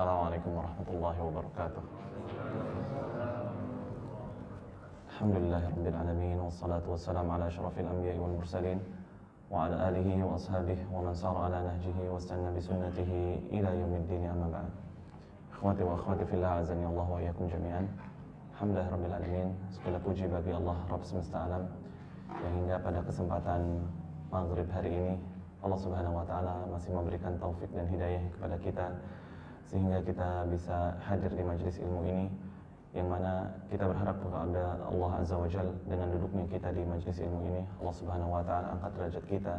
Assalamualaikum warahmatullahi wabarakatuh. Alhamdulillahirabbil alamin wassalatu wassalamu ala asyrafil anbiya'i wal mursalin wa ala alihi wa ashabihi wa man sara ala nahjihi wa istanna bi sunnatihi ila yaumiddin, amma ba'd. Ikhwati wa akhwati fillah, azani Allah wa iyyakum jami'an. Alhamdulillahirabbil alamin, segala puji bagi Allah Rabb semesta alam yang hingga pada kesempatan maghrib hari ini Allah Subhanahu wa taala masih memberikan taufik dan hidayah kepada kita sehingga kita bisa hadir di majelis ilmu ini, yang mana kita berharap kepada Allah Azza wa Jalla dengan duduknya kita di majelis ilmu ini, Allah Subhanahu wa taala angkat derajat kita,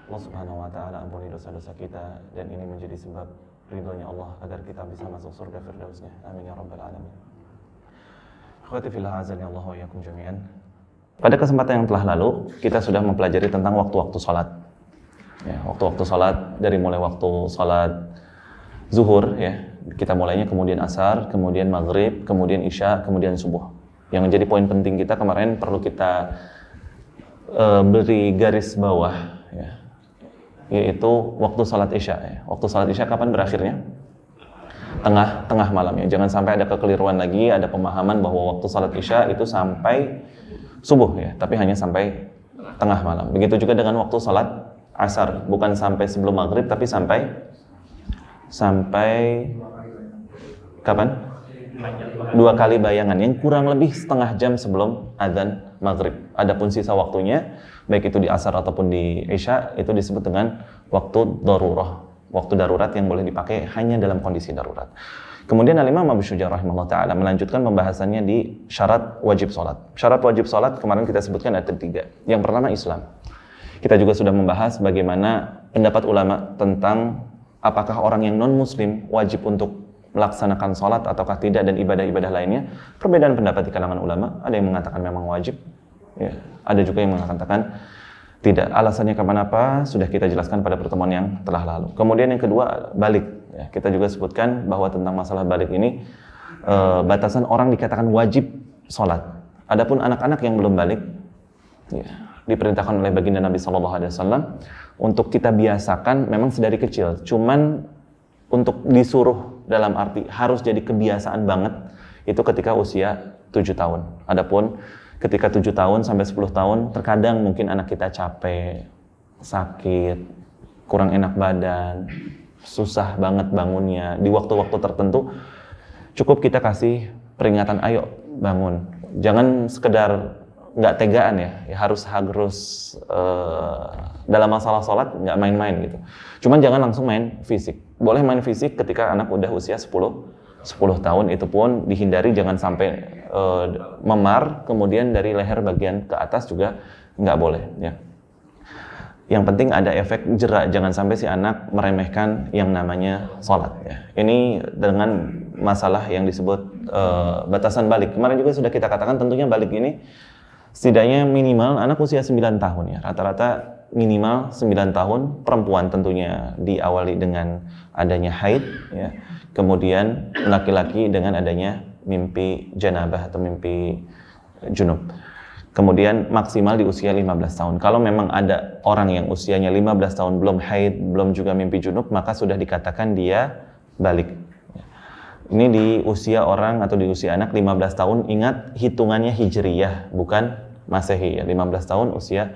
Allah Subhanahu wa taala ampuni dosa-dosa kita, dan ini menjadi sebab ridhonya Allah agar kita bisa masuk surga firdausnya. Amin ya rabbal alamin. Akhwati fillah, azani Allah wa iyyakum jami'an. Pada kesempatan yang telah lalu kita sudah mempelajari tentang waktu-waktu salat. Ya, waktu-waktu salat dari mulai waktu salat zuhur, ya, kita mulainya, kemudian asar, kemudian maghrib, kemudian isya, kemudian subuh. Yang menjadi poin penting kita kemarin perlu kita beri garis bawah, ya, yaitu waktu salat isya. Ya. Waktu salat isya kapan berakhirnya? Tengah malam, ya. Jangan sampai ada kekeliruan lagi, ada pemahaman bahwa waktu salat isya itu sampai subuh, ya, tapi hanya sampai tengah malam. Begitu juga dengan waktu salat asar, bukan sampai sebelum maghrib, tapi sampai kapan? 2 kali bayangan, yang kurang lebih setengah jam sebelum adzan maghrib. Adapun sisa waktunya, baik itu di asar ataupun di isya, itu disebut dengan waktu darurah, waktu darurat yang boleh dipakai hanya dalam kondisi darurat. Kemudian Al-Imam Abu Syuja rahimahullah ta'ala melanjutkan pembahasannya di syarat wajib sholat. Syarat wajib sholat kemarin kita sebutkan ada 3. Yang pertama Islam. Kita juga sudah membahas bagaimana pendapat ulama tentang apakah orang yang non-muslim wajib untuk melaksanakan sholat ataukah tidak, dan ibadah-ibadah lainnya. Perbedaan pendapat di kalangan ulama, ada yang mengatakan memang wajib, ya, ada juga yang mengatakan tidak. Alasannya kenapa sudah kita jelaskan pada pertemuan yang telah lalu. Kemudian yang kedua, balik. Ya, kita juga sebutkan bahwa tentang masalah balik ini, batasan orang dikatakan wajib sholat. Adapun anak-anak yang belum balik, ya, diperintahkan oleh baginda Nabi SAW untuk kita biasakan memang sedari kecil. Cuman untuk disuruh dalam arti harus jadi kebiasaan banget itu ketika usia 7 tahun. Adapun ketika 7 tahun sampai 10 tahun, terkadang mungkin anak kita capek, sakit, kurang enak badan, susah banget bangunnya. Di waktu-waktu tertentu cukup kita kasih peringatan, ayo bangun. Jangan sekedar nggak tegaan, ya harus dalam masalah sholat nggak main-main gitu. Cuman jangan langsung main fisik. Boleh main fisik ketika anak udah usia 10 tahun, itu pun dihindari, jangan sampai memar, kemudian dari leher bagian ke atas juga nggak boleh, ya. Yang penting ada efek jerak, jangan sampai si anak meremehkan yang namanya sholat, ya. Ini dengan masalah yang disebut batasan balik. Kemarin juga sudah kita katakan tentunya balik ini setidaknya minimal anak usia 9 tahun, ya. Rata-rata minimal 9 tahun, perempuan tentunya diawali dengan adanya haid, ya. Kemudian laki-laki dengan adanya mimpi janabah atau mimpi junub. Kemudian maksimal di usia 15 tahun. Kalau memang ada orang yang usianya 15 tahun belum haid, belum juga mimpi junub, maka sudah dikatakan dia balik. Ini di usia orang atau di usia anak 15 tahun, ingat hitungannya hijriyah, bukan masehi, ya. 15 tahun usia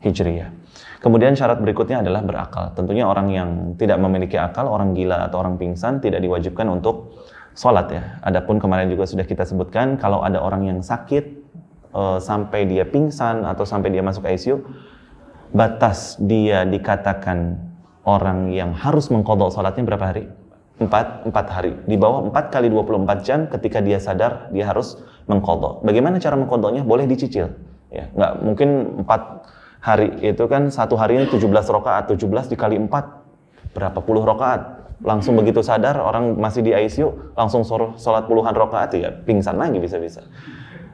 hijriyah. Kemudian syarat berikutnya adalah berakal. Tentunya orang yang tidak memiliki akal, orang gila atau orang pingsan tidak diwajibkan untuk sholat, ya. Adapun kemarin juga sudah kita sebutkan, kalau ada orang yang sakit sampai dia pingsan atau sampai dia masuk ICU, batas dia dikatakan orang yang harus mengqadha sholatnya berapa hari? 4 hari. Di bawah 4 kali 24 jam ketika dia sadar dia harus mengqadha. Bagaimana cara mengqadhanya? Boleh dicicil, ya. Nggak mungkin 4 hari itu kan, satu harinya 17 rakaat, 17 dikali 4 berapa puluh rakaat. Langsung begitu sadar orang masih di ICU langsung sholat puluhan rakaat, ya pingsan lagi bisa-bisa.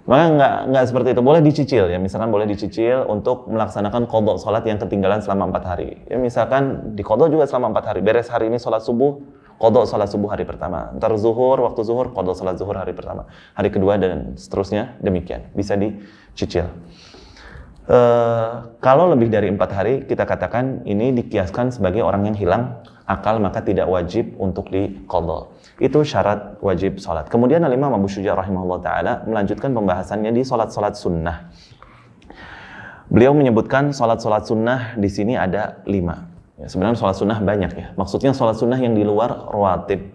Maka nggak seperti itu, boleh dicicil, ya. Misalkan boleh dicicil untuk melaksanakan qadha sholat yang ketinggalan selama 4 hari. Ya misalkan di qadha juga selama 4 hari. Beres hari ini sholat subuh, qadha sholat subuh hari pertama. Ntar zuhur, waktu zuhur, qadha sholat zuhur hari pertama. Hari kedua dan seterusnya demikian. Bisa dicicil. Kalau lebih dari 4 hari, kita katakan ini dikiaskan sebagai orang yang hilang akal maka tidak wajib untuk diqadha. Itu syarat wajib salat. Kemudian Al-Imam Abu Syuja' rahimahullah taala melanjutkan pembahasannya di salat-salat sunnah. Beliau menyebutkan salat-salat sunnah di sini ada 5. Ya, sebenarnya salat sunnah banyak ya. Maksudnya salat sunnah yang di luar rawatib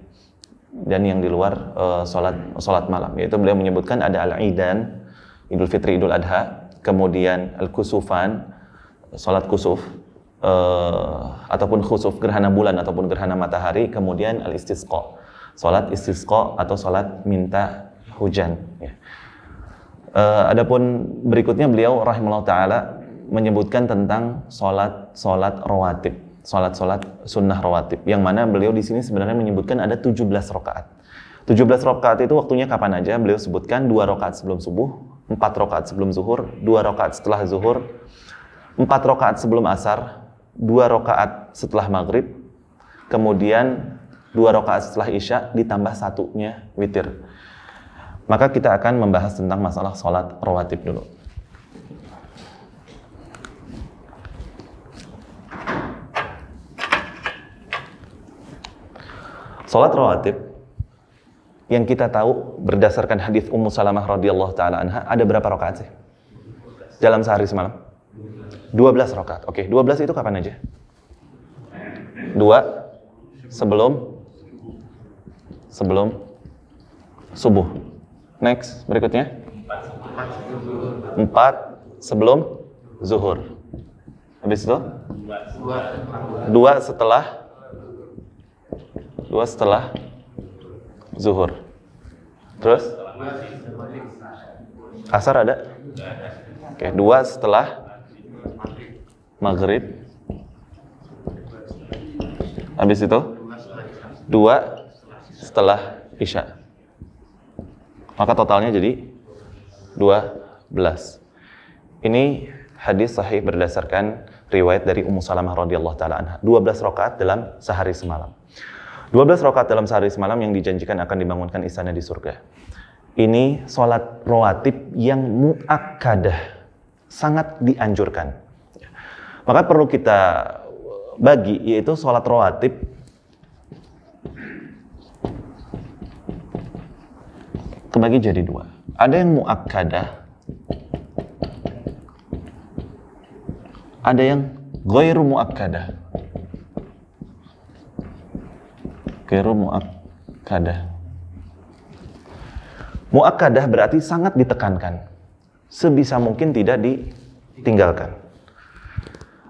dan yang di luar salat malam. Yaitu beliau menyebutkan ada al-Idan, Idul Fitri, Idul Adha, kemudian al-Kusufan, salat kusuf, ataupun khusuf, gerhana bulan ataupun gerhana matahari, kemudian al-Istisqa, salat istisqa atau salat minta hujan. Ya. Adapun berikutnya beliau rahimahullah taala menyebutkan tentang salat rawatib, salat sunnah rawatib, yang mana beliau di sini sebenarnya menyebutkan ada 17 rakaat. 17 rakaat itu waktunya kapan aja? Beliau sebutkan 2 rakaat sebelum subuh, 4 rakaat sebelum zuhur, 2 rakaat setelah zuhur, 4 rakaat sebelum asar, 2 rakaat setelah maghrib, kemudian 2 rakaat setelah isya ditambah 1-nya witir. Maka kita akan membahas tentang masalah salat rawatib dulu. Salat rawatib yang kita tahu berdasarkan hadis Ummu Salamah radhiyallahu taala anha ada berapa rakaat sih? Dalam sehari semalam? 12 rakaat. Oke, 12 itu kapan aja? 2 sebelum subuh. Next, berikutnya 4 sebelum zuhur. Habis itu 2 setelah zuhur. Terus asar ada? Oke, 2 setelah maghrib. Habis itu 2 setelah isya. Maka totalnya jadi 12. Ini hadis sahih berdasarkan riwayat dari Ummu Salamah radhiyallahu taala anha. 12 rakaat dalam sehari semalam. 12 rakaat dalam sehari semalam yang dijanjikan akan dibangunkan istana di surga. Ini salat rawatib yang muakkadah, sangat dianjurkan. Maka perlu kita bagi, yaitu salat rawatib kebagi jadi 2. Ada yang muakkadah, ada yang ghairu muakkadah. Ghairu muakkadah. Muakkadah berarti sangat ditekankan, sebisa mungkin tidak ditinggalkan.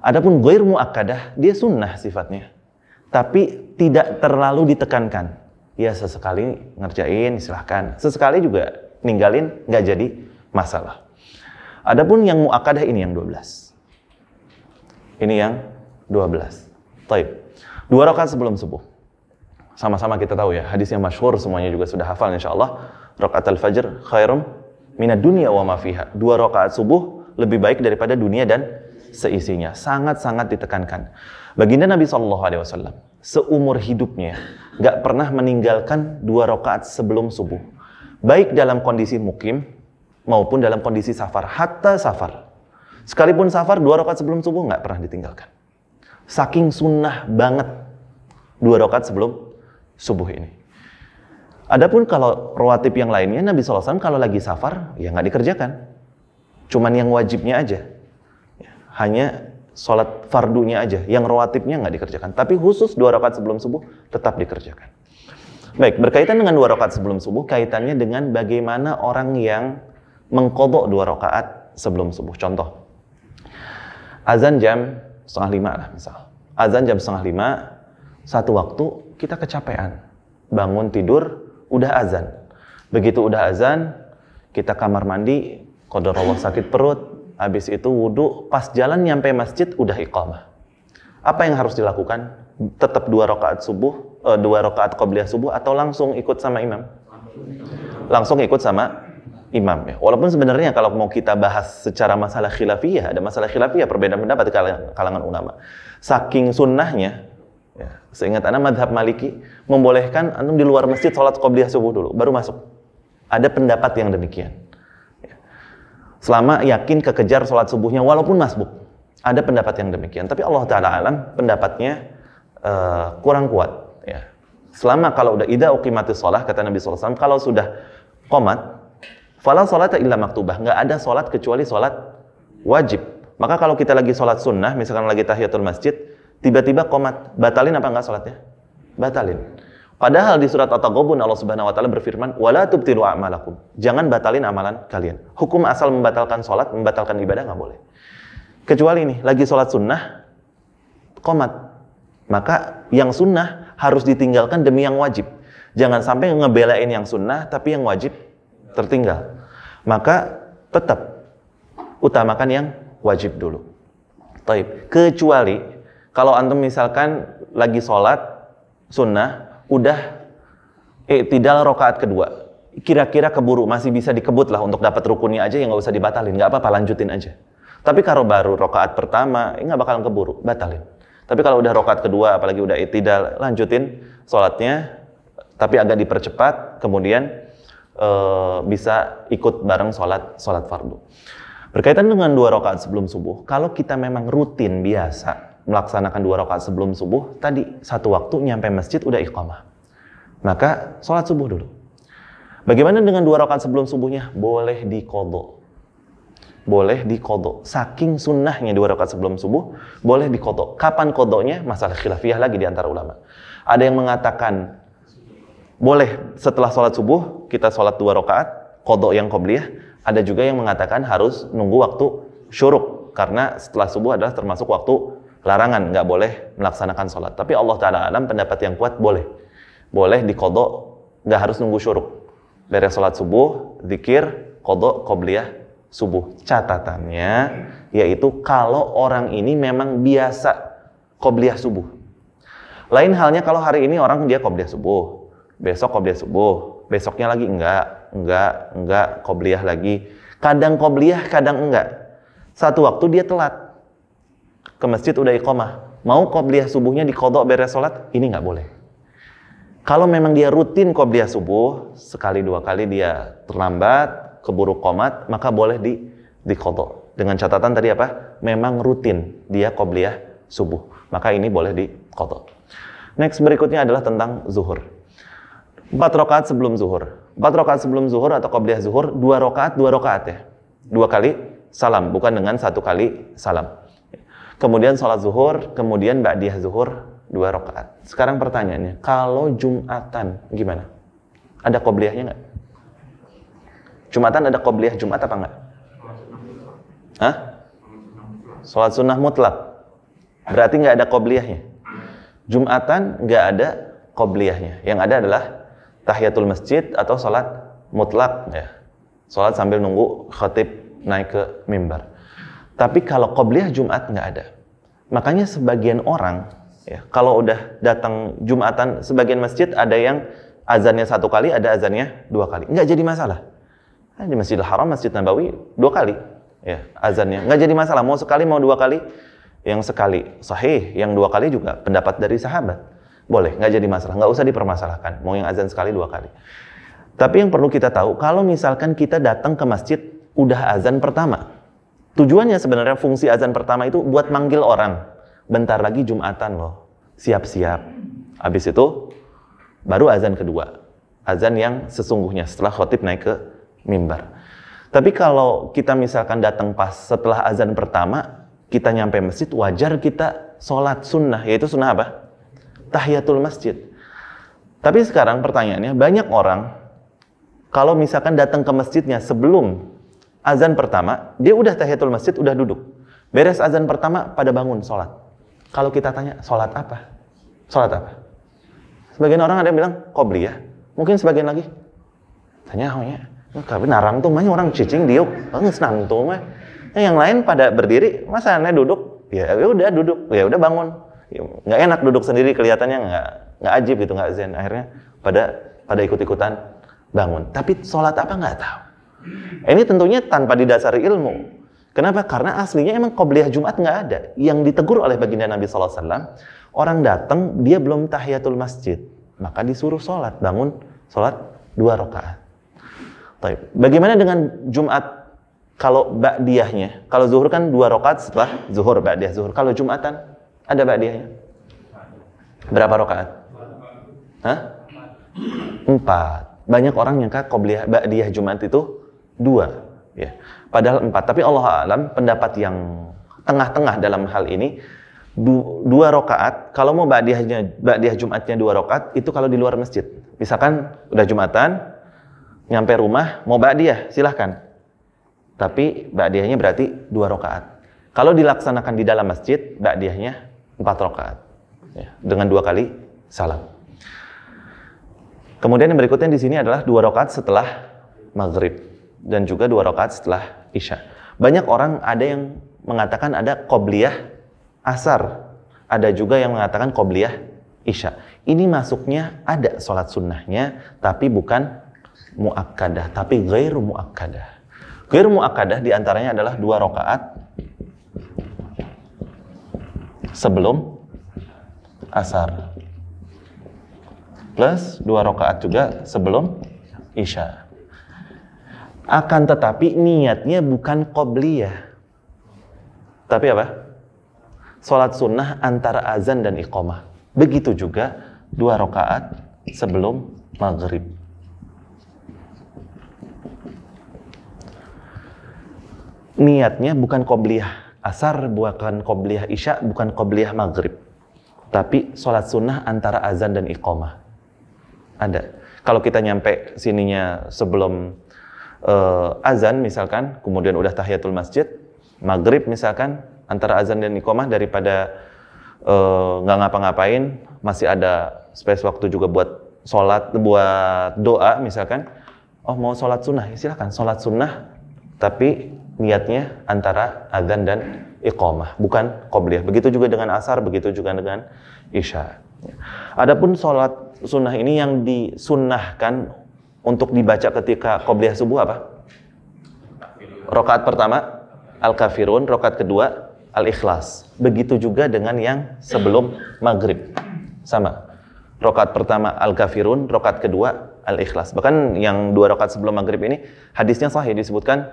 Adapun ghairu muakkadah, dia sunnah sifatnya, tapi tidak terlalu ditekankan. Ya sesekali ngerjain silahkan, sesekali juga ninggalin nggak jadi masalah. Adapun yang muakkadah ini yang 12. Ini yang 12. Taib. 2 rakaat sebelum subuh. Sama-sama kita tahu ya, hadis yang masyhur semuanya juga sudah hafal insyaallah. Rakaat al-fajr khairum minad dunya wa ma fiha. 2 rakaat subuh lebih baik daripada dunia dan seisinya. Sangat-sangat ditekankan. Baginda Nabi SAW seumur hidupnya nggak pernah meninggalkan 2 rakaat sebelum subuh, baik dalam kondisi mukim maupun dalam kondisi safar. Hatta safar, sekalipun safar 2 rakaat sebelum subuh nggak pernah ditinggalkan. Saking sunnah banget 2 rakaat sebelum subuh ini. Adapun kalau rawatib yang lainnya, Nabi SAW kalau lagi safar ya nggak dikerjakan, cuman yang wajibnya aja, hanya sholat fardunya aja, yang rawatibnya nggak dikerjakan. Tapi khusus 2 rakaat sebelum subuh tetap dikerjakan. Baik, berkaitan dengan 2 rakaat sebelum subuh, kaitannya dengan bagaimana orang yang mengqadha 2 rakaat sebelum subuh. Contoh, azan jam 4:30 lah misal. Azan jam 4:30, satu waktu kita kecapean, bangun tidur, udah azan. Begitu udah azan, kita kamar mandi, qadarullah sakit perut, habis itu wudhu, pas jalan nyampe masjid udah iqamah. Apa yang harus dilakukan? Tetap 2 rakaat subuh, 2 rakaat qabliyah subuh, atau langsung ikut sama imam? Langsung ikut sama imam ya. Walaupun sebenarnya kalau mau kita bahas secara masalah khilafiyah, ada masalah khilafiyah, perbedaan pendapat di kalangan ulama. Saking sunnahnya, ya, seingat ana madhab Maliki membolehkan antum di luar masjid sholat qabliyah subuh dulu, baru masuk. Ada pendapat yang demikian. Selama yakin kekejar sholat subuhnya walaupun masbuk. Ada pendapat yang demikian. Tapi Allah Ta'ala alam pendapatnya kurang kuat. Ya. Selama kalau udah idza uqimatis shalah, kata Nabi SAW, kalau sudah qomat, fala sholata illa maktubah, nggak ada sholat kecuali sholat wajib. Maka kalau kita lagi sholat sunnah, misalkan lagi tahiyatul masjid, tiba-tiba qomat, batalin apa enggak sholatnya? Batalin. Padahal di surat At-Taghabun Allah Subhanahu wa taala berfirman, "Wala tubtilu a'malakum." Jangan batalin amalan kalian. Hukum asal membatalkan sholat, membatalkan ibadah nggak boleh. Kecuali ini, lagi sholat sunnah, qomat. Maka yang sunnah harus ditinggalkan demi yang wajib. Jangan sampai ngebelain yang sunnah, tapi yang wajib tertinggal. Maka tetap utamakan yang wajib dulu. Taib. Kecuali kalau antum misalkan lagi sholat sunnah, udah i'tidal rakaat kedua, kira-kira keburu, masih bisa dikebut lah untuk dapat rukunnya aja, yang nggak usah dibatalin, nggak apa-apa, lanjutin aja. Tapi kalau baru rakaat pertama, nggak bakalan keburu, batalin. Tapi kalau udah rakaat kedua, apalagi udah i'tidal, lanjutin sholatnya, tapi agak dipercepat, kemudian bisa ikut bareng sholat fardu. Berkaitan dengan 2 rakaat sebelum subuh, kalau kita memang rutin biasa melaksanakan 2 rakaat sebelum subuh, tadi satu waktu nyampe masjid udah iqamah, maka sholat subuh dulu. Bagaimana dengan 2 rakaat sebelum subuhnya? Boleh diqadha. Boleh diqadha. Saking sunnahnya 2 rakaat sebelum subuh, boleh diqadha. Kapan qadhanya? Masalah khilafiyah lagi di antara ulama. Ada yang mengatakan boleh setelah sholat subuh kita sholat 2 rakaat qadha yang qobliyah. Ada juga yang mengatakan harus nunggu waktu syuruk, karena setelah subuh adalah termasuk waktu larangan, nggak boleh melaksanakan sholat. Tapi Allah Ta'ala alam, pendapat yang kuat boleh. Boleh diqadha, nggak harus nunggu syuruk. Beres sholat subuh, zikir, qadha qobliyah subuh. Catatannya yaitu kalau orang ini memang biasa qobliyah subuh. Lain halnya kalau hari ini orang dia qobliyah subuh, besok qobliyah subuh, besoknya lagi enggak qobliyah lagi. Kadang qobliyah, kadang enggak. Satu waktu dia telat ke masjid udah iqamah, mau qobliyah subuhnya diqadha beres sholat, ini nggak boleh. Kalau memang dia rutin qobliyah subuh, sekali 2 kali dia terlambat, keburu qomat, maka boleh diqadha. Dengan catatan tadi apa? Memang rutin dia qobliyah subuh, maka ini boleh diqadha. Next berikutnya adalah tentang zuhur. 4 rakaat sebelum zuhur. 4 rakaat sebelum zuhur atau qobliyah zuhur, 2 rakaat ya. 2 kali salam, bukan dengan 1 kali salam. Kemudian sholat zuhur, kemudian ba'diyah zuhur 2 rakaat. Sekarang pertanyaannya, kalau Jumatan gimana? Ada qobliyahnya nggak? Jumatan ada qobliyah Jumat apa nggak? Hah? Sholat sunnah mutlak. Berarti nggak ada qobliyahnya. Jumatan nggak ada qobliyahnya. Yang ada adalah tahiyatul masjid atau sholat mutlak. Ya. Sholat sambil nunggu khatib naik ke mimbar. Tapi kalau qobliyah Jumat nggak ada. Makanya sebagian orang, ya, kalau udah datang Jumatan, sebagian masjid ada yang azannya 1 kali, ada azannya 2 kali. Nggak jadi masalah. Di Masjidil Haram, Masjid Nabawi 2 kali, ya, azannya. Nggak jadi masalah. Mau sekali, mau 2 kali. Yang sekali sahih, yang 2 kali juga pendapat dari sahabat. Boleh, nggak jadi masalah. Nggak usah dipermasalahkan. Mau yang azan sekali, 2 kali. Tapi yang perlu kita tahu, kalau misalkan kita datang ke masjid, udah azan pertama. Tujuannya sebenarnya fungsi azan pertama itu buat manggil orang. Bentar lagi Jumatan loh, siap-siap. Habis itu baru azan kedua. Azan yang sesungguhnya setelah khotib naik ke mimbar. Tapi kalau kita misalkan datang pas setelah azan pertama, kita nyampe masjid, wajar kita sholat sunnah. Yaitu sunnah apa? Tahiyatul masjid. Tapi sekarang pertanyaannya, banyak orang kalau misalkan datang ke masjidnya sebelum azan pertama, dia udah tahiyatul masjid, udah duduk. Beres azan pertama, pada bangun sholat. Kalau kita tanya, sholat apa? Sholat apa? Sebagian orang ada yang bilang, qobliyah. Mungkin sebagian lagi, tanya, oh ya, tapi narang tuh, mahnya orang cicing, diuk, senang tuh, mah. Yang lain pada berdiri, masa aneh duduk? Ya udah duduk, ya udah bangun. Ya, nggak enak duduk sendiri, kelihatannya nggak ajib gitu, nggak zen. Akhirnya pada ikut-ikutan bangun. Tapi sholat apa nggak tahu. Ini tentunya tanpa didasari ilmu. Kenapa? Karena aslinya emang qobliyah Jumat nggak ada. Yang ditegur oleh baginda Nabi SAW, orang datang dia belum tahiyatul masjid, maka disuruh sholat, bangun sholat 2 rakaat. Bagaimana dengan Jumat? Kalau ba'diyahnya, kalau zuhur kan 2 rakaat setelah zuhur, ba'diyah zuhur. Kalau Jumatan ada ba'diyahnya? Berapa rakaat? Hah? 4. Banyak orang nyangka qobliyah ba'diyah Jumat itu 2, ya. Padahal 4. Tapi Allah alam, pendapat yang tengah-tengah dalam hal ini 2 rakaat. Kalau mau ba'diyah Jumatnya 2 rakaat itu kalau di luar masjid. Misalkan udah Jumatan, nyampe rumah mau ba'diyah, silahkan. Tapi ba'diyahnya berarti 2 rakaat. Kalau dilaksanakan di dalam masjid, ba'diyahnya 4 rakaat. Ya, dengan 2 kali salam. Kemudian yang berikutnya di sini adalah 2 rakaat setelah maghrib dan juga 2 rakaat setelah isya. Banyak orang ada yang mengatakan ada qobliyah asar, ada juga yang mengatakan qobliyah isya. Ini masuknya ada sholat sunnahnya, tapi bukan muakkadah, tapi ghairu muakkadah. Ghairu muakkadah diantaranya adalah 2 rakaat sebelum asar plus 2 rakaat juga sebelum isya. Akan tetapi niatnya bukan qobliyah, tapi apa? Sholat sunnah antara azan dan iqamah. Begitu juga 2 rakaat sebelum maghrib. Niatnya bukan qobliyah asar, bukan qobliyah isya, bukan qobliyah maghrib, tapi sholat sunnah antara azan dan iqamah. Ada. Kalau kita nyampe sininya sebelum azan misalkan, kemudian udah tahiyatul masjid, maghrib misalkan, antara azan dan iqamah, daripada nggak ngapa-ngapain, masih ada space waktu juga buat sholat, buat doa misalkan, oh mau sholat sunnah, ya silahkan sholat sunnah, tapi niatnya antara azan dan iqamah, bukan qobliyah. Begitu juga dengan asar, begitu juga dengan isya. Adapun sholat sunnah ini yang disunnahkan untuk dibaca ketika qobliyah subuh apa? Rakaat pertama Al-Kafirun, rakaat kedua Al-Ikhlas. Begitu juga dengan yang sebelum maghrib, sama. Rakaat pertama Al-Kafirun, rakaat kedua Al-Ikhlas. Bahkan yang 2 rakaat sebelum maghrib ini hadisnya sahih, disebutkan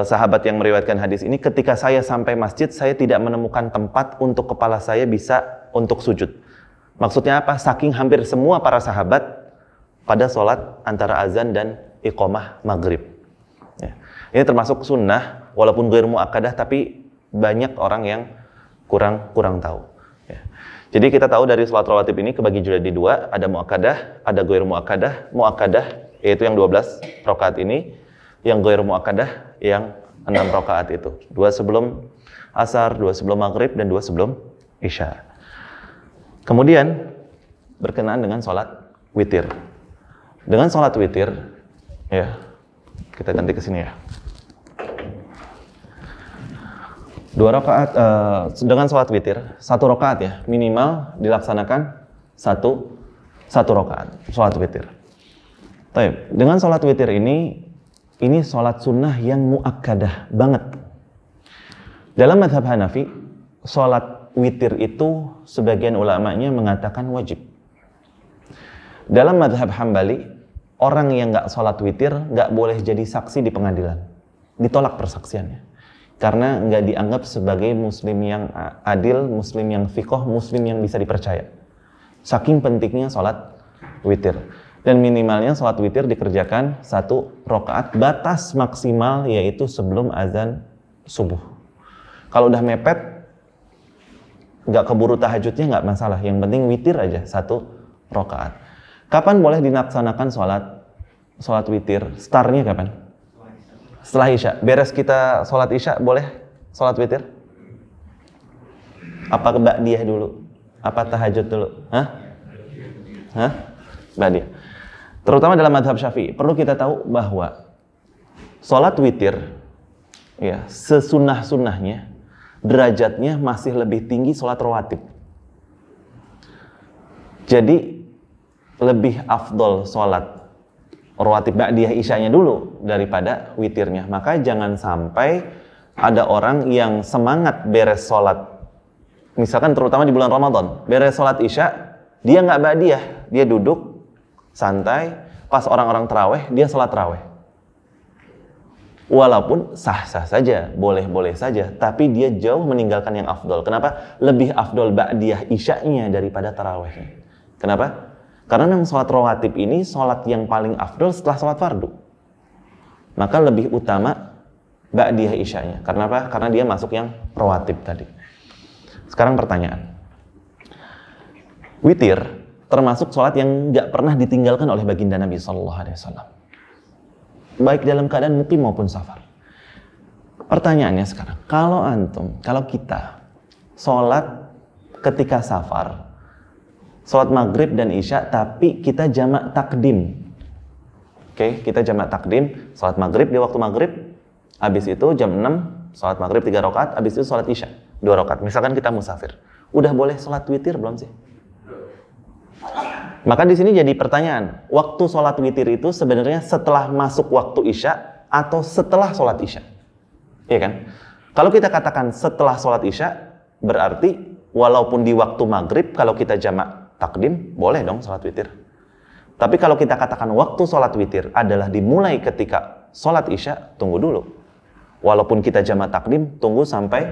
sahabat yang meriwayatkan hadis ini, ketika saya sampai masjid, saya tidak menemukan tempat untuk kepala saya bisa untuk sujud. Maksudnya apa? Saking hampir semua para sahabat pada sholat antara azan dan iqamah maghrib. Ya. Ini termasuk sunnah, walaupun ghairu muakkadah, tapi banyak orang yang kurang tahu. Ya. Jadi kita tahu dari sholat rawatib ini kebagi jadi 2, ada muakkadah, ada ghairu muakkadah. Muakkadah yaitu yang 12 rakaat ini, yang ghairu muakkadah yang 6 rakaat itu. 2 sebelum asar, 2 sebelum maghrib, dan 2 sebelum isya. Kemudian berkenaan dengan sholat witir. Dengan sholat witir, ya kita ganti ke sini ya. 2 rakaat dengan sholat witir, 1 rakaat ya minimal dilaksanakan satu rakaat sholat witir. Baik, dengan sholat witir ini sholat sunnah yang muakkadah banget. Dalam mazhab Hanafi, sholat witir itu sebagian ulamanya mengatakan wajib. Dalam mazhab Hambali, orang yang nggak sholat witir nggak boleh jadi saksi di pengadilan, ditolak persaksiannya, karena nggak dianggap sebagai muslim yang adil, muslim yang fiqh, muslim yang bisa dipercaya. Saking pentingnya sholat witir. Dan minimalnya sholat witir dikerjakan 1 rakaat, batas maksimal yaitu sebelum azan subuh. Kalau udah mepet, nggak keburu tahajudnya nggak masalah, yang penting witir aja 1 rakaat. Kapan boleh dilaksanakan sholat witir? Startnya kapan? Setelah isya. Beres kita sholat isya boleh sholat witir? Apa ba'diyah dulu? Apa tahajud dulu? Hah? Ba'diyah. Terutama dalam mazhab Syafi'i, perlu kita tahu bahwa sholat witir ya sesunnah-sunnahnya derajatnya masih lebih tinggi sholat rawatib. Jadi lebih afdol sholat rawatib ba'diyah isyanya dulu daripada witirnya. Maka jangan sampai ada orang yang semangat beres sholat, misalkan terutama di bulan Ramadan, beres sholat isya, dia nggak ba'diyah, dia duduk santai, pas orang-orang terawih, dia sholat terawih. Walaupun sah-sah saja, boleh-boleh saja, tapi dia jauh meninggalkan yang afdol. Kenapa? Lebih afdol ba'diyah isya'nya daripada tarawihnya. Kenapa? Karena memang sholat rawatib ini sholat yang paling afdol setelah sholat fardu. Maka lebih utama ba'diyah isya'nya. Karena apa? Karena dia masuk yang rawatib tadi. Sekarang pertanyaan. Witir termasuk sholat yang nggak pernah ditinggalkan oleh baginda Nabi SAW. Baik dalam keadaan mukim maupun safar. Pertanyaannya sekarang, kalau kita sholat ketika safar, sholat maghrib dan isya, tapi kita jamak takdim. Oke, kita jamak takdim, sholat maghrib di waktu maghrib, habis itu jam 6, sholat maghrib 3 rakaat, habis itu sholat isya 2 rakaat. Misalkan kita musafir, udah boleh sholat witir belum sih? Maka di sini jadi pertanyaan, waktu sholat witir itu sebenarnya setelah masuk waktu isya atau setelah sholat isya? Iya kan? Kalau kita katakan setelah sholat isya, berarti walaupun di waktu maghrib, kalau kita jamak takdim, boleh dong sholat witir. Tapi kalau kita katakan waktu sholat witir adalah dimulai ketika sholat isya, tunggu dulu. Walaupun kita jamak takdim, tunggu sampai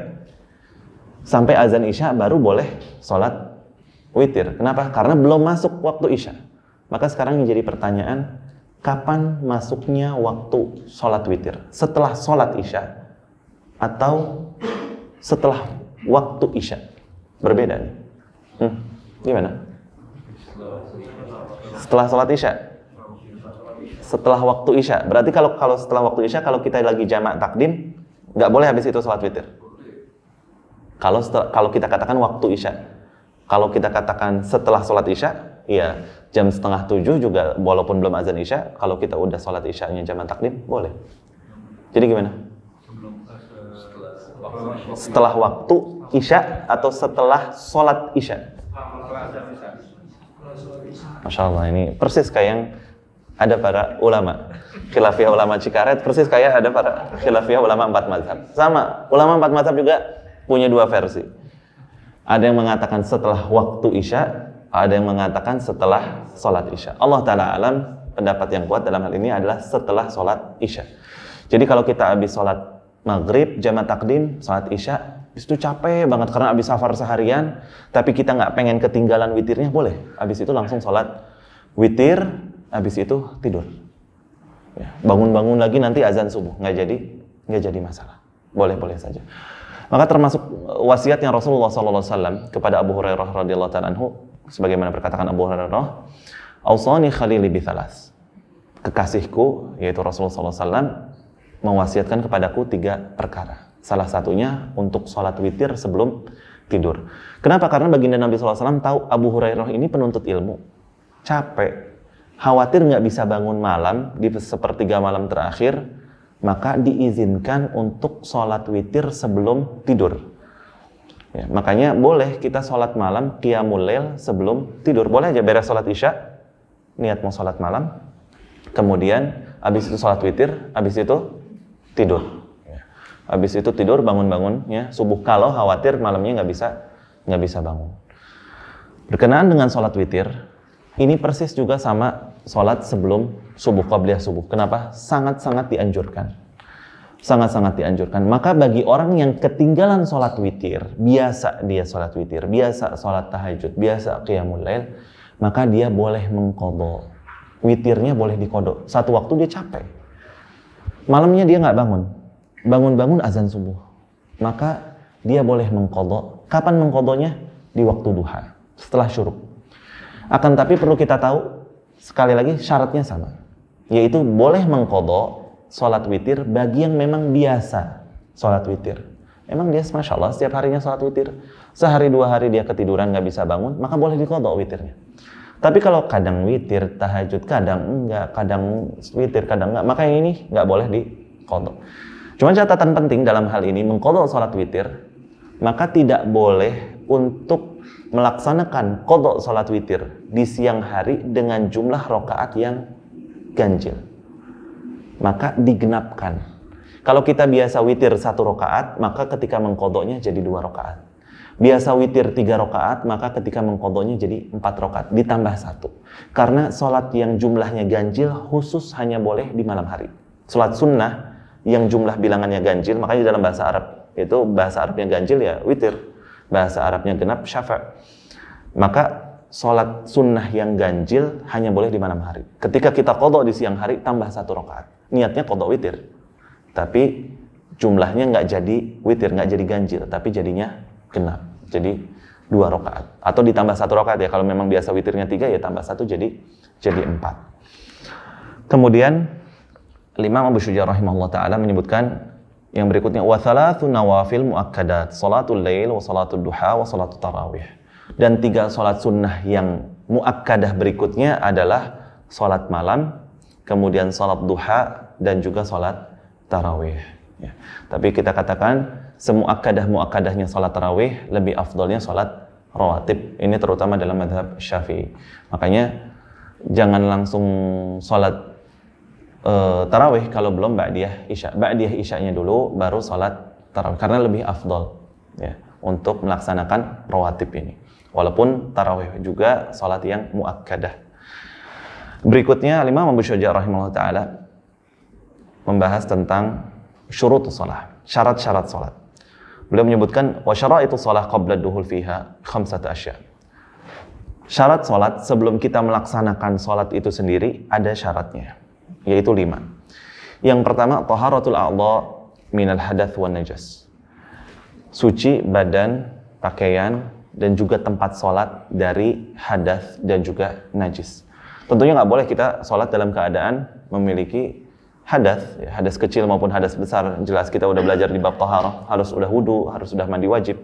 azan isya baru boleh sholat witir. Kenapa? Karena belum masuk waktu isya. Maka sekarang yang jadi pertanyaan, kapan masuknya waktu sholat witir? Setelah sholat isya atau setelah waktu isya? Berbeda nih. Gimana? Setelah sholat isya. Setelah waktu isya. Berarti kalau setelah waktu isya, kalau kita lagi jamak takdim, nggak boleh habis itu sholat witir. Kalau kita katakan waktu isya. Kalau kita katakan setelah sholat isya, ya jam 6:30 juga walaupun belum azan isya, kalau kita udah sholat isyanya jamak takdim, boleh. Jadi gimana? Setelah waktu isya atau setelah sholat isya? Masya Allah, ini persis kayak yang ada para ulama khilafiyah ulama Cikaret, persis kayak ada para khilafiyah ulama 4 mazhab. Sama, ulama 4 mazhab juga punya 2 versi. Ada yang mengatakan setelah waktu isya, ada yang mengatakan setelah sholat isya. Allah Ta'ala alam, pendapat yang kuat dalam hal ini adalah setelah sholat isya. Jadi kalau kita habis sholat maghrib, jamak takdim, sholat isya, habis itu capek banget karena habis safar seharian, tapi kita nggak pengen ketinggalan witirnya, boleh. Habis itu langsung sholat witir, habis itu tidur. Ya, bangun-bangun lagi nanti azan subuh, nggak jadi masalah. Boleh-boleh saja. Maka termasuk wasiatnya Rasulullah SAW kepada Abu Hurairah radhiyallahu ta'ala anhu, sebagaimana perkataan Abu Hurairah, "Ausani khalili bithalas." Kekasihku, yaitu Rasulullah SAW, mewasiatkan kepadaku 3 perkara. Salah satunya untuk sholat witir sebelum tidur. Kenapa? Karena baginda Nabi SAW tahu Abu Hurairah ini penuntut ilmu, capek, khawatir nggak bisa bangun malam di sepertiga malam terakhir, maka diizinkan untuk sholat witir sebelum tidur. Ya, makanya boleh kita sholat malam, qiyamul lail sebelum tidur. Boleh aja beres sholat isya, niat mau sholat malam, kemudian habis itu sholat witir, habis itu tidur. Ya. Habis itu tidur, bangun-bangun ya subuh, kalau khawatir malamnya nggak bisa bangun. Berkenaan dengan sholat witir, ini persis juga sama sholat sebelum subuh, qabliyah subuh. Kenapa? Sangat-sangat dianjurkan. Sangat-sangat dianjurkan. Maka bagi orang yang ketinggalan sholat witir, biasa dia sholat witir, biasa sholat tahajud, biasa qiyamul lail, maka dia boleh mengqadha. Witirnya boleh diqadha. Satu waktu dia capek. Malamnya dia nggak bangun. Bangun-bangun azan subuh. Maka dia boleh mengqadha. Kapan mengqadhanya? Di waktu duha, setelah syuruk. Akan tapi perlu kita tahu, sekali lagi syaratnya sama, yaitu boleh mengqadha sholat witir bagi yang memang biasa sholat witir. Emang dia Masya Allah setiap harinya sholat witir, sehari 2 hari dia ketiduran nggak bisa bangun, maka boleh diqadha witirnya. Tapi kalau kadang witir, tahajud, kadang enggak, kadang witir, kadang enggak, maka yang ini nggak boleh diqadha. Cuma catatan penting dalam hal ini, mengqadha sholat witir, maka tidak boleh untuk melaksanakan qadha sholat witir di siang hari dengan jumlah rakaat yang ganjil. Maka digenapkan. Kalau kita biasa witir 1 rakaat, maka ketika mengqadhanya jadi 2 rakaat. Biasa witir 3 rakaat, maka ketika mengqadhanya jadi 4 rakaat, ditambah 1. Karena sholat yang jumlahnya ganjil khusus hanya boleh di malam hari. Sholat sunnah yang jumlah bilangannya ganjil, makanya dalam bahasa Arab itu bahasa Arabnya ganjil ya witir, bahasa Arabnya genap syafa'. Maka sholat sunnah yang ganjil hanya boleh di malam hari. Ketika kita qadha di siang hari tambah 1 rakaat. Niatnya qadha witir. Tapi jumlahnya nggak jadi witir, nggak jadi ganjil, tapi jadinya genap. Jadi 2 rakaat. Atau ditambah 1 rakaat ya. Kalau memang biasa witirnya 3 ya tambah 1 jadi 4. Kemudian Imam Abu Syuja rahimahullah ta'ala menyebutkan yang berikutnya wa thalathu nawafil muakkadat, salatul lail wa salatul duha wa salatul tarawih. Dan 3 salat sunnah yang muakkadah berikutnya adalah salat malam, kemudian salat duha dan juga salat tarawih. Ya. Tapi kita katakan semuakkadah-muakkadahnya salat tarawih lebih afdolnya salat rawatib. Ini terutama dalam mazhab Syafi'i. Makanya jangan langsung salat tarawih kalau belum ba'diyah isya. Ba'diyah isyanya dulu baru salat tarawih karena lebih afdol ya untuk melaksanakan rawatib ini. Walaupun tarawih juga salat yang muakkadah. Berikutnya Imam Abu Syuja rahimahullah ta'ala membahas tentang syurutus shalah, syarat-syarat salat. Beliau menyebutkan wa syara'itus shalah qabla duhul fiha 5 asya'. Syarat salat sebelum kita melaksanakan salat itu sendiri ada syaratnya, yaitu 5. Yang pertama taharatul a'dha minal hadath wan najas. Suci badan, pakaian dan juga tempat salat dari hadas dan juga najis. Tentunya nggak boleh kita salat dalam keadaan memiliki hadas, ya, hadas kecil maupun hadas besar. Jelas kita udah belajar di bab taharah, harus udah wudu, harus sudah mandi wajib.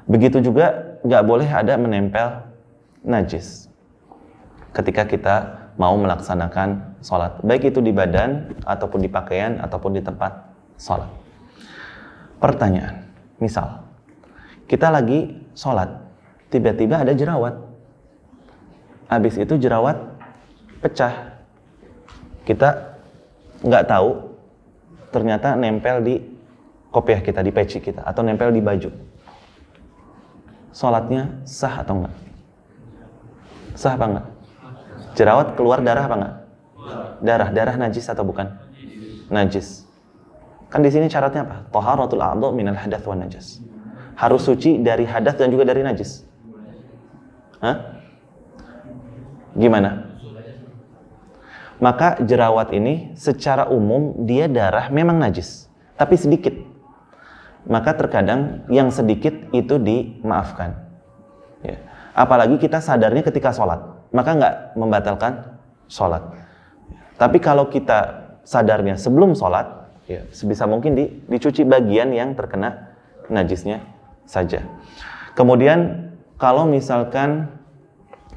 Begitu juga nggak boleh ada menempel najis ketika kita mau melaksanakan salat, baik itu di badan ataupun di pakaian ataupun di tempat salat. Pertanyaan, misal kita lagi salat, tiba-tiba ada jerawat. Habis itu jerawat pecah. Kita nggak tahu, ternyata nempel di kopiah kita, di peci kita, atau nempel di baju. Salatnya sah atau enggak? Sah apa enggak? Jerawat keluar darah apa enggak? Darah najis atau bukan? Najis. Kan di sini syaratnya apa? Taharatul a'dha minal hadath wan najas. Harus suci dari hadas dan juga dari najis. Hah? Gimana? Maka jerawat ini secara umum dia darah memang najis, tapi sedikit. Maka terkadang yang sedikit itu dimaafkan. Ya. Apalagi kita sadarnya ketika sholat, maka nggak membatalkan sholat. Tapi kalau kita sadarnya sebelum sholat, ya sebisa mungkin dicuci bagian yang terkena najisnya saja. Kemudian kalau misalkan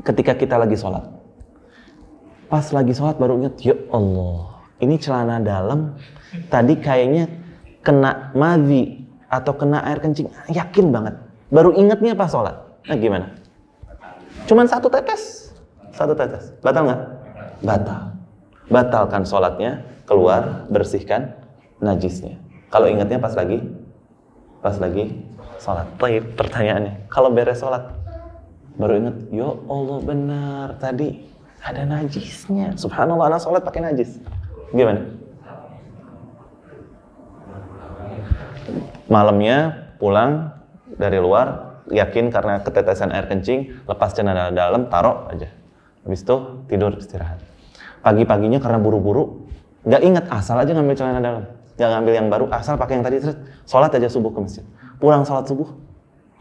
ketika kita lagi sholat, pas lagi sholat baru ingat, ya Allah, ini celana dalam tadi kayaknya kena madhi atau kena air kencing, yakin banget. Baru ingatnya pas sholat. Nah gimana? Cuman 1 tetes, batal nggak? Batal. Batalkan sholatnya, keluar, bersihkan najisnya. Kalau ingatnya pas lagi sholat. Baik, pertanyaannya, kalau beres sholat baru ingat, ya Allah benar tadi ada najisnya. Subhanallah, anak sholat pakai najis. Gimana? Malamnya pulang dari luar, yakin karena ketetesan air kencing, lepas celana dalam, taruh aja. Habis itu tidur istirahat. Pagi-paginya karena buru-buru, nggak ingat, asal aja ngambil celana dalam. Nggak ngambil yang baru, asal pakai yang tadi, terus sholat aja subuh ke masjid. Pulang sholat subuh,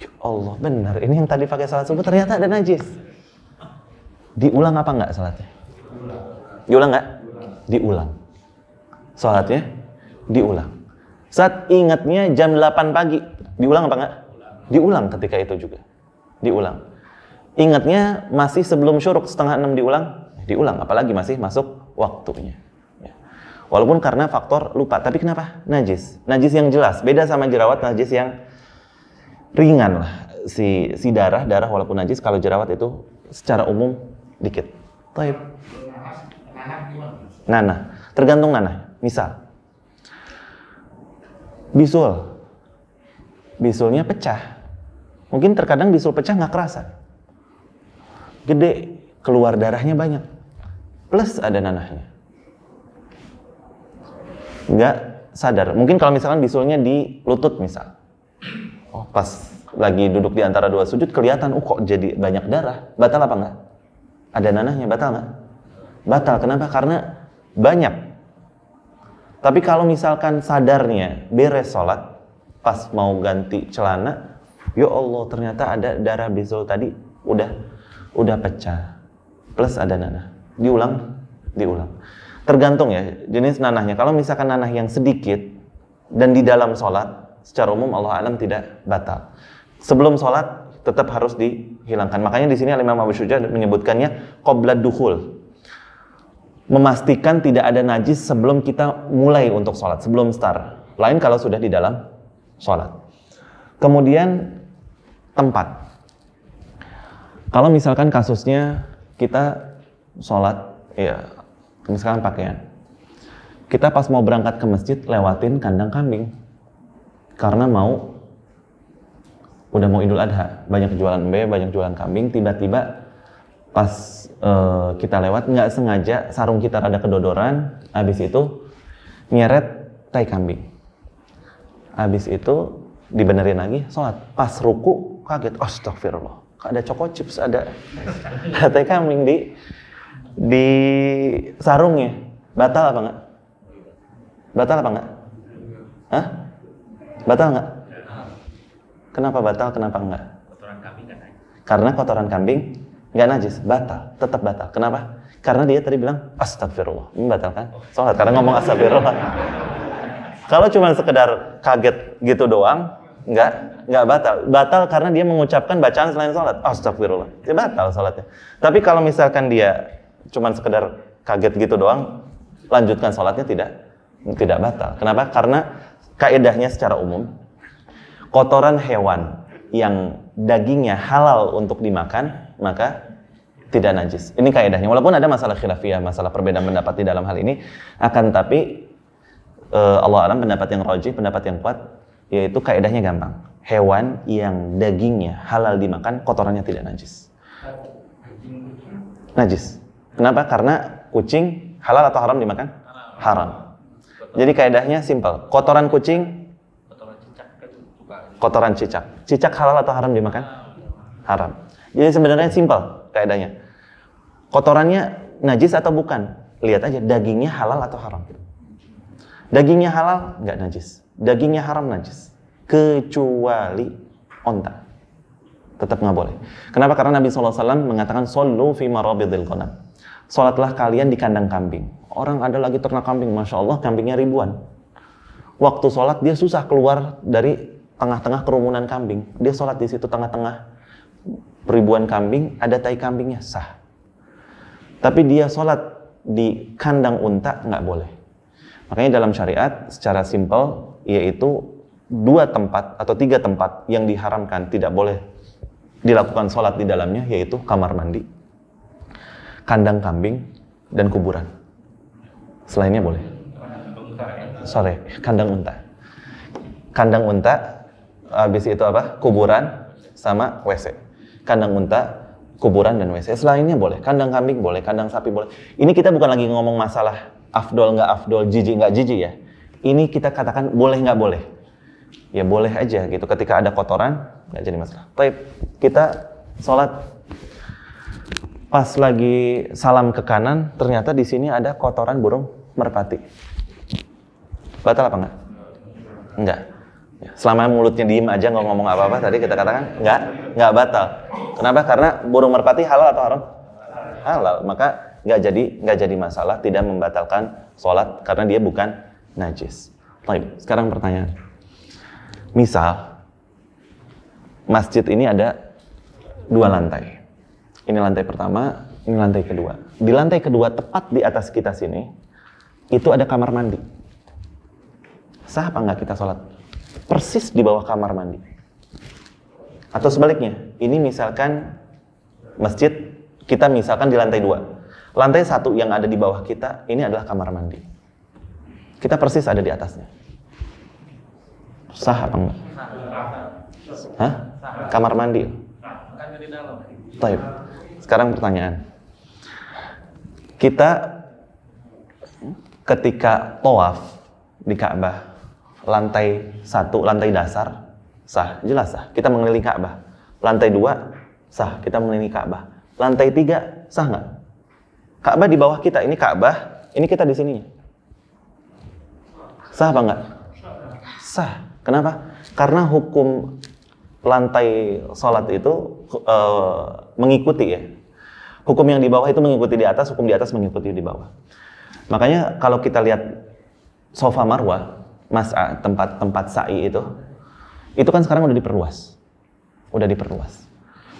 ya Allah benar, ini yang tadi pakai sholat subuh ternyata ada najis. Diulang apa nggak sholatnya? Diulang nggak? Diulang. Sholatnya diulang. Saat ingatnya jam 8 pagi, diulang apa nggak? Diulang ketika itu juga. Diulang. Ingatnya masih sebelum syuruk 5:30 diulang? Diulang, apalagi masih masuk waktunya. Ya. Walaupun karena faktor lupa, tapi kenapa? Najis. Najis yang jelas, beda sama jerawat, najis yang ringan lah. Si darah walaupun najis, kalau jerawat itu secara umum dikit. Taib. Nanah, tergantung nanah. Misal, bisulnya pecah. Mungkin terkadang bisul pecah nggak kerasa. Gede, keluar darahnya banyak. Plus ada nanahnya. Nggak sadar. Mungkin kalau misalkan bisulnya di lutut misal. Oh, pas lagi duduk di antara dua sujud kelihatan, kok jadi banyak darah. Batal apa enggak? Ada nanahnya, batal enggak? Batal. Kenapa? Karena banyak. Tapi kalau misalkan sadarnya beres sholat, pas mau ganti celana, ya Allah ternyata ada darah bisul tadi udah pecah. Plus ada nanah. Diulang. Tergantung ya jenis nanahnya. Kalau misalkan nanah yang sedikit dan di dalam sholat, secara umum Allah alam tidak batal. Sebelum sholat tetap harus dihilangkan. Makanya di sini Imam Abu Syuja menyebutkannya qabla dukhul. Memastikan tidak ada najis sebelum kita mulai untuk sholat, sebelum start. Lain kalau sudah di dalam sholat. Kemudian tempat. Kalau misalkan kasusnya kita sholat, ya misalkan pakaian. Kita pas mau berangkat ke masjid lewatin kandang kambing. Karena udah mau Idul Adha, banyak jualan embe, banyak jualan kambing, tiba-tiba pas kita lewat nggak sengaja sarung kita rada kedodoran, habis itu nyeret tai kambing. Habis itu dibenerin lagi, sholat. Pas ruku kaget, astagfirullah, ada choco chips, ada tai kambing di sarungnya. Batal apa enggak? Batal apa enggak? Hah? Batal enggak? Kenapa batal, kenapa enggak? Kotoran kambing enggak najis. Karena kotoran kambing enggak najis, batal, tetap batal. Kenapa? Karena dia tadi bilang astagfirullah, membatalkan sholat karena ngomong astagfirullah. Kalau cuma sekedar kaget gitu doang, enggak batal. Batal karena dia mengucapkan bacaan selain sholat, astagfirullah, dia batal sholatnya. Tapi kalau misalkan dia cuma sekedar kaget gitu doang, lanjutkan sholatnya tidak batal. Kenapa? Karena kaedahnya secara umum, kotoran hewan yang dagingnya halal untuk dimakan, maka tidak najis. Ini kaedahnya. Walaupun ada masalah khilafiyah, masalah perbedaan pendapat di dalam hal ini, akan tapi Allah alam pendapat yang rajih, pendapat yang kuat, yaitu kaedahnya gampang. Hewan yang dagingnya halal dimakan, kotorannya tidak najis. Najis. Kenapa? Karena kucing halal atau haram dimakan? Haram. Jadi kaedahnya simpel. Kotoran kucing, kotoran cicak. Cicak halal atau haram dimakan? Haram. Jadi sebenarnya simpel kaedahnya. Kotorannya najis atau bukan? Lihat aja dagingnya halal atau haram. Dagingnya halal nggak najis. Dagingnya haram najis. Kecuali onta. Tetap nggak boleh. Kenapa? Karena Nabi SAW mengatakan Sallu fi marabidil ghanam. Sholatlah kalian di kandang kambing. Orang ada lagi ternak kambing, Masya Allah kambingnya ribuan. Waktu sholat dia susah keluar dari tengah-tengah kerumunan kambing. Dia sholat di situ tengah-tengah ribuan kambing, ada tai kambingnya, sah. Tapi dia sholat di kandang unta, nggak boleh. Makanya dalam syariat secara simpel, yaitu 2 tempat atau 3 tempat yang diharamkan tidak boleh dilakukan sholat di dalamnya, yaitu kamar mandi, kandang kambing, dan kuburan. Selainnya boleh. Sorry, kandang unta. Kandang unta, habis itu apa? Kuburan sama WC. Kandang unta, kuburan, dan WC. Selainnya boleh. Kandang kambing boleh, kandang sapi boleh. Ini kita bukan lagi ngomong masalah afdol nggak afdol, jijik nggak jijik ya. Ini kita katakan boleh nggak boleh. Ya boleh aja gitu. Ketika ada kotoran, nggak jadi masalah. Baik, kita sholat. Pas lagi salam ke kanan, ternyata di sini ada kotoran burung merpati. Batal apa enggak? Enggak. Selama mulutnya diem aja nggak ngomong apa-apa, tadi kita katakan enggak batal. Kenapa? Karena burung merpati halal atau haram? Halal. Maka nggak jadi masalah, tidak membatalkan sholat karena dia bukan najis. Baik, sekarang pertanyaan. Misal masjid ini ada 2 lantai. Ini lantai pertama, ini lantai kedua. Di lantai kedua, tepat di atas kita sini, itu ada kamar mandi. Sah apa nggak kita sholat? Persis di bawah kamar mandi. Atau sebaliknya, ini misalkan masjid, kita misalkan di lantai 2. Lantai 1 yang ada di bawah kita, ini adalah kamar mandi. Kita persis ada di atasnya. Sah apa enggak? Hah? Kamar mandi? Taib. Sekarang pertanyaan. Kita ketika tawaf di Ka'bah, lantai 1, lantai dasar, sah, jelas sah. Kita mengelilingi Ka'bah. Lantai 2, sah, kita mengelilingi Ka'bah. Lantai 3, sah nggak? Ka'bah di bawah kita, ini Ka'bah, ini kita di sini. Sah apa nggak? Sah. Kenapa? Karena hukum lantai sholat itu mengikuti ya. Hukum yang di bawah itu mengikuti di atas, hukum di atas mengikuti di bawah. Makanya kalau kita lihat Safa Marwah, tempat sa'i itu kan sekarang udah diperluas.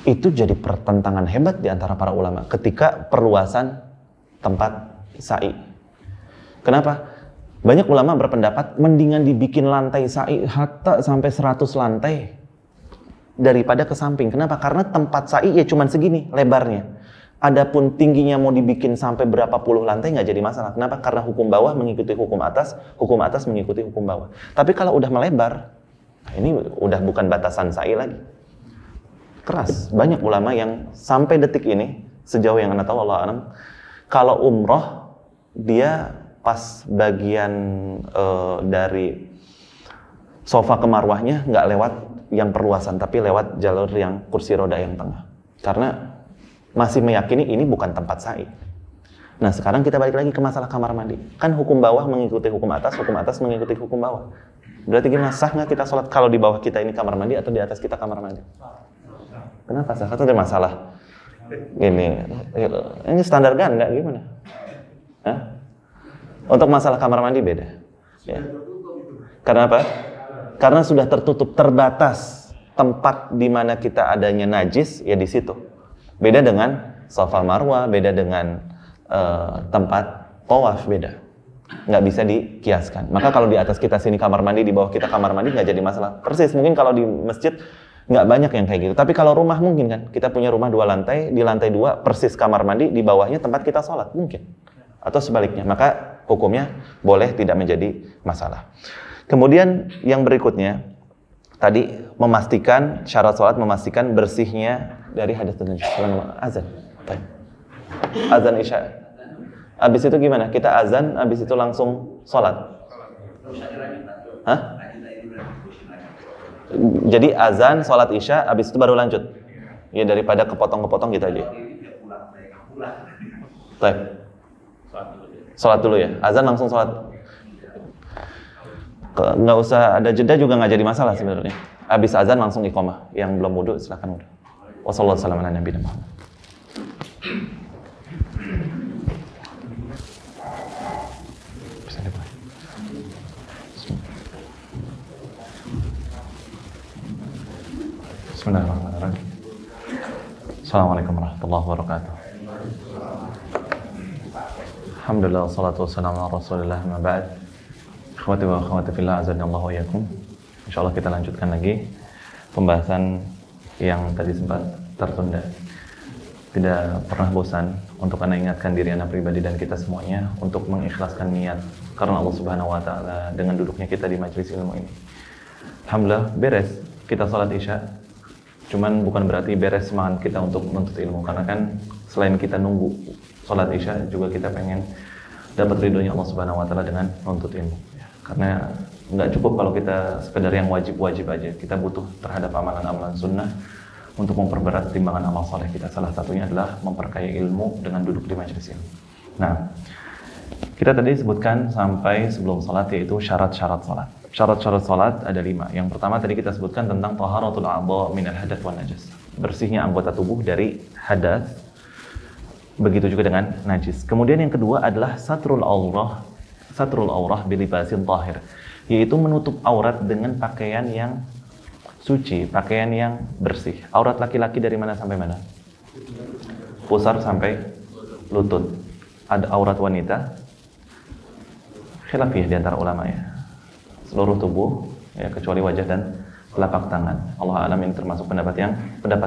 Itu jadi pertentangan hebat di antara para ulama ketika perluasan tempat sa'i. Kenapa? Banyak ulama berpendapat mendingan dibikin lantai sa'i hatta sampai 100 lantai daripada ke samping. Kenapa? Karena tempat sa'i ya cuman segini lebarnya. Adapun tingginya mau dibikin sampai berapa puluh lantai nggak jadi masalah. Kenapa? Karena hukum bawah mengikuti hukum atas mengikuti hukum bawah. Tapi kalau udah melebar, ini udah bukan batasan sa'i lagi. Keras. Banyak ulama yang sampai detik ini, sejauh yang anda tahu, Allah alam, kalau umroh dia pas bagian dari Safa ke Marwahnya nggak lewat yang perluasan, tapi lewat jalur yang kursi roda yang tengah. Karena masih meyakini ini bukan tempat sa'i. Nah sekarang kita balik lagi ke masalah kamar mandi. Kan hukum bawah mengikuti hukum atas mengikuti hukum bawah. Berarti gimana, sah nggak kita sholat kalau di bawah kita ini kamar mandi atau di atas kita kamar mandi? Kenapa sah? Atau ada masalah? Ini standar kan nggak gimana? Hah? Untuk masalah kamar mandi beda. Ya. Karena apa? Karena sudah tertutup, terbatas tempat di mana kita adanya najis ya di situ. Beda dengan Safa Marwah, beda dengan tempat tawaf, beda. Nggak bisa dikiaskan. Maka kalau di atas kita sini kamar mandi, di bawah kita kamar mandi nggak jadi masalah. Persis, mungkin kalau di masjid nggak banyak yang kayak gitu. Tapi kalau rumah mungkin kan, kita punya rumah 2 lantai, di lantai 2 persis kamar mandi, di bawahnya tempat kita sholat, mungkin. Atau sebaliknya, maka hukumnya boleh tidak menjadi masalah. Kemudian yang berikutnya, tadi memastikan, syarat sholat memastikan bersihnya dari hadas dan najis. Azan. Azan Isya. Habis itu gimana? Kita azan, habis itu langsung sholat. Hah? Jadi azan, sholat Isya, habis itu baru lanjut. Ya daripada kepotong-kepotong gitu aja. Baik. Sholat dulu ya. Azan langsung sholat. Nggak usah ada jeda juga nggak jadi masalah sebenarnya. Habis azan langsung iqamah. Yang belum wudu silakan wudu. Wassalamualaikum warahmatullahi wabarakatuh. Bismillahirrahmanirrahim. Assalamualaikum warahmatullahi wabarakatuh. Alhamdulillah, wassalatu wassalamu ala rasulillah, ma ba'd. Akhwati wa akhwati fillah, azanillahu wa iyyakum. Insyaallah kita lanjutkan lagi pembahasan yang tadi sempat tertunda. Tidak pernah bosan untuk Anda ingatkan diri Anda pribadi dan kita semuanya untuk mengikhlaskan niat karena Allah Subhanahu wa taala dengan duduknya kita di majelis ilmu ini. Alhamdulillah beres kita salat Isya. Cuman bukan berarti beres semangat kita untuk menuntut ilmu, karena kan selain kita nunggu salat Isya juga kita pengen dapat ridhonya Allah Subhanahu wa taala dengan menuntut ilmu. Karena nggak cukup kalau kita sekedar yang wajib-wajib aja. Kita butuh terhadap amalan-amalan sunnah untuk memperberat timbangan amal soleh kita. Salah satunya adalah memperkaya ilmu dengan duduk di majelis ilmu. Nah, kita tadi sebutkan sampai sebelum salat yaitu syarat-syarat salat. Syarat-syarat salat ada 5. Yang pertama tadi kita sebutkan tentang taharatul a'dha minal hadath wan najas. Bersihnya anggota tubuh dari hadas. Begitu juga dengan najis. Kemudian yang kedua adalah satrul aurah bilibasin tahir, yaitu menutup aurat dengan pakaian yang suci, pakaian yang bersih. Aurat laki-laki dari mana sampai mana? Pusar sampai lutut. Ada aurat wanita, khilafiyah di antara ulama ya. Seluruh tubuh, ya kecuali wajah dan telapak tangan. Allah alam, ini termasuk pendapat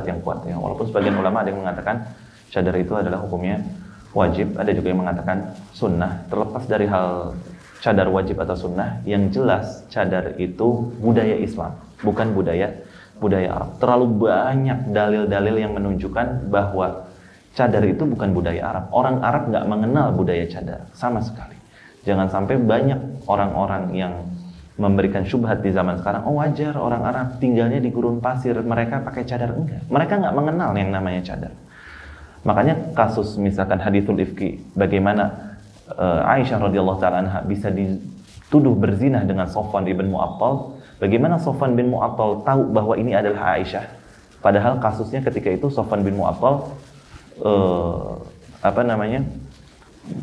yang kuat ya. Walaupun sebagian ulama ada yang mengatakan cadar itu adalah hukumnya wajib, ada juga yang mengatakan sunnah. Terlepas dari hal cadar wajib atau sunnah, yang jelas cadar itu budaya Islam, bukan budaya Arab. Terlalu banyak dalil-dalil yang menunjukkan bahwa cadar itu bukan budaya Arab. Orang Arab nggak mengenal budaya cadar sama sekali. Jangan sampai banyak orang-orang yang memberikan syubhat di zaman sekarang, oh wajar orang Arab tinggalnya di gurun pasir, mereka pakai cadar. Enggak, mereka nggak mengenal yang namanya cadar. Makanya kasus misalkan hadithul ifki, bagaimana Aisyah radhiyallahu ta'ala anha bisa dituduh berzina dengan Sofwan bin Mu'attal, bagaimana Sofwan bin Mu'attal tahu bahwa ini adalah Aisyah, padahal kasusnya ketika itu Sofwan bin Mu'attal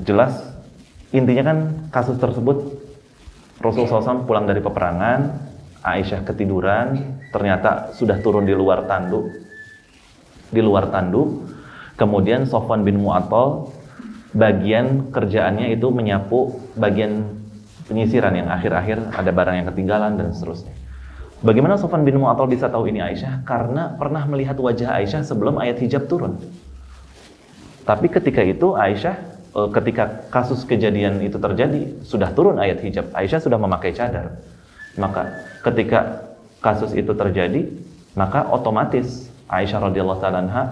jelas intinya kan kasus tersebut Rasulullah SAW pulang dari peperangan, Aisyah ketiduran, ternyata sudah turun di luar tanduk. Kemudian Sofwan bin Mu'attal bagian kerjaannya itu menyapu bagian penyisiran yang akhir-akhir ada barang yang ketinggalan dan seterusnya. Bagaimana Sofwan bin Mu'attal bisa tahu ini Aisyah? Karena pernah melihat wajah Aisyah sebelum ayat hijab turun. Tapi ketika itu Aisyah, ketika kasus kejadian itu terjadi, sudah turun ayat hijab. Aisyah sudah memakai cadar. Maka ketika kasus itu terjadi, maka otomatis Aisyah radhiyallahu ta'ala anha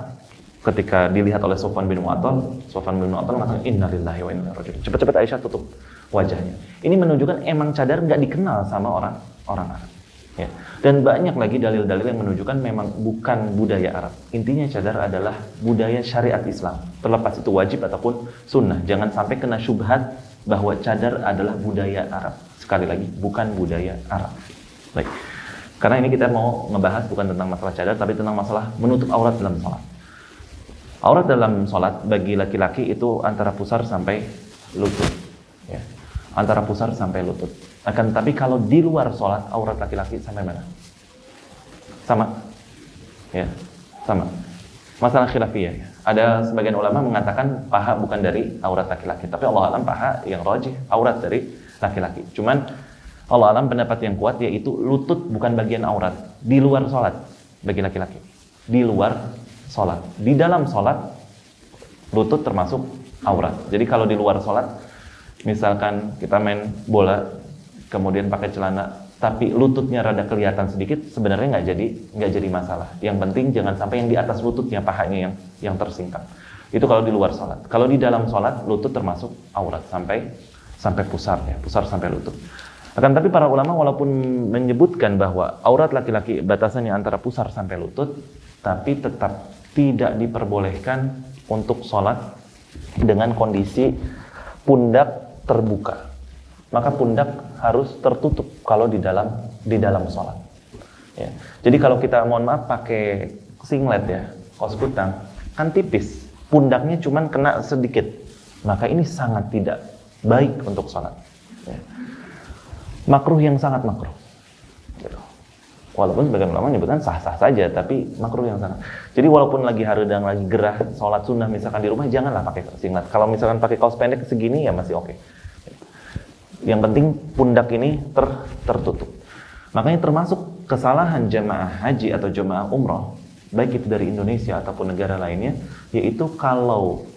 ketika dilihat oleh Sofwan bin Mu'attal mengatakan innalillahi wa inna ilaihi raji'un. Cepat-cepat Aisyah tutup wajahnya. Ini menunjukkan emang cadar nggak dikenal sama orang Arab. Ya. Dan banyak lagi dalil-dalil yang menunjukkan memang bukan budaya Arab. Intinya cadar adalah budaya syariat Islam. Terlepas itu wajib ataupun sunnah. Jangan sampai kena syubhat bahwa cadar adalah budaya Arab. Sekali lagi, bukan budaya Arab. Baik. Karena ini kita mau ngebahas bukan tentang masalah cadar, tapi tentang masalah menutup aurat dalam sholat. Aurat dalam sholat bagi laki-laki itu antara pusar sampai lutut. Ya. Antara pusar sampai lutut. Akan tapi kalau di luar sholat, aurat laki-laki sampai mana? Sama? Ya, sama. Masalah khilafiyah. Ya. Ada sebagian ulama mengatakan paha bukan dari aurat laki-laki. Tapi Allah alam paha yang rajih, aurat dari laki-laki. Cuman Allah alam pendapat yang kuat yaitu lutut bukan bagian aurat. Di luar sholat bagi laki-laki. Di luar sholat. Di dalam sholat, lutut termasuk aurat. Jadi kalau di luar sholat, misalkan kita main bola, kemudian pakai celana, tapi lututnya rada kelihatan sedikit, sebenarnya nggak jadi masalah. Yang penting jangan sampai yang di atas lututnya, pahanya yang tersingkap. Itu kalau di luar sholat. Kalau di dalam sholat, lutut termasuk aurat sampai pusar, ya, pusar sampai lutut. Akan tapi para ulama walaupun menyebutkan bahwa aurat laki-laki batasannya antara pusar sampai lutut, tapi tetap tidak diperbolehkan untuk sholat dengan kondisi pundak terbuka. Maka pundak harus tertutup kalau di dalam sholat. Ya. Jadi kalau kita mohon maaf pakai singlet ya, kaos kutang, kan tipis, pundaknya cuman kena sedikit. Maka ini sangat tidak baik untuk sholat. Ya. Makruh yang sangat makruh. Walaupun sebagian ulama menyebutkan sah-sah saja, tapi makruh yang sangat. Jadi walaupun lagi haridang, lagi gerah, sholat sunnah misalkan di rumah, janganlah pakai singlet. Kalau misalkan pakai kaos pendek segini ya masih oke. Yang penting pundak ini tertutup. Makanya termasuk kesalahan jamaah haji atau jamaah umroh, baik itu dari Indonesia ataupun negara lainnya, yaitu kalau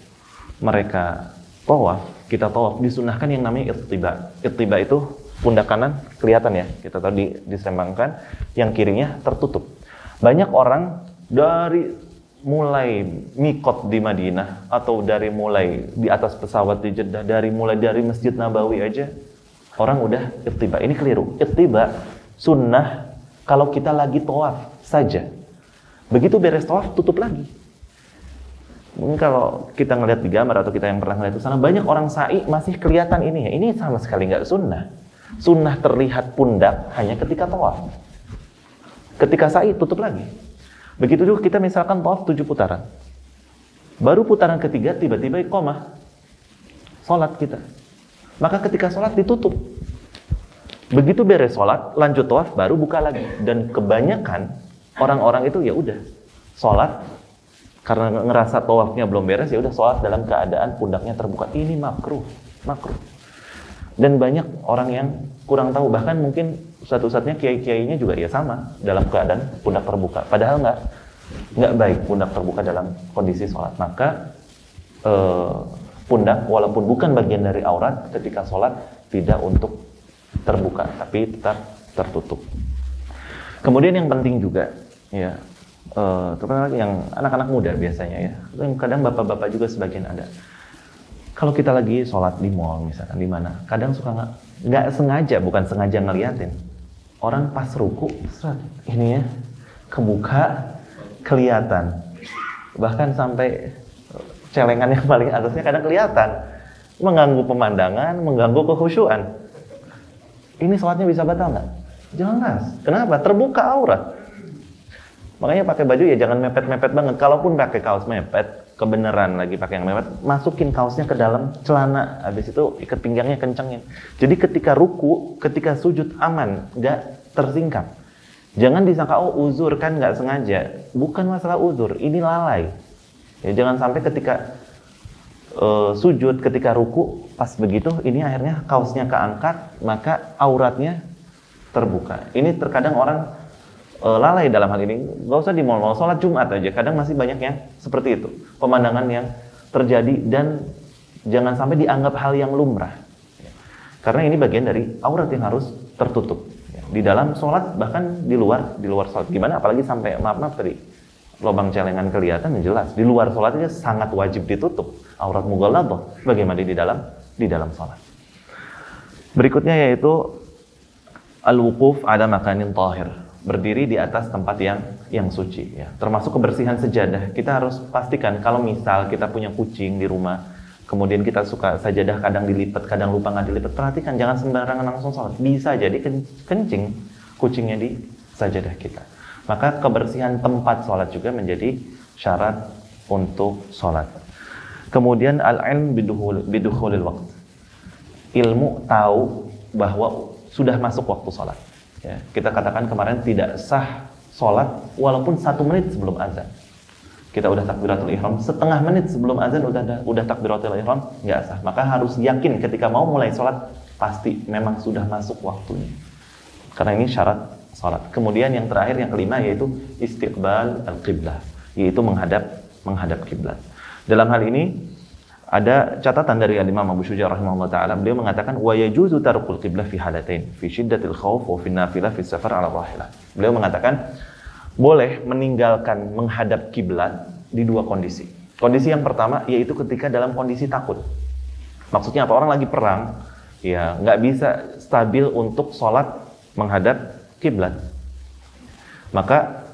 mereka tawaf, kita tawaf, disunahkan yang namanya ittiba. Ittiba itu pundak kanan kelihatan ya, kita tahu disembangkan, yang kirinya tertutup. Banyak orang dari mulai mikot di Madinah atau dari mulai di atas pesawat di Jeddah, mulai dari Masjid Nabawi aja orang udah ittiba. Ini keliru. Ittiba sunnah kalau kita lagi tawaf saja. Begitu beres tawaf tutup lagi. Mungkin kalau kita ngelihat di gambar atau kita yang pernah ngelihat di sana, banyak orang sa'i masih kelihatan ini ya. Ini sama sekali nggak sunnah. Sunnah terlihat pundak hanya ketika tawaf. Ketika sa'i tutup lagi. Begitu juga kita misalkan tawaf 7 putaran. Baru putaran ketiga tiba-tiba iqamah. Salat kita. Maka ketika salat ditutup. Begitu beres salat, lanjut tawaf baru buka lagi. Dan kebanyakan orang-orang itu ya udah salat karena ngerasa tawafnya belum beres, ya udah salat dalam keadaan pundaknya terbuka. Ini makruh. Dan banyak orang yang kurang tahu, bahkan mungkin satu-satunya kiai-kiainya juga ya sama dalam keadaan pundak terbuka. Padahal nggak baik pundak terbuka dalam kondisi sholat. Maka pundak walaupun bukan bagian dari aurat, ketika sholat tidak untuk terbuka, tapi tetap tertutup. Kemudian yang penting juga, ya, terutama yang anak-anak muda biasanya ya, yang kadang bapak-bapak juga sebagian ada. Kalau kita lagi sholat di mall misalkan di mana, kadang suka nggak sengaja, bukan sengaja ngeliatin orang pas ruku, ini ya kebuka kelihatan, bahkan sampai celengan yang paling atasnya kadang kelihatan, mengganggu pemandangan, mengganggu kekhusyuan. Ini sholatnya bisa batal nggak? Jelas. Kenapa? Terbuka aurat. Makanya pakai baju ya jangan mepet-mepet banget. Kalaupun pakai kaos mepet, kebenaran lagi pakai yang mepet, masukin kaosnya ke dalam celana. Habis itu ikat pinggangnya kencengin. Jadi ketika ruku, ketika sujud aman, nggak tersingkap. Jangan disangka uzur kan nggak sengaja. Bukan masalah uzur, ini lalai. Ya jangan sampai ketika sujud, ketika ruku, pas begitu ini akhirnya kaosnya keangkat, maka auratnya terbuka. Ini terkadang orang lalai dalam hal ini. Gak usah di mall-mall, sholat Jumat aja kadang masih banyak yang seperti itu, pemandangan yang terjadi, dan jangan sampai dianggap hal yang lumrah, karena ini bagian dari aurat yang harus tertutup di dalam sholat, bahkan di luar sholat. Gimana apalagi sampai maaf tadi lubang celengan kelihatan, jelas di luar sholat aja sangat wajib ditutup aurat mughalladhah, bagaimana di dalam sholat. Berikutnya yaitu al-wuquf ada makanin tahir, berdiri di atas tempat yang suci, ya. Termasuk kebersihan sejadah. Kita harus pastikan kalau misal kita punya kucing di rumah, kemudian kita suka sajadah kadang dilipat, kadang lupa nggak dilipat, perhatikan jangan sembarangan langsung sholat. Bisa jadi kencing kucingnya di sajadah kita. Maka kebersihan tempat sholat juga menjadi syarat untuk sholat. Kemudian al-ilm bidukhulil waqt, ilmu tahu bahwa sudah masuk waktu sholat. Ya, kita katakan kemarin tidak sah sholat walaupun 1 menit sebelum azan. Kita udah takbiratul ihram, setengah menit sebelum azan udah takbiratul ihram, nggak sah. Maka harus yakin ketika mau mulai sholat pasti memang sudah masuk waktunya. Karena ini syarat sholat. Kemudian yang terakhir, yang kelima, yaitu istiqbal al-qiblah, yaitu menghadap kiblat. Dalam hal ini ada catatan dari Imam Abu Syuja rahimahullah ta'ala. Beliau mengatakan wa yajuzu tarkul qiblah fi halatain, fi syiddatil khauf wa fi nafilah fi safar ala rahilah. Beliau mengatakan boleh meninggalkan menghadap kiblat di 2 kondisi. Kondisi yang pertama yaitu ketika dalam kondisi takut. Maksudnya apa? Orang lagi perang, ya nggak bisa stabil untuk sholat menghadap kiblat. Maka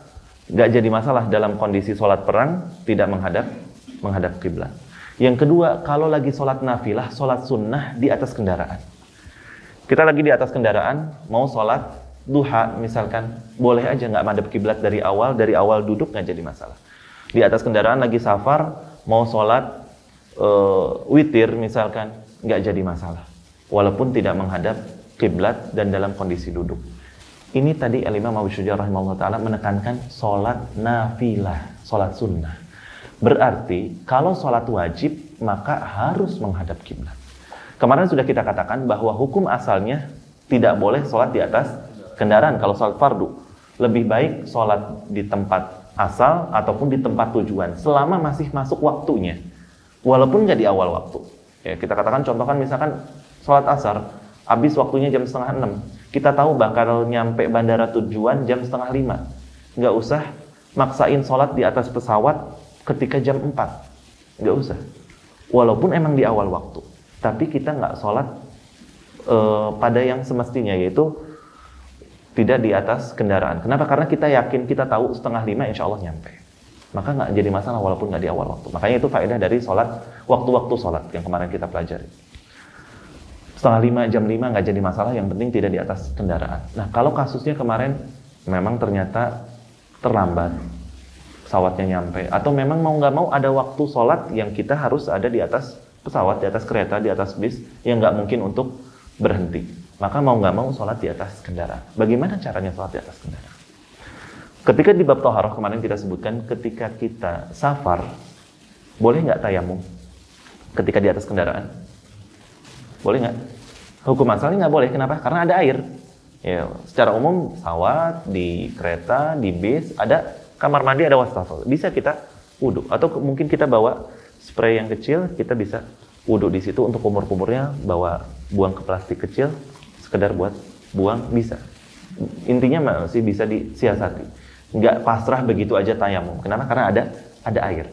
nggak jadi masalah dalam kondisi sholat perang tidak menghadap kiblat. Yang kedua, kalau lagi sholat nafilah, sholat sunnah di atas kendaraan. Kita lagi di atas kendaraan, mau sholat duha misalkan, boleh aja nggak madhab kiblat dari awal duduk nggak jadi masalah. Di atas kendaraan lagi safar, mau sholat witir misalkan, nggak jadi masalah. Walaupun tidak menghadap kiblat dan dalam kondisi duduk. Ini tadi Imam Abu Syuja rahimahullah ta'ala menekankan sholat nafilah, sholat sunnah. Berarti kalau sholat wajib maka harus menghadap kiblat. Kemarin sudah kita katakan bahwa hukum asalnya tidak boleh sholat di atas kendaraan kalau sholat fardu. Lebih baik sholat di tempat asal ataupun di tempat tujuan selama masih masuk waktunya, walaupun nggak di awal waktu. Ya, kita katakan contohkan misalkan sholat asar habis waktunya jam 5:30, kita tahu bakal nyampe bandara tujuan jam 4:30. Nggak usah maksain sholat di atas pesawat ketika jam 4, nggak usah. Walaupun emang di awal waktu, tapi kita nggak sholat pada yang semestinya, yaitu tidak di atas kendaraan. Kenapa? Karena kita yakin, kita tahu 4:30 insya Allah nyampe. Maka nggak jadi masalah walaupun nggak di awal waktu. Makanya itu faedah dari sholat, waktu-waktu sholat yang kemarin kita pelajari. 4:30, jam 5 nggak jadi masalah, yang penting tidak di atas kendaraan. Nah, kalau kasusnya kemarin memang ternyata terlambat, pesawatnya nyampe, atau memang mau nggak mau ada waktu sholat yang kita harus ada di atas pesawat, di atas kereta, di atas bis, yang nggak mungkin untuk berhenti, maka mau nggak mau sholat di atas kendaraan. Bagaimana caranya sholat di atas kendaraan? Ketika di bab thaharah kemarin kita sebutkan, ketika kita safar, boleh nggak tayamum ketika di atas kendaraan? Boleh nggak? Hukum asalnya nggak boleh. Kenapa? Karena ada air. Ya, secara umum pesawat, di kereta, di bis ada kamar mandi, ada wastafel, bisa kita wudhu. Atau mungkin kita bawa spray yang kecil, kita bisa wudhu di situ untuk kumur-kumurnya, bawa buang ke plastik kecil, sekedar buat buang, bisa. Intinya masih bisa disiasati. Nggak pasrah begitu aja tayamum. Kenapa? Karena ada air.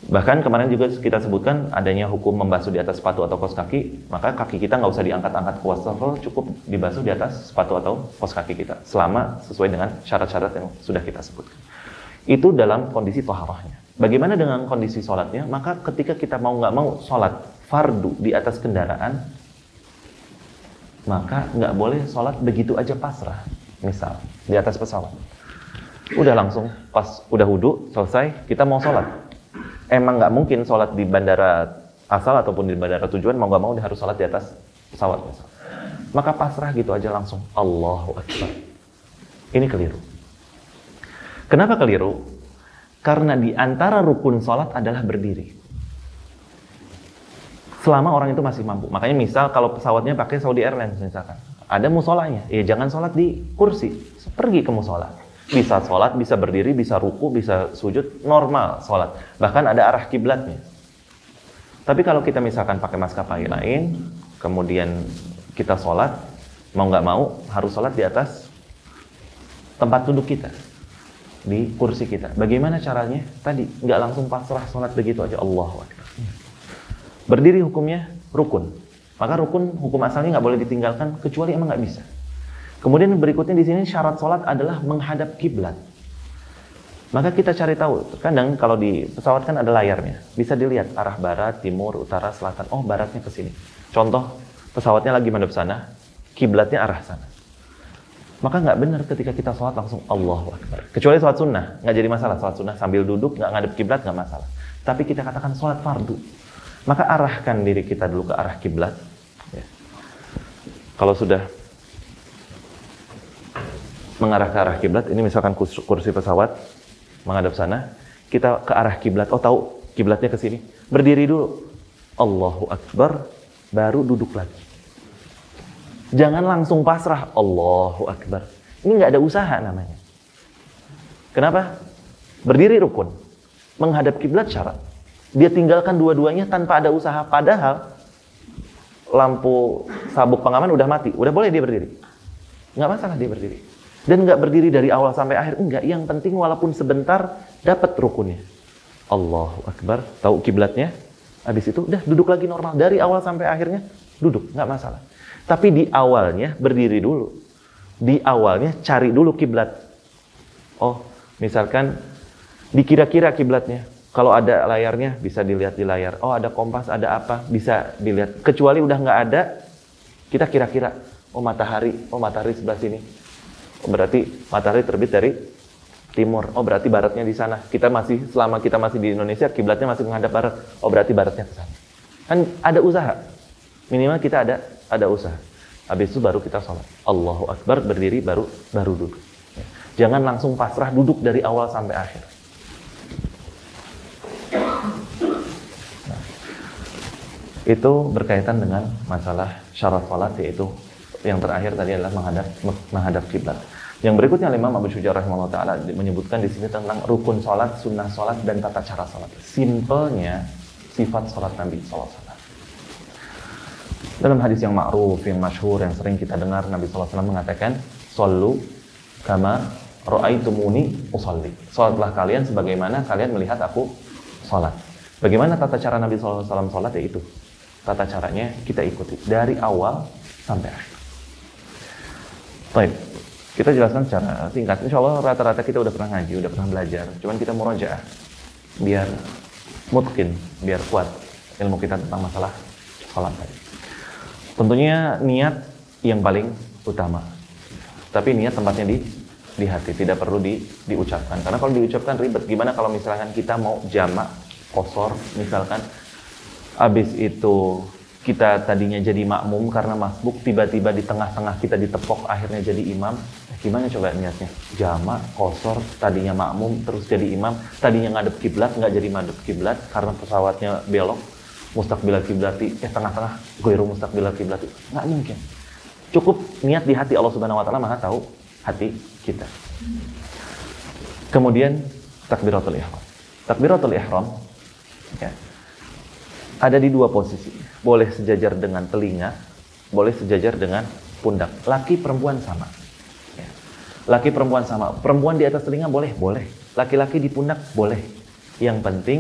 Bahkan kemarin juga kita sebutkan adanya hukum membasuh di atas sepatu atau kaos kaki, maka kaki kita nggak usah diangkat-angkat ke wastafel, cukup dibasuh di atas sepatu atau kaos kaki kita, selama sesuai dengan syarat-syarat yang sudah kita sebutkan. Itu dalam kondisi toharohnya. Bagaimana dengan kondisi sholatnya? Maka ketika kita mau nggak mau sholat fardu di atas kendaraan, maka nggak boleh sholat begitu aja pasrah. Misal, di atas pesawat. Udah langsung, pas udah wudu, selesai, kita mau sholat. Emang nggak mungkin sholat di bandara asal ataupun di bandara tujuan, mau nggak mau dia harus sholat di atas pesawat. Maka pasrah gitu aja langsung. Allahu Akbar. Ini keliru. Kenapa keliru? Karena di antara rukun sholat adalah berdiri. Selama orang itu masih mampu. Makanya misal kalau pesawatnya pakai Saudi Airlines misalkan. Ada musolanya. Ya jangan sholat di kursi. Pergi ke musola. Bisa sholat, bisa berdiri, bisa ruku, bisa sujud, normal sholat. Bahkan ada arah kiblatnya. Tapi kalau kita misalkan pakai maskapai lain, kemudian kita sholat, mau nggak mau harus sholat di atas tempat duduk kita, di kursi kita. Bagaimana caranya? Tadi, nggak langsung pasrah sholat begitu aja. Allahu Akbar. Berdiri hukumnya rukun. Maka rukun, hukum asalnya nggak boleh ditinggalkan, kecuali emang nggak bisa. Kemudian berikutnya di sini syarat sholat adalah menghadap kiblat. Maka kita cari tahu. Kadang kalau di pesawat kan ada layarnya, bisa dilihat arah barat, timur, utara, selatan. Oh baratnya ke sini. Contoh pesawatnya lagi madhab sana, kiblatnya arah sana. Maka nggak benar ketika kita sholat langsung Allahu Akbar. Kecuali sholat sunnah, nggak jadi masalah. Sholat sunnah sambil duduk nggak ngadep kiblat nggak masalah. Tapi kita katakan sholat fardu, maka arahkan diri kita dulu ke arah kiblat. Ya. Kalau sudah mengarah ke arah kiblat, ini misalkan kursi pesawat menghadap sana, kita ke arah kiblat. Oh tahu kiblatnya ke sini, berdiri dulu, Allahu Akbar, baru duduk lagi. Jangan langsung pasrah, Allahu Akbar. Ini nggak ada usaha namanya. Kenapa? Berdiri rukun, menghadap kiblat syarat. Dia tinggalkan dua-duanya tanpa ada usaha. Padahal lampu sabuk pengaman udah mati, udah boleh dia berdiri. Nggak masalah dia berdiri. Dan nggak berdiri dari awal sampai akhir, enggak. Yang penting walaupun sebentar dapat rukunnya. Allahu Akbar, tahu kiblatnya. Habis itu udah duduk lagi normal dari awal sampai akhirnya duduk, nggak masalah. Tapi di awalnya berdiri dulu. Di awalnya cari dulu kiblat. Oh, misalkan dikira-kira kiblatnya. Kalau ada layarnya bisa dilihat di layar. Oh, ada kompas, ada apa, bisa dilihat. Kecuali udah nggak ada, kita kira-kira. Oh, matahari sebelah sini. Oh, berarti matahari terbit dari timur. Oh, berarti baratnya di sana. Selama kita masih di Indonesia, kiblatnya masih menghadap barat. Oh, berarti baratnya ke sana. Kan ada usaha. Minimal kita ada usaha. Habis itu baru kita sholat. Allahu Akbar, berdiri, baru duduk. Jangan langsung pasrah duduk dari awal sampai akhir. Nah, itu berkaitan dengan masalah syarat sholat, yaitu yang terakhir tadi adalah menghadap kiblat. Yang berikutnya Imam Abu Syuja rahimahullah taala menyebutkan di sini tentang rukun salat, sunnah salat, dan tata cara salat. Simpelnya sifat salat Nabi sallallahu alaihi wasallam. Dalam hadis yang ma'ruf, yang masyhur, yang sering kita dengar, Nabi sallallahu alaihi wasallam mengatakan, "Shallu kama ra'aitumuni usalli." Salatlah kalian sebagaimana kalian melihat aku salat. Bagaimana tata cara Nabi sallallahu alaihi wasallam salat? Yaitu tata caranya kita ikuti dari awal sampai akhir. Baik, kita jelaskan secara singkat. Insya Allah rata-rata kita udah pernah ngaji, udah pernah belajar. Cuman kita murojaah biar mungkin, biar kuat ilmu kita tentang masalah salat tadi. Tentunya niat yang paling utama. Tapi niat tempatnya di hati, tidak perlu diucapkan. Karena kalau diucapkan ribet. Gimana kalau misalkan kita mau jamak qasar, misalkan habis itu kita tadinya jadi makmum karena masbuk, tiba-tiba di tengah-tengah kita ditepok akhirnya jadi imam. Gimana coba niatnya? Jamak, qasar, tadinya makmum terus jadi imam, tadinya ngadep kiblat nggak jadi madep kiblat karena pesawatnya belok, mustaqbilal kiblati, tengah-tengah ghairu mustaqbilal kiblati. Nggak mungkin. Cukup niat di hati, Allah Subhanahu wa taala Maha tahu hati kita. Kemudian takbiratul ihram. Takbiratul ihram ya, ada di dua posisi. Boleh sejajar dengan telinga, boleh sejajar dengan pundak. Laki perempuan sama. Ya. Laki perempuan sama. Perempuan di atas telinga boleh, boleh. Laki-laki di pundak boleh. Yang penting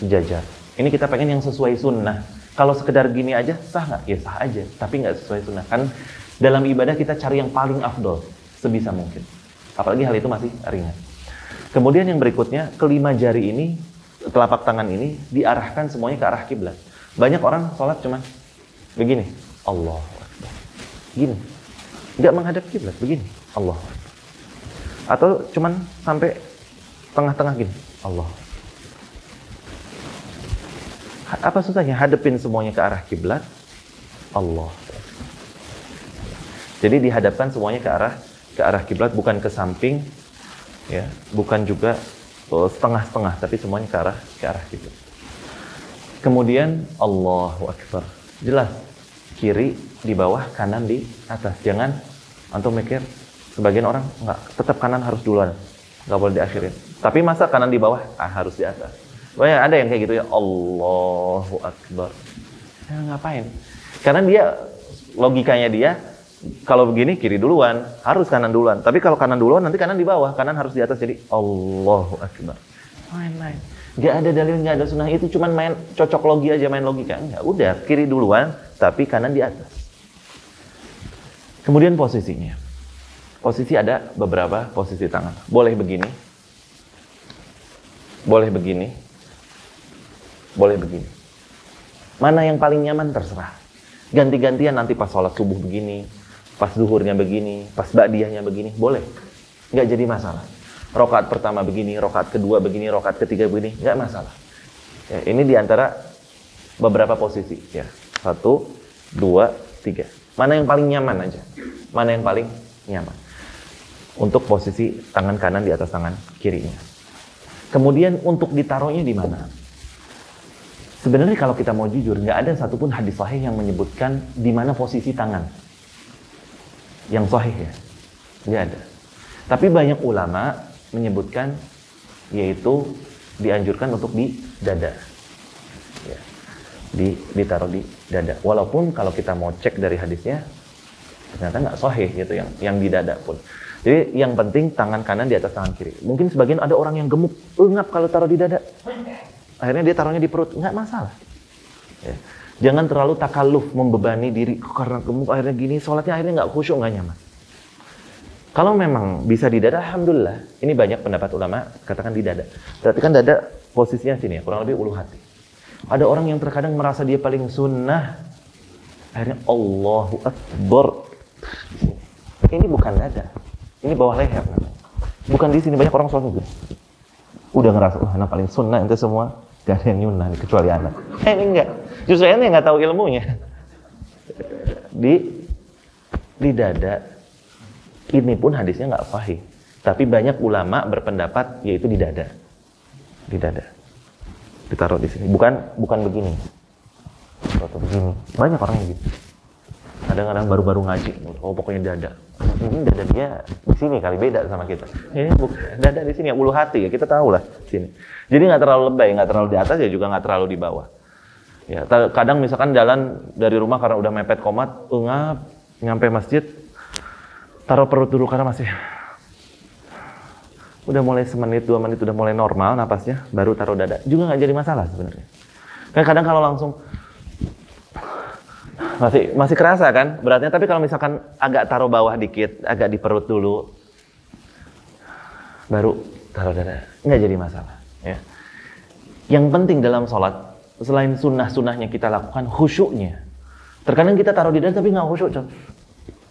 sejajar. Ini kita pengen yang sesuai sunnah. Kalau sekedar gini aja sah nggak? Ya sah aja, tapi nggak sesuai sunnah. Kan dalam ibadah kita cari yang paling afdol sebisa mungkin. Apalagi hal itu masih ringan. Kemudian yang berikutnya, kelima jari ini, telapak tangan ini diarahkan semuanya ke arah kiblat. Banyak orang sholat cuman begini, Allahu Akbar. Gini, nggak menghadap kiblat, begini, Allahu Akbar. Atau cuman sampai tengah-tengah gini, Allah. Apa susahnya hadepin semuanya ke arah kiblat? Allah. Jadi dihadapkan semuanya ke arah kiblat, bukan ke samping, ya, bukan juga setengah-setengah, tapi semuanya ke arah kiblat. Kemudian Allahu Akbar. Jelas kiri di bawah, kanan di atas. Jangan antum mikir, sebagian orang enggak, tetap kanan harus duluan, nggak boleh diakhirin. Tapi masa kanan di bawah harus di atas. Banyak ada yang kayak gitu ya, Allahu Akbar. Ya, ngapain? Karena dia, logikanya dia, kalau begini kiri duluan, harus kanan duluan. Tapi kalau kanan duluan, nanti kanan di bawah, kanan harus di atas. Jadi Allahu Akbar. Main-main. Gak ada dalil, gak ada sunnah, itu cuman main cocok logi aja, main logika. Enggak, udah kiri duluan, tapi kanan di atas. Kemudian posisinya. Posisi ada beberapa posisi tangan. Boleh begini. Boleh begini. Boleh begini. Mana yang paling nyaman terserah. Ganti-gantian nanti pas sholat subuh begini, pas zuhurnya begini, pas ba'diyahnya begini, boleh. Nggak jadi masalah. Rokaat pertama begini, rokaat kedua begini, rokaat ketiga begini, nggak masalah. Ya, ini diantara beberapa posisi. Ya. 1, 2, 3. Mana yang paling nyaman aja. Mana yang paling nyaman. Untuk posisi tangan kanan di atas tangan kirinya. Kemudian untuk ditaruhnya di mana? Sebenarnya kalau kita mau jujur, nggak ada satupun hadis sahih yang menyebutkan di mana posisi tangan. Yang sahih ya, nggak ada. Tapi banyak ulama menyebutkan, yaitu dianjurkan untuk di dada. Ya. Ditaruh di dada. Walaupun kalau kita mau cek dari hadisnya, ternyata nggak sahih gitu yang di dada pun. Jadi yang penting tangan kanan di atas tangan kiri. Mungkin sebagian ada orang yang gemuk, ngap kalau taruh di dada. Akhirnya dia taruhnya di perut, nggak masalah. Ya. Jangan terlalu takalluf, membebani diri karena gemuk akhirnya gini, sholatnya akhirnya nggak khusyuk, nggak nyaman. Kalau memang bisa di dada, alhamdulillah. Ini banyak pendapat ulama katakan di dada. Berarti kan dada posisinya sini ya, kurang lebih ulu hati. Ada orang yang terkadang merasa dia paling sunnah, akhirnya Allahu Akbar. Ini bukan dada, ini bawah leher. Bukan di sini, banyak orang sholat gitu. Udah ngerasa, anak paling sunnah itu semua. Gak ada yang nyunnah kecuali anak. Ini enggak. Justru ini nggak tahu ilmunya. Di dada ini pun hadisnya nggak sahih. Tapi banyak ulama berpendapat yaitu di dada. Di dada. Ditaruh di sini. Bukan begini. Atau begini. Banyak orang yang gitu. Kadang-kadang baru-baru ngaji. Oh pokoknya dada. Mungkin dada dia di sini kali, beda sama kita. Ini dada di sini, ulu hati ya, kita tahu lah sini. Jadi nggak terlalu lebay, nggak terlalu di atas ya juga nggak terlalu di bawah. Ya, kadang misalkan jalan dari rumah karena udah mepet komat, nyampe masjid, taruh perut dulu karena masih udah mulai semenit, 2 menit udah mulai normal napasnya, baru taruh dada. Juga nggak jadi masalah sebenarnya. Kayak kadang kalau langsung masih kerasa kan beratnya, tapi kalau misalkan agak taruh bawah dikit, agak di perut dulu, baru taruh dada, nggak jadi masalah. Ya. Yang penting dalam sholat, selain sunnah-sunnahnya kita lakukan, khusyuknya. Terkadang kita taruh di dada tapi nggak khusyuk.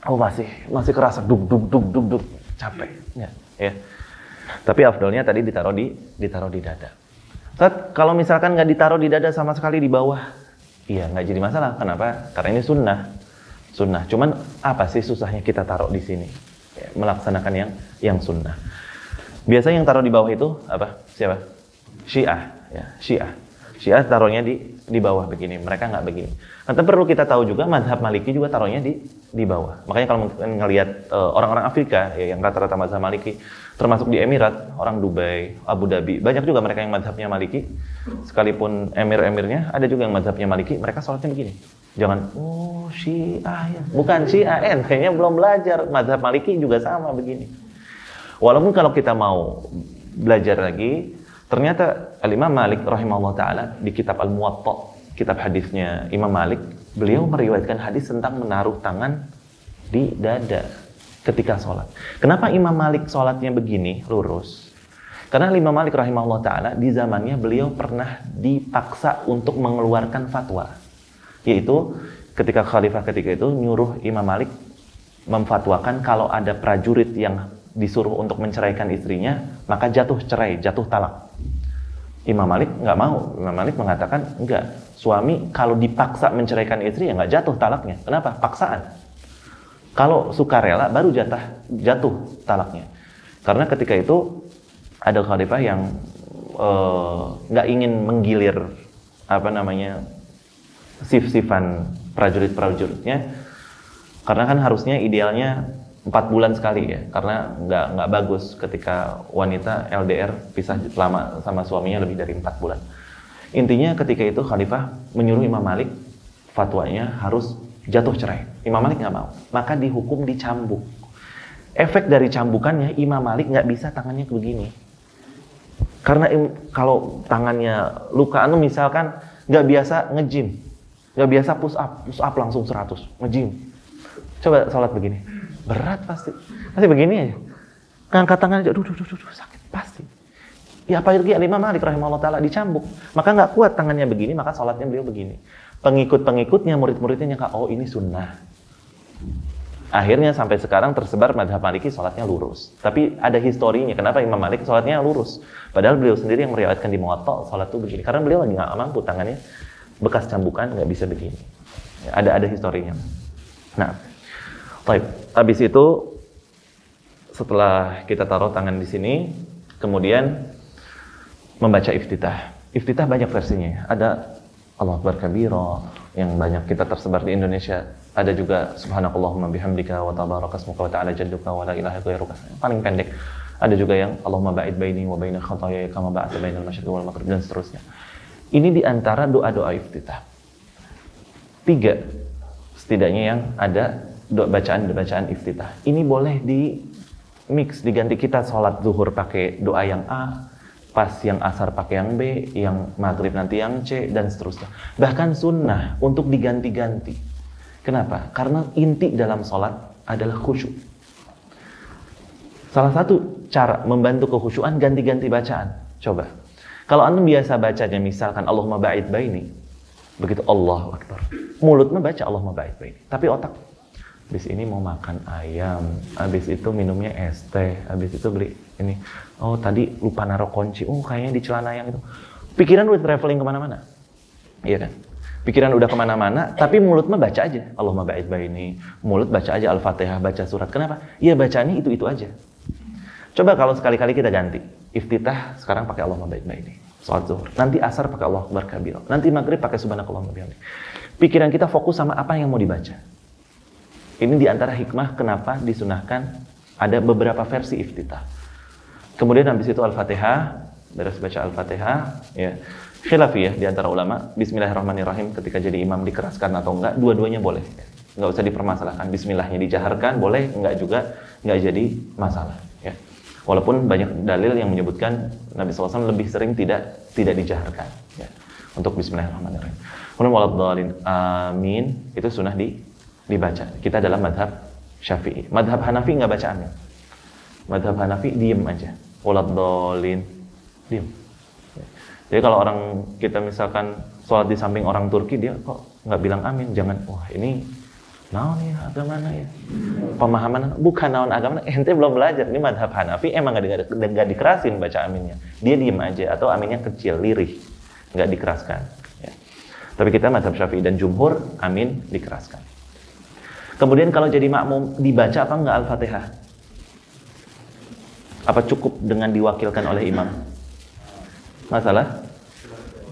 Oh masih kerasa duk, capek. Ya. Tapi afdolnya tadi ditaruh di dada. Kalau misalkan nggak ditaruh di dada sama sekali, di bawah, iya, nggak jadi masalah. Kenapa? Karena ini sunnah. Cuman apa sih susahnya kita taruh di sini? Ya, melaksanakan yang sunnah. Biasanya yang taruh di bawah itu apa? Siapa? Syiah. Ya, Syiah taruhnya di bawah begini. Mereka nggak begini. Nanti perlu kita tahu juga, mazhab Maliki juga taruhnya di bawah. Makanya kalau ngelihat orang-orang Afrika ya, yang rata-rata mazhab Maliki, termasuk di Emirat, orang Dubai, Abu Dhabi, banyak juga mereka yang mazhabnya Maliki. Sekalipun emir-emirnya ada juga yang mazhabnya Maliki, mereka sholatnya begini. Jangan, Syiah ya. Bukan Syiah, kayaknya belum belajar. Mazhab Maliki juga sama begini. Walaupun kalau kita mau belajar lagi, Ternyata Al-Imam Malik rahimahullah ta'ala di kitab Al-Muwatta, kitab hadisnya Imam Malik, beliau meriwayatkan hadis tentang menaruh tangan di dada ketika sholat. Kenapa Imam Malik sholatnya begini, lurus? Karena Imam Malik rahimahullah ta'ala di zamannya beliau pernah dipaksa untuk mengeluarkan fatwa. Yaitu ketika khalifah ketika itu nyuruh Imam Malik memfatwakan kalau ada prajurit yang disuruh untuk menceraikan istrinya, maka jatuh cerai, jatuh talak. Imam Malik nggak mau. Imam Malik mengatakan, enggak. Suami kalau dipaksa menceraikan istri, ya nggak jatuh talaknya. Kenapa? Paksaan. Kalau sukarela, baru jatuh talaknya. Karena ketika itu, ada khalifah yang nggak ingin menggilir, sif-sifan prajurit-prajuritnya. Karena kan harusnya idealnya 4 bulan sekali ya, karena nggak bagus ketika wanita LDR pisah lama sama suaminya lebih dari 4 bulan. Intinya ketika itu khalifah menyuruh Imam Malik fatwanya harus jatuh cerai. Imam Malik nggak mau, maka dihukum dicambuk. Efek dari cambukannya Imam Malik nggak bisa tangannya begini. Karena kalau tangannya luka, misalkan nggak biasa nge-gym, nggak biasa push up langsung 100, nge-gym. Coba sholat begini. Berat pasti begini aja. Ngangkat tangan aja, duh, sakit pasti. Ya apalagi Imam Malik rahimahullah ta'ala dicambuk. Maka nggak kuat tangannya begini, maka sholatnya beliau begini. Pengikut-pengikutnya, murid-muridnya nyangka, oh ini sunnah. Akhirnya sampai sekarang tersebar madhab Maliki sholatnya lurus. Tapi ada historinya, kenapa Imam Malik sholatnya lurus. Padahal beliau sendiri yang meriwayatkan di Muwatta, sholat itu begini. Karena beliau lagi nggak mampu, tangannya bekas cambukan, nggak bisa begini. Ya, ada historinya. Nah, baik. Habis itu setelah kita taruh tangan di sini, kemudian membaca iftitah. Iftitah banyak versinya. Ada Allahu Akbar kabira yang banyak kita tersebar di Indonesia. Ada juga subhanakallahumma bihamdika wa tabarakasmuka wa ta'ala jadduka wa la ilaha ghairuka. Paling pendek. Ada juga yang Allahumma ba'id baini wa baina khataaya kama ba'adta bainal masyriqi wal maghrib dan seterusnya. Ini di antara doa-doa iftitah. 3 setidaknya yang ada bacaan iftitah. Ini boleh di mix, diganti. Kita sholat zuhur pakai doa yang A, pas yang asar pakai yang B, yang maghrib nanti yang C, dan seterusnya. Bahkan sunnah untuk diganti-ganti. Kenapa? Karena inti dalam sholat adalah khusyuk. Salah satu cara membantu kekhusyuan ganti-ganti bacaan. Coba. Kalau Anda biasa bacanya misalkan Allahumma ba'id baini, begitu Allahu Akbar, mulut membaca Allahumma ba'id baini, tapi otak habis ini mau makan ayam, habis itu minumnya es teh, habis itu beli ini, oh tadi lupa naruh kunci, oh kayaknya di celana yang itu. Pikiran udah traveling kemana-mana, iya kan? Pikiran udah kemana-mana, tapi mulut mah baca aja Allahumma ba'id baini, mulut baca aja Al-Fatihah, baca surat. Kenapa? Iya bacaannya itu aja. Coba kalau sekali-kali kita ganti, iftitah sekarang pakai Allahumma ba'id baini, sholat zuhur, nanti asar pakai Allahu Akbar kabira, nanti maghrib pakai subhanakallahumma bihamdik. Pikiran kita fokus sama apa yang mau dibaca. Ini diantara hikmah kenapa disunahkan ada beberapa versi iftitah. Kemudian habis itu Al-Fatihah, beres baca Al-Fatihah, ya. Khilafiyah diantara ulama, Bismillahirrahmanirrahim ketika jadi imam dikeraskan atau enggak, dua-duanya boleh. Enggak usah dipermasalahkan. Bismillahnya dijaharkan boleh, enggak juga enggak jadi masalah. Ya. Walaupun banyak dalil yang menyebutkan Nabi SAW lebih sering tidak dijaharkan. Ya. Untuk Bismillahirrahmanirrahim. Kemudian waladhdallin, amin, itu sunnah dibaca. Kita dalam madhab Syafi'i. Madhab Hanafi nggak baca amin. Madhab Hanafi diem aja. Waladhdallin, diem. Jadi kalau orang kita misalkan sholat di samping orang Turki, dia kok nggak bilang amin. Jangan, wah ini naon ya agama ya. Pemahaman bukan naon agama. Ente belum belajar. Ini madhab Hanafi emang nggak dikerasin baca aminnya. Dia diem aja atau aminnya kecil, lirih, nggak dikeraskan. Ya. Tapi kita madhab Syafi'i dan jumhur amin dikeraskan. Kemudian kalau jadi makmum, dibaca apa enggak Al-Fatihah? Apa cukup dengan diwakilkan oleh imam? Masalah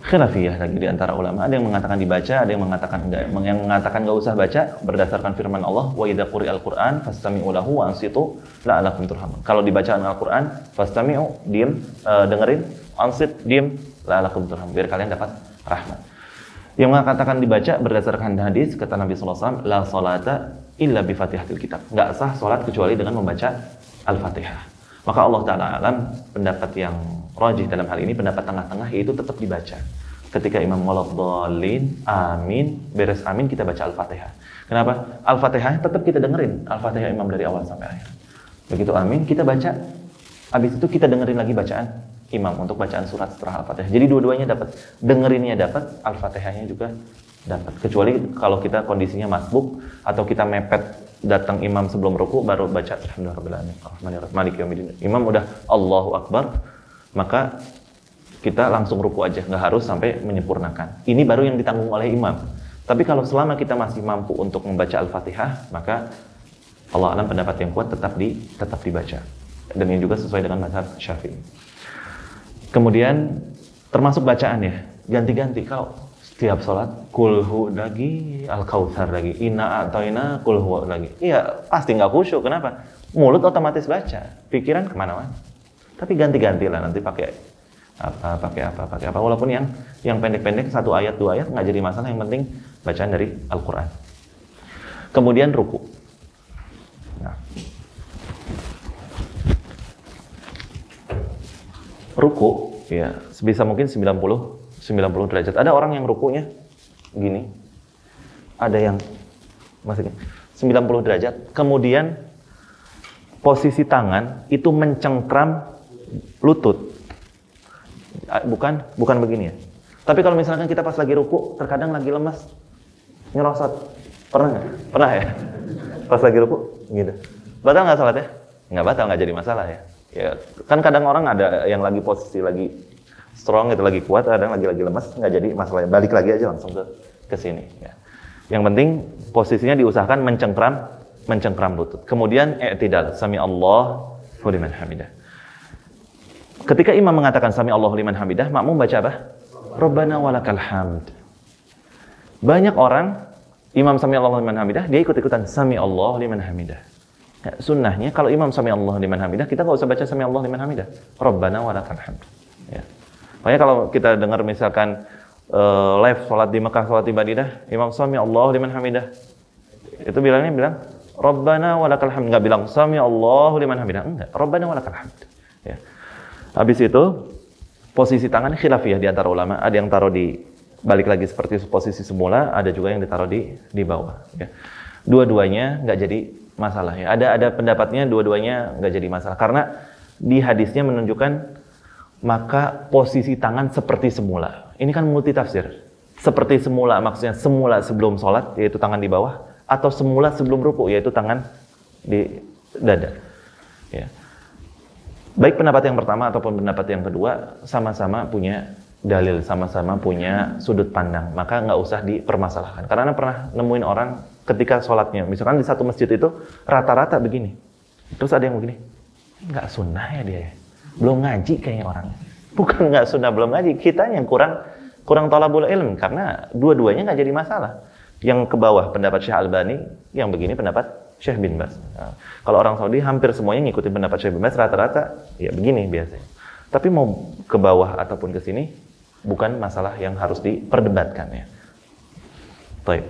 khilafiyah lagi di antara ulama. Ada yang mengatakan dibaca, ada yang mengatakan enggak. Yang mengatakan enggak usah baca berdasarkan firman Allah, wa idza quri'al Qur'an fastami'u lahu wa ansitu la'allakum turhamun. Kalau dibacaan Al-Qur'an, fastami'u, diam, dengerin, ansit, diam, la'allakum turhamun. Biar kalian dapat rahmat. Yang mengatakan dibaca berdasarkan hadis kata Nabi SAW, la salata illa bi fatihatil kitab. Nggak sah sholat kecuali dengan membaca Al-Fatihah. Maka Allah Ta'ala alam, pendapat yang rajih dalam hal ini pendapat tengah-tengah yaitu tetap dibaca. Ketika imam waladhdallin, amin, beres amin kita baca Al-Fatihah. Kenapa? Al-Fatihah tetap kita dengerin. Al-Fatihah imam dari awal sampai akhir. Begitu amin kita baca, habis itu kita dengerin lagi bacaan imam untuk bacaan surat setelah Al-Fatihah. Jadi dua-duanya dapat, dengerinnya dapat, Al-Fatihahnya juga dapat. Kecuali kalau kita kondisinya masbuk atau kita mepet datang imam sebelum ruku baru baca Alhamdulillahirrahmanirrahim. Imam udah Allahu Akbar, maka kita langsung ruku aja, nggak harus sampai menyempurnakan. Ini baru yang ditanggung oleh imam. Tapi kalau selama kita masih mampu untuk membaca Al-Fatihah, maka Allah alam pendapat yang kuat tetap dibaca. Dan ini juga sesuai dengan mazhab Syafi'i. Kemudian termasuk bacaan ya, ganti-ganti. Kalau setiap sholat kulhu lagi, Al-Kautsar lagi, inna a'toina kulhu lagi. Iya, pasti nggak khusyuk. Kenapa? Mulut otomatis baca, pikiran kemana-mana. Tapi ganti-ganti lah, nanti pakai apa. Walaupun yang pendek-pendek 1 ayat 2 ayat nggak jadi masalah. Yang penting bacaan dari Al-Quran. Kemudian ruku. Nah. Ruku ya sebisa mungkin 90 derajat. Ada orang yang rukunya gini. Ada yang maksudnya 90 derajat. Kemudian posisi tangan itu mencengkram lutut. Bukan begini ya. Tapi kalau misalkan kita pas lagi ruku, terkadang lagi lemas, nyerosot. Pernah nggak? Pernah ya? Pas lagi ruku, gitu. Batal nggak sholatnya? Nggak batal, nggak jadi masalah ya. Ya, kan kadang orang ada yang lagi posisi lagi strong itu lagi kuat, kadang lagi lemas, nggak jadi masalah. Balik lagi aja langsung ke sini. Ya. Yang penting posisinya diusahakan mencengkram lutut. Kemudian i'tidal, sami Allahu liman hamidah. Ketika imam mengatakan sami Allahu liman hamidah, makmum baca apa? Rabbana walakal hamd. Banyak orang imam sami Allahu liman hamidah, dia ikut-ikutan sami Allahu liman hamidah. Ya, sunnahnya kalau imam sami Allahu liman hamidah, kita nggak usah baca sami Allahu liman hamidah. Rabbana walakal hamd. Ya. Makanya kalau kita dengar misalkan live sholat di Mekah, sholat di Madinah, imam sami Allahu liman hamidah, itu bilang Rabbana walakal hamd, nggak bilang sami Allahu liman hamidah, enggak, Rabbana walakal hamd. Ya. Habis itu posisi tangan khilafiyah di antara ulama, ada yang taruh di balik lagi seperti posisi semula, ada juga yang ditaruh di bawah. Ya. Dua-duanya nggak jadi masalah ya. Ada pendapatnya dua-duanya nggak jadi masalah karena di hadisnya menunjukkan maka posisi tangan seperti semula. Ini kan multi tafsir. Seperti semula maksudnya semula sebelum sholat yaitu tangan di bawah, atau semula sebelum ruku yaitu tangan di dada. Ya. Baik pendapat yang pertama ataupun pendapat yang kedua sama-sama punya dalil, sama-sama punya sudut pandang, maka nggak usah dipermasalahkan. Karena pernah nemuin orang ketika sholatnya, misalkan di satu masjid itu rata-rata begini, terus ada yang begini, nggak sunnah ya dia, belum ngaji kayaknya orangnya. Bukan nggak sunnah belum ngaji, kita yang kurang thalabul ilm, karena dua-duanya nggak jadi masalah. Yang ke bawah pendapat Syekh Albani, yang begini pendapat Syekh bin Baz. Nah, kalau orang Saudi hampir semuanya ngikutin pendapat Syekh bin Baz, rata-rata ya begini biasanya. Tapi mau ke bawah ataupun ke sini bukan masalah yang harus diperdebatkan ya. Baik.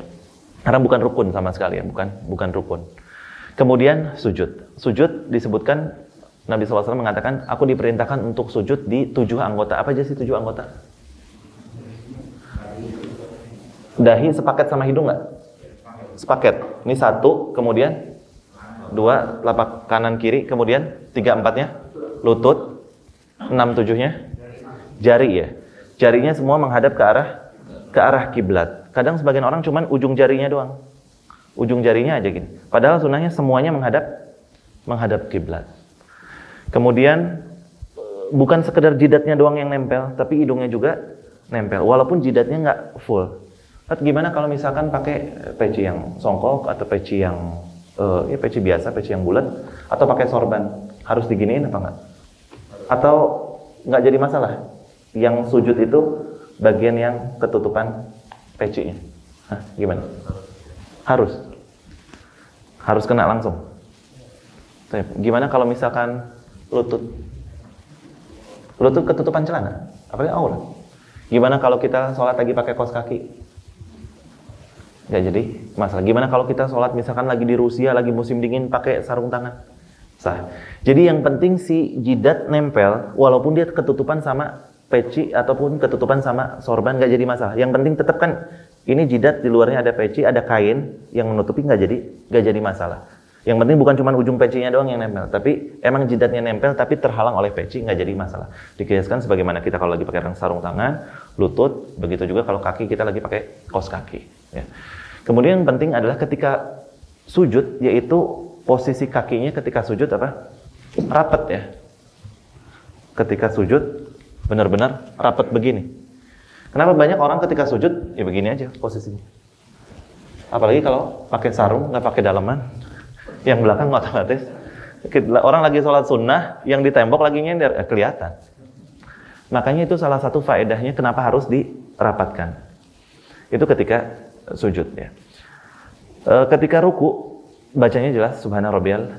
Karena bukan rukun sama sekali ya, bukan rukun. Kemudian sujud. Sujud disebutkan Nabi SAW mengatakan, aku diperintahkan untuk sujud di 7 anggota. Apa aja sih 7 anggota? Dahi sepaket sama hidung nggak? Sepaket. Ini 1, kemudian 2 telapak kanan kiri, kemudian 3 empatnya lutut, 6 7-nya jari ya. Jarinya semua menghadap ke arah kiblat. Kadang sebagian orang cuman ujung jarinya doang. Ujung jarinya aja gini. Padahal sunnahnya semuanya menghadap kiblat. Kemudian bukan sekedar jidatnya doang yang nempel, tapi hidungnya juga nempel. Walaupun jidatnya nggak full. Gimana kalau misalkan pakai peci yang songkok atau peci yang peci biasa, peci yang bulat, atau pakai sorban, harus diginiin apa enggak? Atau nggak jadi masalah? Yang sujud itu bagian yang ketutupan pecinya. Hah, gimana? Harus kena langsung. Gimana kalau misalkan lutut ketutupan celana, apalagi aurat? Gimana kalau kita sholat lagi pakai kaos kaki? Nggak jadi masalah. Gimana kalau kita sholat misalkan lagi di Rusia, lagi musim dingin pakai sarung tangan? Sah. Jadi yang penting si jidat nempel, walaupun dia ketutupan sama peci ataupun ketutupan sama sorban, nggak jadi masalah. Yang penting tetap kan ini jidat, di luarnya ada peci, ada kain yang menutupi, nggak jadi masalah. Yang penting bukan cuma ujung pecinya doang yang nempel, tapi emang jidatnya nempel tapi terhalang oleh peci, nggak jadi masalah. Dikiaskan sebagaimana kita kalau lagi pakai sarung tangan, lutut, begitu juga kalau kaki kita lagi pakai kaos kaki. Ya. Kemudian yang penting adalah ketika sujud, yaitu posisi kakinya ketika sujud apa? Rapat ya. Ketika sujud benar-benar rapat begini. Kenapa banyak orang ketika sujud ya begini aja posisinya. Apalagi kalau pakai sarung, nggak pakai daleman, yang belakang otomatis orang lagi sholat sunnah, yang di tembok lagi nyender, kelihatan. Makanya itu salah satu faedahnya kenapa harus dirapatkan. Itu ketika sujud ya. Ketika ruku bacanya jelas subhana rabbiyal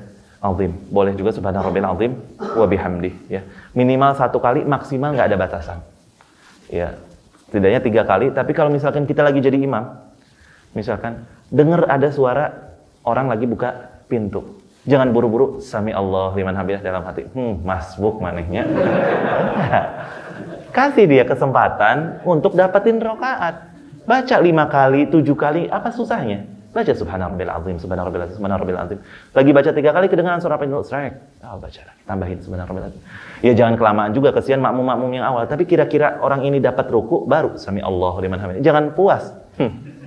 azim. Boleh juga subhana rabbiyal azim wa bihamdi ya. Minimal 1 kali, maksimal nggak ada batasan. Ya. Setidaknya 3 kali, tapi kalau misalkan kita lagi jadi imam, misalkan dengar ada suara orang lagi buka pintu. Jangan buru-buru sami Allah liman hamidah dalam hati. Masbuk manehnya. Kasih dia kesempatan untuk dapetin rakaat. Baca 5 kali, 7 kali, apa susahnya? Baca subhanarabbiyal azim, subhanarabbiyal azim, subhanarabbiyal azim. Lagi baca 3 kali kedengaran suara pintu, strek. Baca lagi, tambahin subhanarabbiyal azim. Ya jangan kelamaan juga, kesian makmum-makmum yang awal. Tapi kira-kira orang ini dapat ruku baru sami Allah liman hamidah. Jangan puas.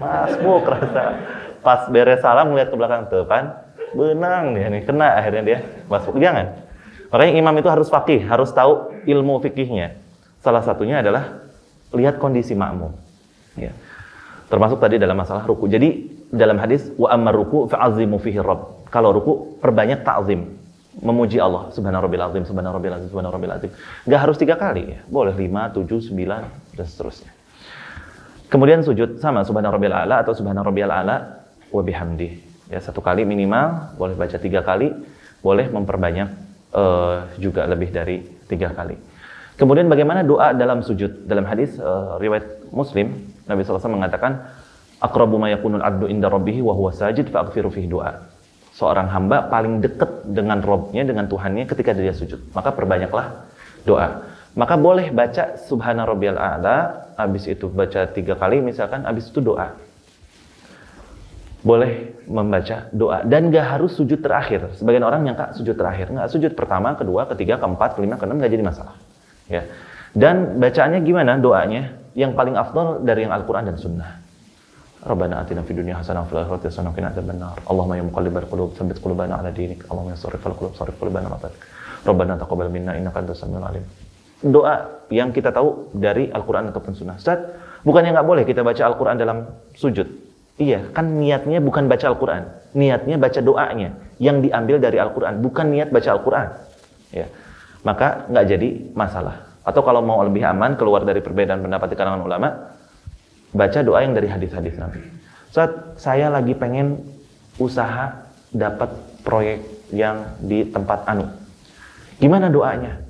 Masbuk rasa. Pas beres salam melihat ke belakang depan, benang dia nih, kena akhirnya dia masbuk. Jangan. Makanya imam itu harus faqih, harus tahu ilmu fikihnya. Salah satunya adalah lihat kondisi makmum. Ya. Termasuk tadi dalam masalah ruku. Jadi dalam hadis wa ammar ruku fa'azimu fihi rabb. Kalau ruku perbanyak ta'zim, memuji Allah subhanarabbil azim, subhanarabbil azim, subhanarabbil azim. Enggak harus 3 kali ya. Boleh 5, 7, 9 dan seterusnya. Kemudian sujud sama subhanarabbil a'la atau subhanarabbiyal a'la wa bihamdi. Ya 1 kali minimal, boleh baca 3 kali, boleh memperbanyak juga lebih dari 3 kali. Kemudian bagaimana doa dalam sujud? Dalam hadis riwayat Muslim, Nabi SAW mengatakan, aqrabu ma yakunul abdu inda rabbih wa huwa sajid fa aghfiru fihi doa. Seorang hamba paling dekat dengan Rabb-nya, dengan Tuhannya ketika dia sujud. Maka perbanyaklah doa. Maka boleh baca subhana rabbiyal a'la, habis itu baca 3 kali misalkan, habis itu doa. Boleh membaca doa dan gak harus sujud terakhir. Sebagian orang nyangka sujud terakhir, nggak, sujud pertama, kedua, ketiga, keempat, kelima, keenam nggak jadi masalah. Ya. Dan bacaannya gimana doanya? Yang paling afdal dari yang Al-Quran dan Sunnah. Rabbana atina fid dunya hasanah wa fil akhirati hasanah wa qina adzabannar. Allahumma ya muqallibal qulub tsabbit qulubana ala dinik. Allahumma ya sarrifal qulub sarrif qulubana ala taatik. Rabbana taqabbal minna innaka antas samiul alim. Doa yang kita tahu dari Al-Quran ataupun Sunnah. Ustaz, bukannya nggak boleh kita baca Al-Quran dalam sujud? Iya, kan niatnya bukan baca Al-Quran, niatnya baca doanya yang diambil dari Al-Quran, bukan niat baca Al-Quran. Ya, maka nggak jadi masalah. Atau kalau mau lebih aman, keluar dari perbedaan pendapat di kalangan ulama, baca doa yang dari hadis-hadis Nabi. Saat saya lagi pengen usaha dapat proyek yang di tempat anu, gimana doanya?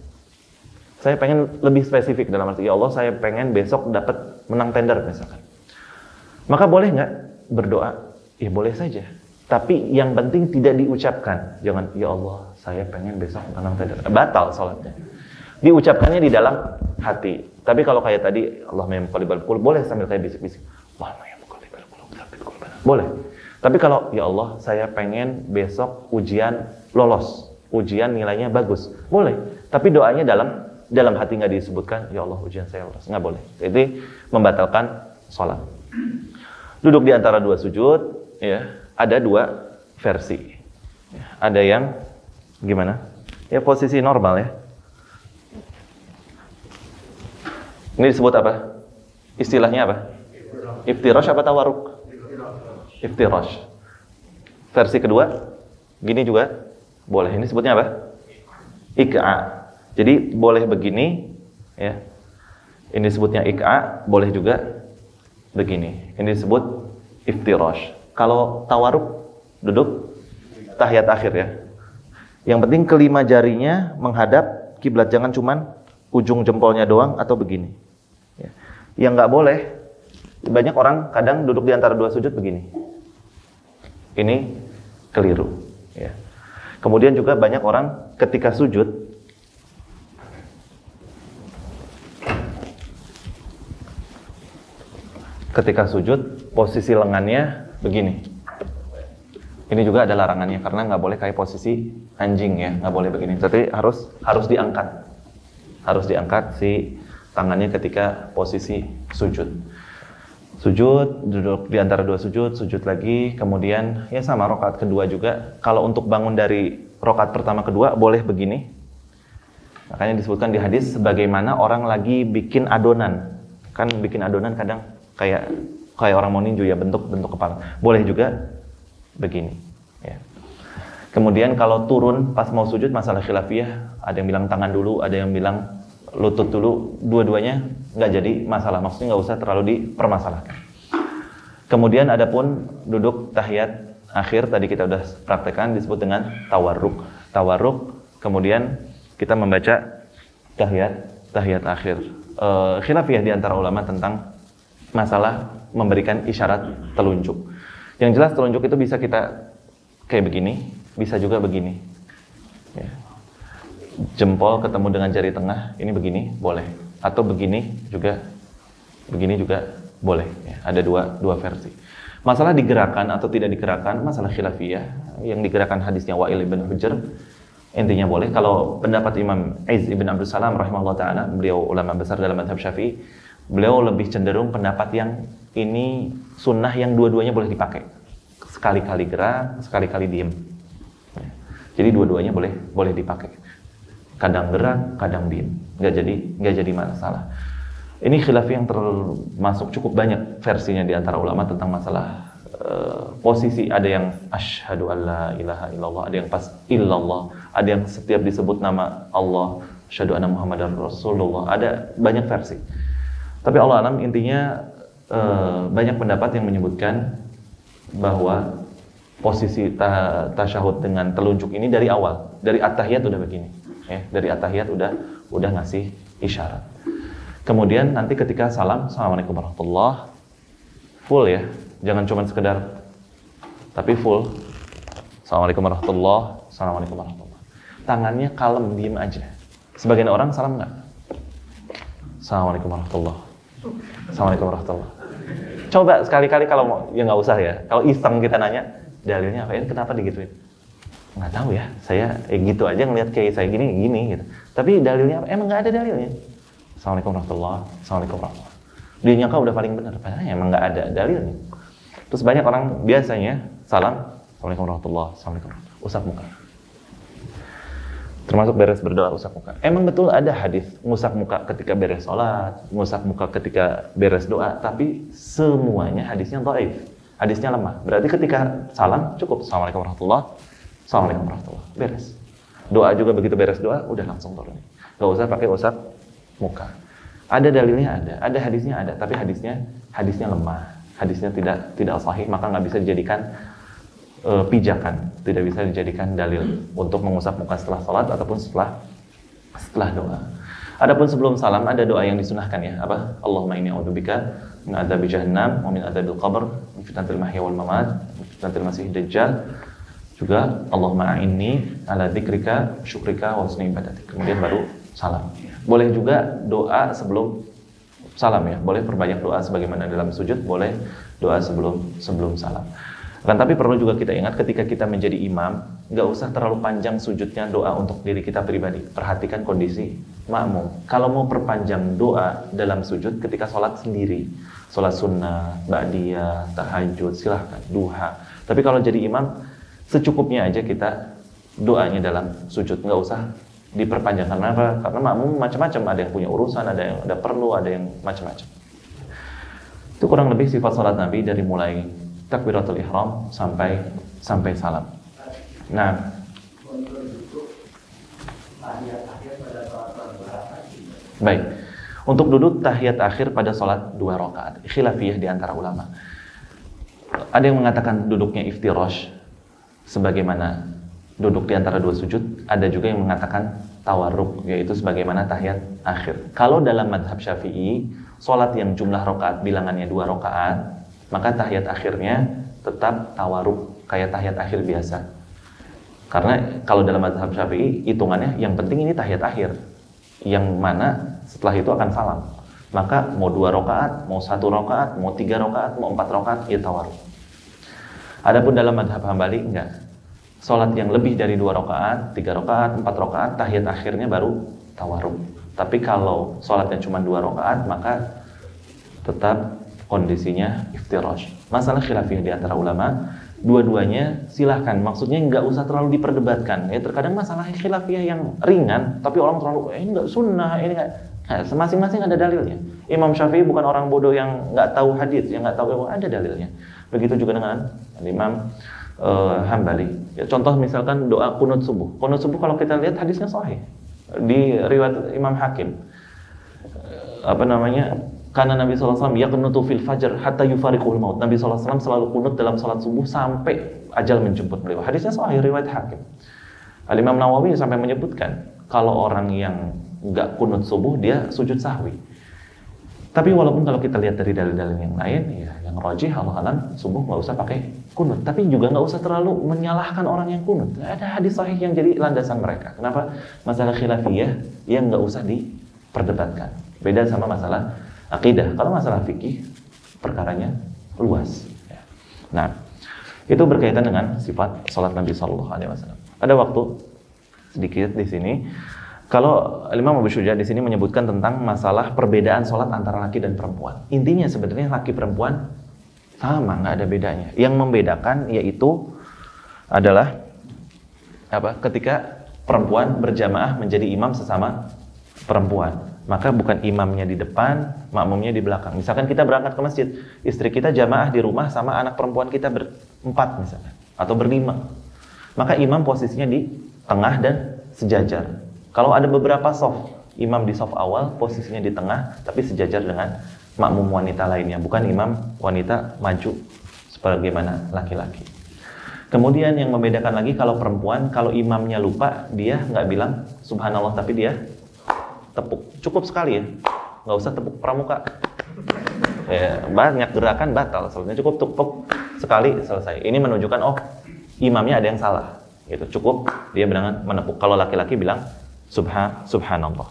Saya pengen lebih spesifik dalam arti, ya Allah saya pengen besok dapat menang tender misalkan. Maka boleh nggak berdoa? Ya boleh saja. Tapi yang penting tidak diucapkan. Jangan, ya Allah saya pengen besok menang tender. Batal sholatnya. Diucapkannya di dalam hati. Tapi kalau kayak tadi, Allahumma ya muqallibal qulub, boleh sambil kayak bisik-bisik. Allahumma ya muqallibal qulub, tsabbit qulubana. Boleh. Tapi kalau, ya Allah saya pengen besok ujian lolos. Ujian nilainya bagus. Boleh. Tapi doanya dalam hati nggak disebutkan, ya Allah ujian saya lolos. Nggak boleh. Jadi membatalkan sholat. Duduk di antara 2 sujud, ya, ada 2 versi. Ada yang gimana? Ya posisi normal ya. Ini disebut apa? Istilahnya apa? Iftirash apa tawarruk? Iftirash. Versi kedua, gini juga boleh. Ini sebutnya apa? Iqa. Jadi boleh begini, ya. Ini disebutnya iqa, boleh juga begini. Ini disebut iftirash. Kalau tawarruk, duduk tahiyat akhir ya. Yang penting kelima jarinya menghadap kiblat, jangan cuman ujung jempolnya doang atau begini. Ya. Yang nggak boleh, banyak orang kadang duduk di antara 2 sujud begini. Ini keliru. Ya. Kemudian juga banyak orang ketika sujud posisi lengannya begini. Ini juga ada larangannya karena nggak boleh kayak posisi anjing ya, nggak boleh begini. Tapi harus diangkat si tangannya ketika posisi sujud. Sujud, duduk di antara dua sujud lagi, kemudian ya sama rakaat kedua juga. Kalau untuk bangun dari rakaat pertama kedua boleh begini. Makanya disebutkan di hadis sebagaimana orang lagi bikin adonan. Kan bikin adonan kadang kayak orang mau ninju ya, bentuk kepala. Boleh juga begini ya. Kemudian kalau turun pas mau sujud, masalah khilafiyah, ada yang bilang tangan dulu, ada yang bilang lutut dulu. Dua-duanya nggak jadi masalah, maksudnya nggak usah terlalu dipermasalahkan. Kemudian adapun duduk tahiyat akhir tadi kita udah praktekkan, disebut dengan tawarruk. Kemudian kita membaca tahiyat akhir. Khilafiyah di antara ulama tentang masalah memberikan isyarat telunjuk. Yang jelas telunjuk itu bisa kita kayak begini, bisa juga begini. Ya. Jempol ketemu dengan jari tengah, ini begini, boleh. Atau begini juga boleh. Ya. Ada dua versi. Masalah digerakkan atau tidak digerakkan, masalah khilafiyah. Yang digerakkan hadisnya Wa'il ibn Hujr, intinya boleh. Kalau pendapat Imam Izz ibn Abdul Salam rahimahullah ta'ala, beliau ulama besar dalam mazhab Syafi'i, beliau lebih cenderung pendapat yang ini sunnah yang dua-duanya boleh dipakai. Sekali-kali gerak, sekali-kali diem. Ya. Jadi dua-duanya boleh dipakai. Kadang gerak, kadang diem. Nggak jadi masalah. Ini khilaf yang termasuk cukup banyak versinya di antara ulama tentang masalah posisi. Ada yang asyhadu alla ilaha illallah, ada yang pas illallah, ada yang setiap disebut nama Allah, asyhadu anna Muhammadar Rasulullah. Ada banyak versi. Tapi Allah alam, intinya banyak pendapat yang menyebutkan bahwa posisi tasyahud dengan telunjuk ini dari awal, dari at-tahiyat udah begini, ya, dari at-tahiyat udah ngasih isyarat. Kemudian nanti ketika salam, assalamualaikum warahmatullah, full ya, jangan cuma sekedar, tapi full. Assalamualaikum warahmatullah, assalamualaikum warahmatullah. Tangannya kalem, diem aja. Sebagian orang salam nggak? Assalamualaikum warahmatullah. Assalamualaikum warahmatullah. Coba sekali-kali kalau mau, ya nggak usah ya. Kalau iseng kita nanya, dalilnya apa? Ini kenapa digituin? Nggak tahu ya. Saya gitu aja ngeliat kayak saya gini gitu. Tapi dalilnya apa? Emang nggak ada dalilnya. Assalamualaikum warahmatullah. Assalamualaikum warahmatullah. Dia nyangka udah paling benar. Padahal emang nggak ada dalilnya. Terus banyak orang biasanya salam, assalamualaikum warahmatullah. Assalamualaikum warahmatullah. Usap muka. Termasuk beres berdoa usap muka. Emang betul ada hadis ngusap muka ketika beres sholat, ngusap muka ketika beres doa, tapi semuanya hadisnya dhaif, hadisnya lemah. Berarti ketika salam cukup assalamualaikum warahmatullah, assalamualaikum warahmatullah, beres. Doa juga begitu beres doa udah langsung turun. Gak usah pakai usap muka. Ada dalilnya ada hadisnya ada, tapi hadisnya lemah, hadisnya tidak sahih, maka nggak bisa dijadikan pijakan, tidak bisa dijadikan dalil untuk mengusap muka setelah salat ataupun setelah doa. Adapun sebelum salam ada doa yang disunahkan ya, apa? Allahumma inni a'udzubika min adzabi jahannam wa min adzabil qabr, min fitnatil mahya wal mamat, min fitnatil masih dajjal. Juga Allahumma a'inni ala dzikrika, syukrika wa husni ibadatik. Kemudian baru salam. Boleh juga doa sebelum salam ya. Boleh perbanyak doa sebagaimana dalam sujud, boleh doa sebelum salam. Kan tapi perlu juga kita ingat ketika kita menjadi imam, nggak usah terlalu panjang sujudnya doa untuk diri kita pribadi. Perhatikan kondisi makmum. Kalau mau perpanjang doa dalam sujud ketika sholat sendiri, sholat sunnah, ba'diyah, tahajud, silahkan, duha. Tapi kalau jadi imam, secukupnya aja kita doanya dalam sujud, nggak usah diperpanjang. Karena apa? Karena makmum macam-macam, ada yang punya urusan, ada yang ada perlu, ada yang macam-macam. Itu kurang lebih sifat sholat Nabi dari mulai takbiratul ihram sampai salam. Nah, baik. Untuk duduk tahiyat akhir pada sholat 2 rakaat, khilafiyah di antara ulama. Ada yang mengatakan duduknya iftirash, sebagaimana duduk di antara 2 sujud. Ada juga yang mengatakan tawarruk, yaitu sebagaimana tahiyat akhir. Kalau dalam mazhab Syafi'i, sholat yang jumlah rakaat bilangannya 2 rakaat, maka tahiyat akhirnya tetap tawarruk, kayak tahiyat akhir biasa. Karena kalau dalam mazhab Syafi'i hitungannya yang penting ini tahiyat akhir, yang mana setelah itu akan salam. Maka mau 2 rakaat, mau 1 rakaat, mau 3 rakaat, mau 4 rakaat, ya tawarruk. Adapun dalam mazhab Hambali enggak. Salat yang lebih dari 2 rakaat, 3 rakaat, 4 rakaat, tahiyat akhirnya baru tawarruk. Tapi kalau salatnya cuma 2 rakaat, maka tetap kondisinya iftirash. Masalah khilafiyah di antara ulama, dua-duanya silahkan, maksudnya nggak usah terlalu diperdebatkan. Ya terkadang masalah khilafiyah yang ringan, tapi orang terlalu ini nggak sunnah, ini nggak. Nah, masing-masing ada dalilnya. Imam Syafi'i bukan orang bodoh yang nggak tahu hadits, yang nggak tahu, ada dalilnya. Begitu juga dengan Imam Hambali. Ya, contoh misalkan doa kunut subuh. Kunut subuh kalau kita lihat hadisnya sahih di riwayat Imam Hakim. Karena Nabi SAW yaqnutu fil fajr hatta yufariqul maut. Nabi SAW selalu kunut dalam salat subuh sampai ajal menjemput beliau. Hadisnya sahih riwayat Hakim. Al-Imam Nawawi sampai menyebutkan kalau orang yang nggak kunut subuh dia sujud sahwi. Tapi walaupun kalau kita lihat dari dalil-dalil yang lain, ya yang rajih Allah alam subuh nggak usah pakai kunut. Tapi juga nggak usah terlalu menyalahkan orang yang kunut. Ada hadis sahih yang jadi landasan mereka. Kenapa? Masalah khilafiyah yang nggak usah diperdebatkan. Beda sama masalah akidah. Kalau masalah fikih, perkaranya luas. Nah, itu berkaitan dengan sifat salat Nabi Shallallahu Alaihi Wasallam. Ada waktu sedikit di sini. Kalau Imam Abu Syuja di sini menyebutkan tentang masalah perbedaan salat antara laki dan perempuan. Intinya sebenarnya laki perempuan sama, nggak ada bedanya. Yang membedakan yaitu adalah ketika perempuan berjamaah menjadi imam sesama perempuan. Maka bukan imamnya di depan, makmumnya di belakang. Misalkan kita berangkat ke masjid, istri kita jamaah di rumah sama anak perempuan kita berempat misalkan, atau berlima. Maka imam posisinya di tengah dan sejajar. Kalau ada beberapa shaf, imam di shaf awal posisinya di tengah, tapi sejajar dengan makmum wanita lainnya. Bukan imam wanita maju sebagaimana laki-laki. Kemudian yang membedakan lagi kalau perempuan, kalau imamnya lupa, dia nggak bilang subhanallah, tapi dia tepuk. Cukup sekali ya, nggak usah tepuk pramuka. Ya, banyak gerakan batal, soalnya cukup tepuk sekali selesai. Ini menunjukkan imamnya ada yang salah. Itu cukup dia bilang menepuk. Kalau laki-laki bilang subhanallah.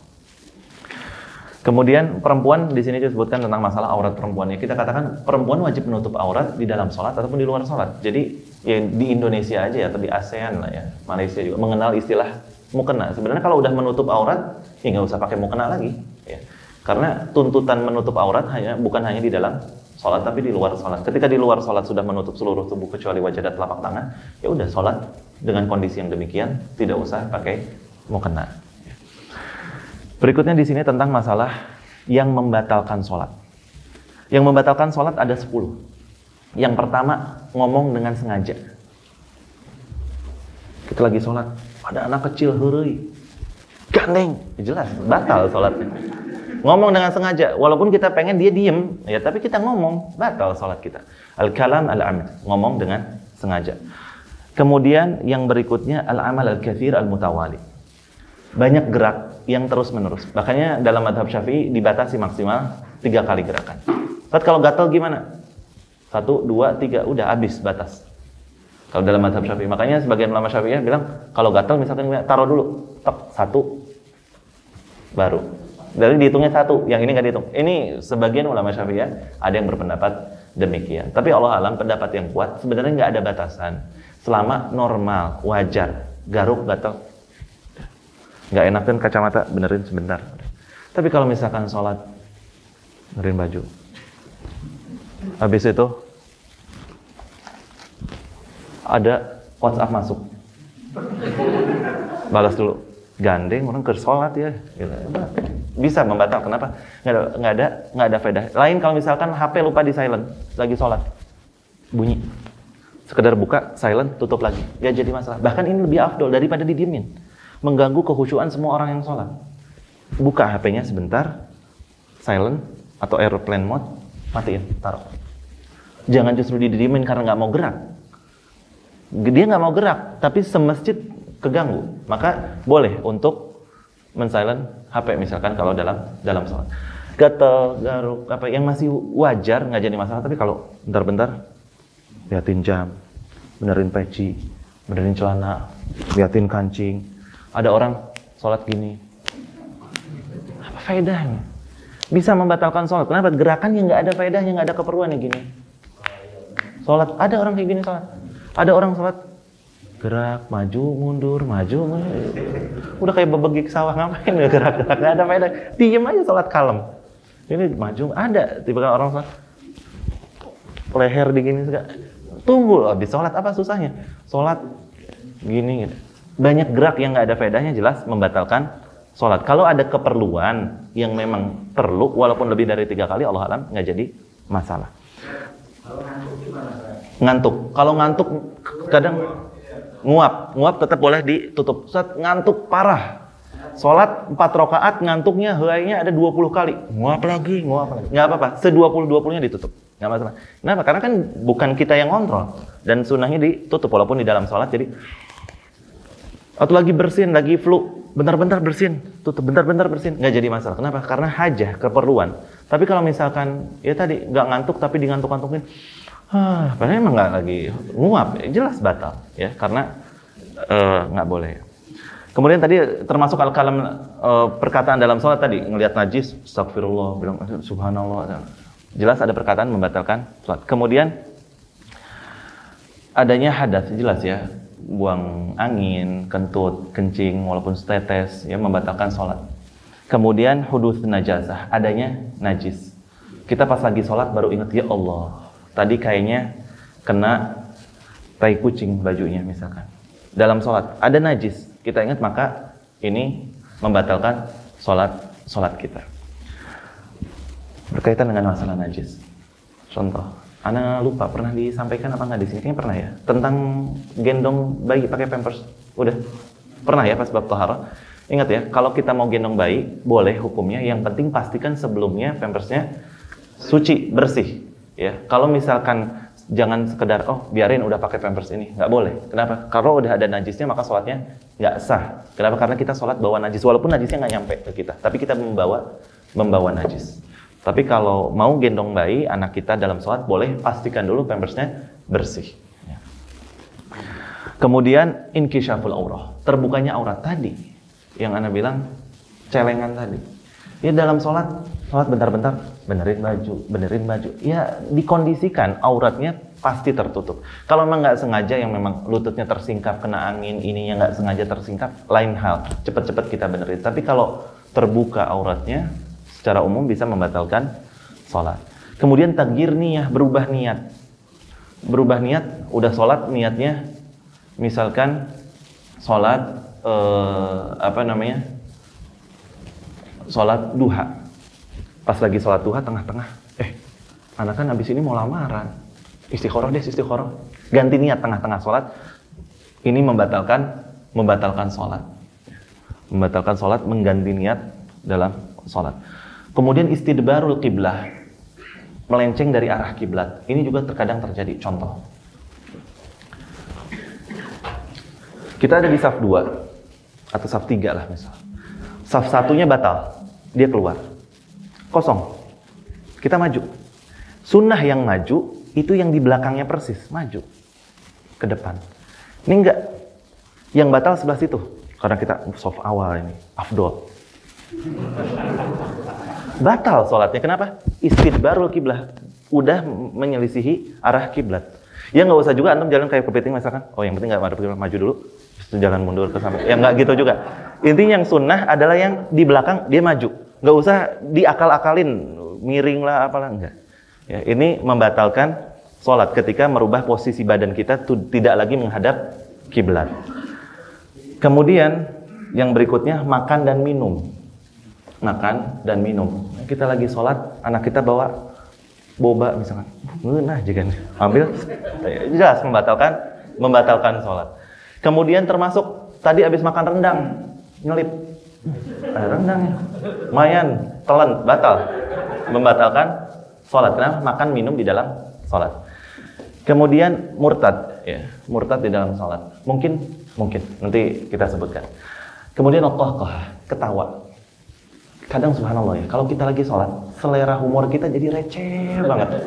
Kemudian perempuan di sini disebutkan tentang masalah aurat perempuannya. Kita katakan perempuan wajib menutup aurat di dalam sholat ataupun di luar sholat. Jadi ya di Indonesia aja atau di ASEAN lah ya, Malaysia juga mengenal istilah mukena. Sebenarnya kalau udah menutup aurat, ya nggak usah pakai mukena lagi. Ya. Karena tuntutan menutup aurat bukan hanya di dalam sholat, tapi di luar sholat. Ketika di luar sholat sudah menutup seluruh tubuh kecuali wajah dan telapak tangan, ya udah sholat dengan kondisi yang demikian, tidak usah pakai mukena. Ya. Berikutnya di sini tentang masalah yang membatalkan sholat. Yang membatalkan sholat ada 10. Yang pertama, ngomong dengan sengaja. Kita lagi sholat, ada anak kecil heureuy, gandeng, jelas batal sholatnya. Ngomong dengan sengaja, walaupun kita pengen dia diem, ya tapi kita ngomong, batal sholat kita. Al-kalam al-amid, ngomong dengan sengaja. Kemudian yang berikutnya al-amal al-kathir al-mutawali, banyak gerak yang terus menerus. Makanya dalam madhab Syafi'i dibatasi maksimal 3 kali gerakan. Saat kalau gatal gimana? 1, 2, 3, udah habis batas. Kalau dalam mazhab Syafi'i, makanya sebagian ulama Syafi'i bilang kalau gatal misalkan taruh dulu, tek 1 baru. Dari dihitungnya 1, yang ini nggak dihitung. Ini sebagian ulama Syafi'i ada yang berpendapat demikian. Tapi Allah alam pendapat yang kuat sebenarnya nggak ada batasan. Selama normal, wajar, garuk gatal, nggak enak kan kacamata benerin sebentar. Tapi kalau misalkan sholat, benerin baju, habis itu ada WhatsApp masuk, balas dulu, gandeng orang ke sholat ya, gitu. Bisa membatal. Kenapa? Nggak ada faedah. Lain kalau misalkan HP lupa di silent, lagi sholat, bunyi, sekedar buka, silent, tutup lagi, nggak jadi masalah. Bahkan ini lebih afdol daripada didiemin, mengganggu kekhusyuan semua orang yang sholat. Buka HP-nya sebentar, silent atau airplane mode, matiin, taruh. Jangan justru didiemin karena nggak mau gerak. Dia nggak mau gerak, tapi semasjid keganggu. Maka boleh untuk men-silent HP misalkan kalau dalam sholat. Gatel, garuk, apa yang masih wajar nggak jadi masalah. Tapi kalau bentar-bentar liatin jam, benerin peci, benerin celana, liatin kancing. Ada orang sholat gini. Apa faedahnya? Bisa membatalkan sholat. Kenapa? Gerakan yang nggak ada faedahnya, nggak ada keperluannya gini. Sholat, ada orang kayak gini sholat. Ada orang sholat gerak, maju, mundur, maju, mundur. Udah kayak bebegik sawah, ngapain gerak-gerak, nggak ada faedah. Diem aja sholat kalem. Ini maju, ada. Tiba-tiba orang sholat leher digini segala. Tunggu, habis sholat apa susahnya? Sholat gini gitu. Banyak gerak yang nggak ada faedahnya, jelas membatalkan sholat. Kalau ada keperluan yang memang perlu, walaupun lebih dari 3 kali, Allah alam nggak jadi masalah. Ngantuk. Kalau ngantuk kadang nguap tetap boleh ditutup. Saat ngantuk parah. Sholat 4 rakaat ngantuknya, heuainya ada 20 kali. Nguap lagi. Nggak apa-apa. Se-20-20-nya ditutup. Nggak masalah. Kenapa? Karena kan bukan kita yang kontrol. Dan sunnahnya ditutup walaupun di dalam sholat. Jadi atau lagi bersin, lagi flu, bentar-bentar bersin, tutup, bentar-bentar bersin, nggak jadi masalah. Kenapa? Karena hajah, keperluan. Tapi kalau misalkan, ya tadi, nggak ngantuk tapi digantuk-gantukin, padahal emang nggak lagi nguap, jelas batal, ya, karena nggak boleh. Kemudian tadi termasuk al-kalam perkataan dalam sholat tadi, ngelihat najis, astagfirullah, bilang subhanallah, jelas ada perkataan membatalkan sholat. Kemudian adanya hadas, jelas ya. Buang angin, kentut, kencing, walaupun setetes, ya membatalkan sholat. Kemudian hudus najasah, adanya najis. Kita pas lagi sholat baru ingat, ya Allah, tadi kayaknya kena tai kucing bajunya misalkan. Dalam sholat ada najis, kita ingat, maka ini membatalkan sholat kita. Berkaitan dengan masalah najis. Contoh. Ana lupa pernah disampaikan apa nggak di sini? Kayaknya pernah ya. Tentang gendong bayi pakai pampers. Udah pernah ya pas bab taharah. Ingat ya, kalau kita mau gendong bayi boleh hukumnya. Yang penting pastikan sebelumnya pampersnya suci, bersih. Ya, kalau misalkan jangan sekedar biarin udah pakai pampers ini, nggak boleh. Kenapa? Kalau udah ada najisnya maka sholatnya nggak sah. Kenapa? Karena kita sholat bawa najis. Walaupun najisnya nggak nyampe ke kita, tapi kita membawa najis. Tapi kalau mau gendong bayi, anak kita dalam sholat, boleh pastikan dulu pampersnya bersih. Ya. Kemudian, inkisyaful aurah. Terbukanya aurat tadi. Yang Ana bilang, celengan tadi. Ya dalam sholat bentar-bentar, benerin baju. Ya dikondisikan, auratnya pasti tertutup. Kalau memang nggak sengaja, yang memang lututnya tersingkap, kena angin, ininya nggak sengaja tersingkap, lain hal. Cepat-cepat kita benerin. Tapi kalau terbuka auratnya, secara umum bisa membatalkan sholat. Kemudian takgir niyah, berubah niat. Berubah niat, udah sholat niatnya, misalkan sholat, sholat duha. Pas lagi sholat duha, tengah-tengah, anak kan abis ini mau lamaran. Istikharah. Ganti niat tengah-tengah sholat. Ini membatalkan sholat. Membatalkan sholat, mengganti niat dalam sholat. Kemudian istidbarul qiblah, melenceng dari arah kiblat. Ini juga terkadang terjadi. Contoh, kita ada di saf 2 atau saf 3 lah misal. Saf 1-nya batal, dia keluar, kosong. Kita maju. Sunnah yang maju itu yang di belakangnya persis maju ke depan. Ini enggak, yang batal sebelah situ. Karena kita saf awal ini, afdol. Batal sholatnya. Kenapa? Istidbarul kiblah, udah menyelisihi arah kiblat. Ya nggak usah juga antum jalan kayak kepiting misalkan. Yang penting nggak ada kiblat, maju dulu, terus jalan mundur ke samping. Ya nggak gitu juga. Intinya yang sunnah adalah yang di belakang dia maju. Nggak usah diakal-akalin, miring lah apalah, enggak. Ya, ini membatalkan sholat ketika merubah posisi badan kita tidak lagi menghadap kiblat. Kemudian yang berikutnya makan dan minum. Makan dan minum. Kita lagi sholat, anak kita bawa boba misalkan, nah jangan ambil, jelas membatalkan sholat. Kemudian termasuk tadi habis makan rendang, nyelip, rendangnya, lumayan, telan, batal, membatalkan sholat. Kenapa? Makan minum di dalam sholat. Kemudian murtad, ya, murtad di dalam sholat. Mungkin nanti kita sebutkan. Kemudian ketawa. Kadang subhanallah ya, kalau kita lagi sholat, selera humor kita jadi receh banget.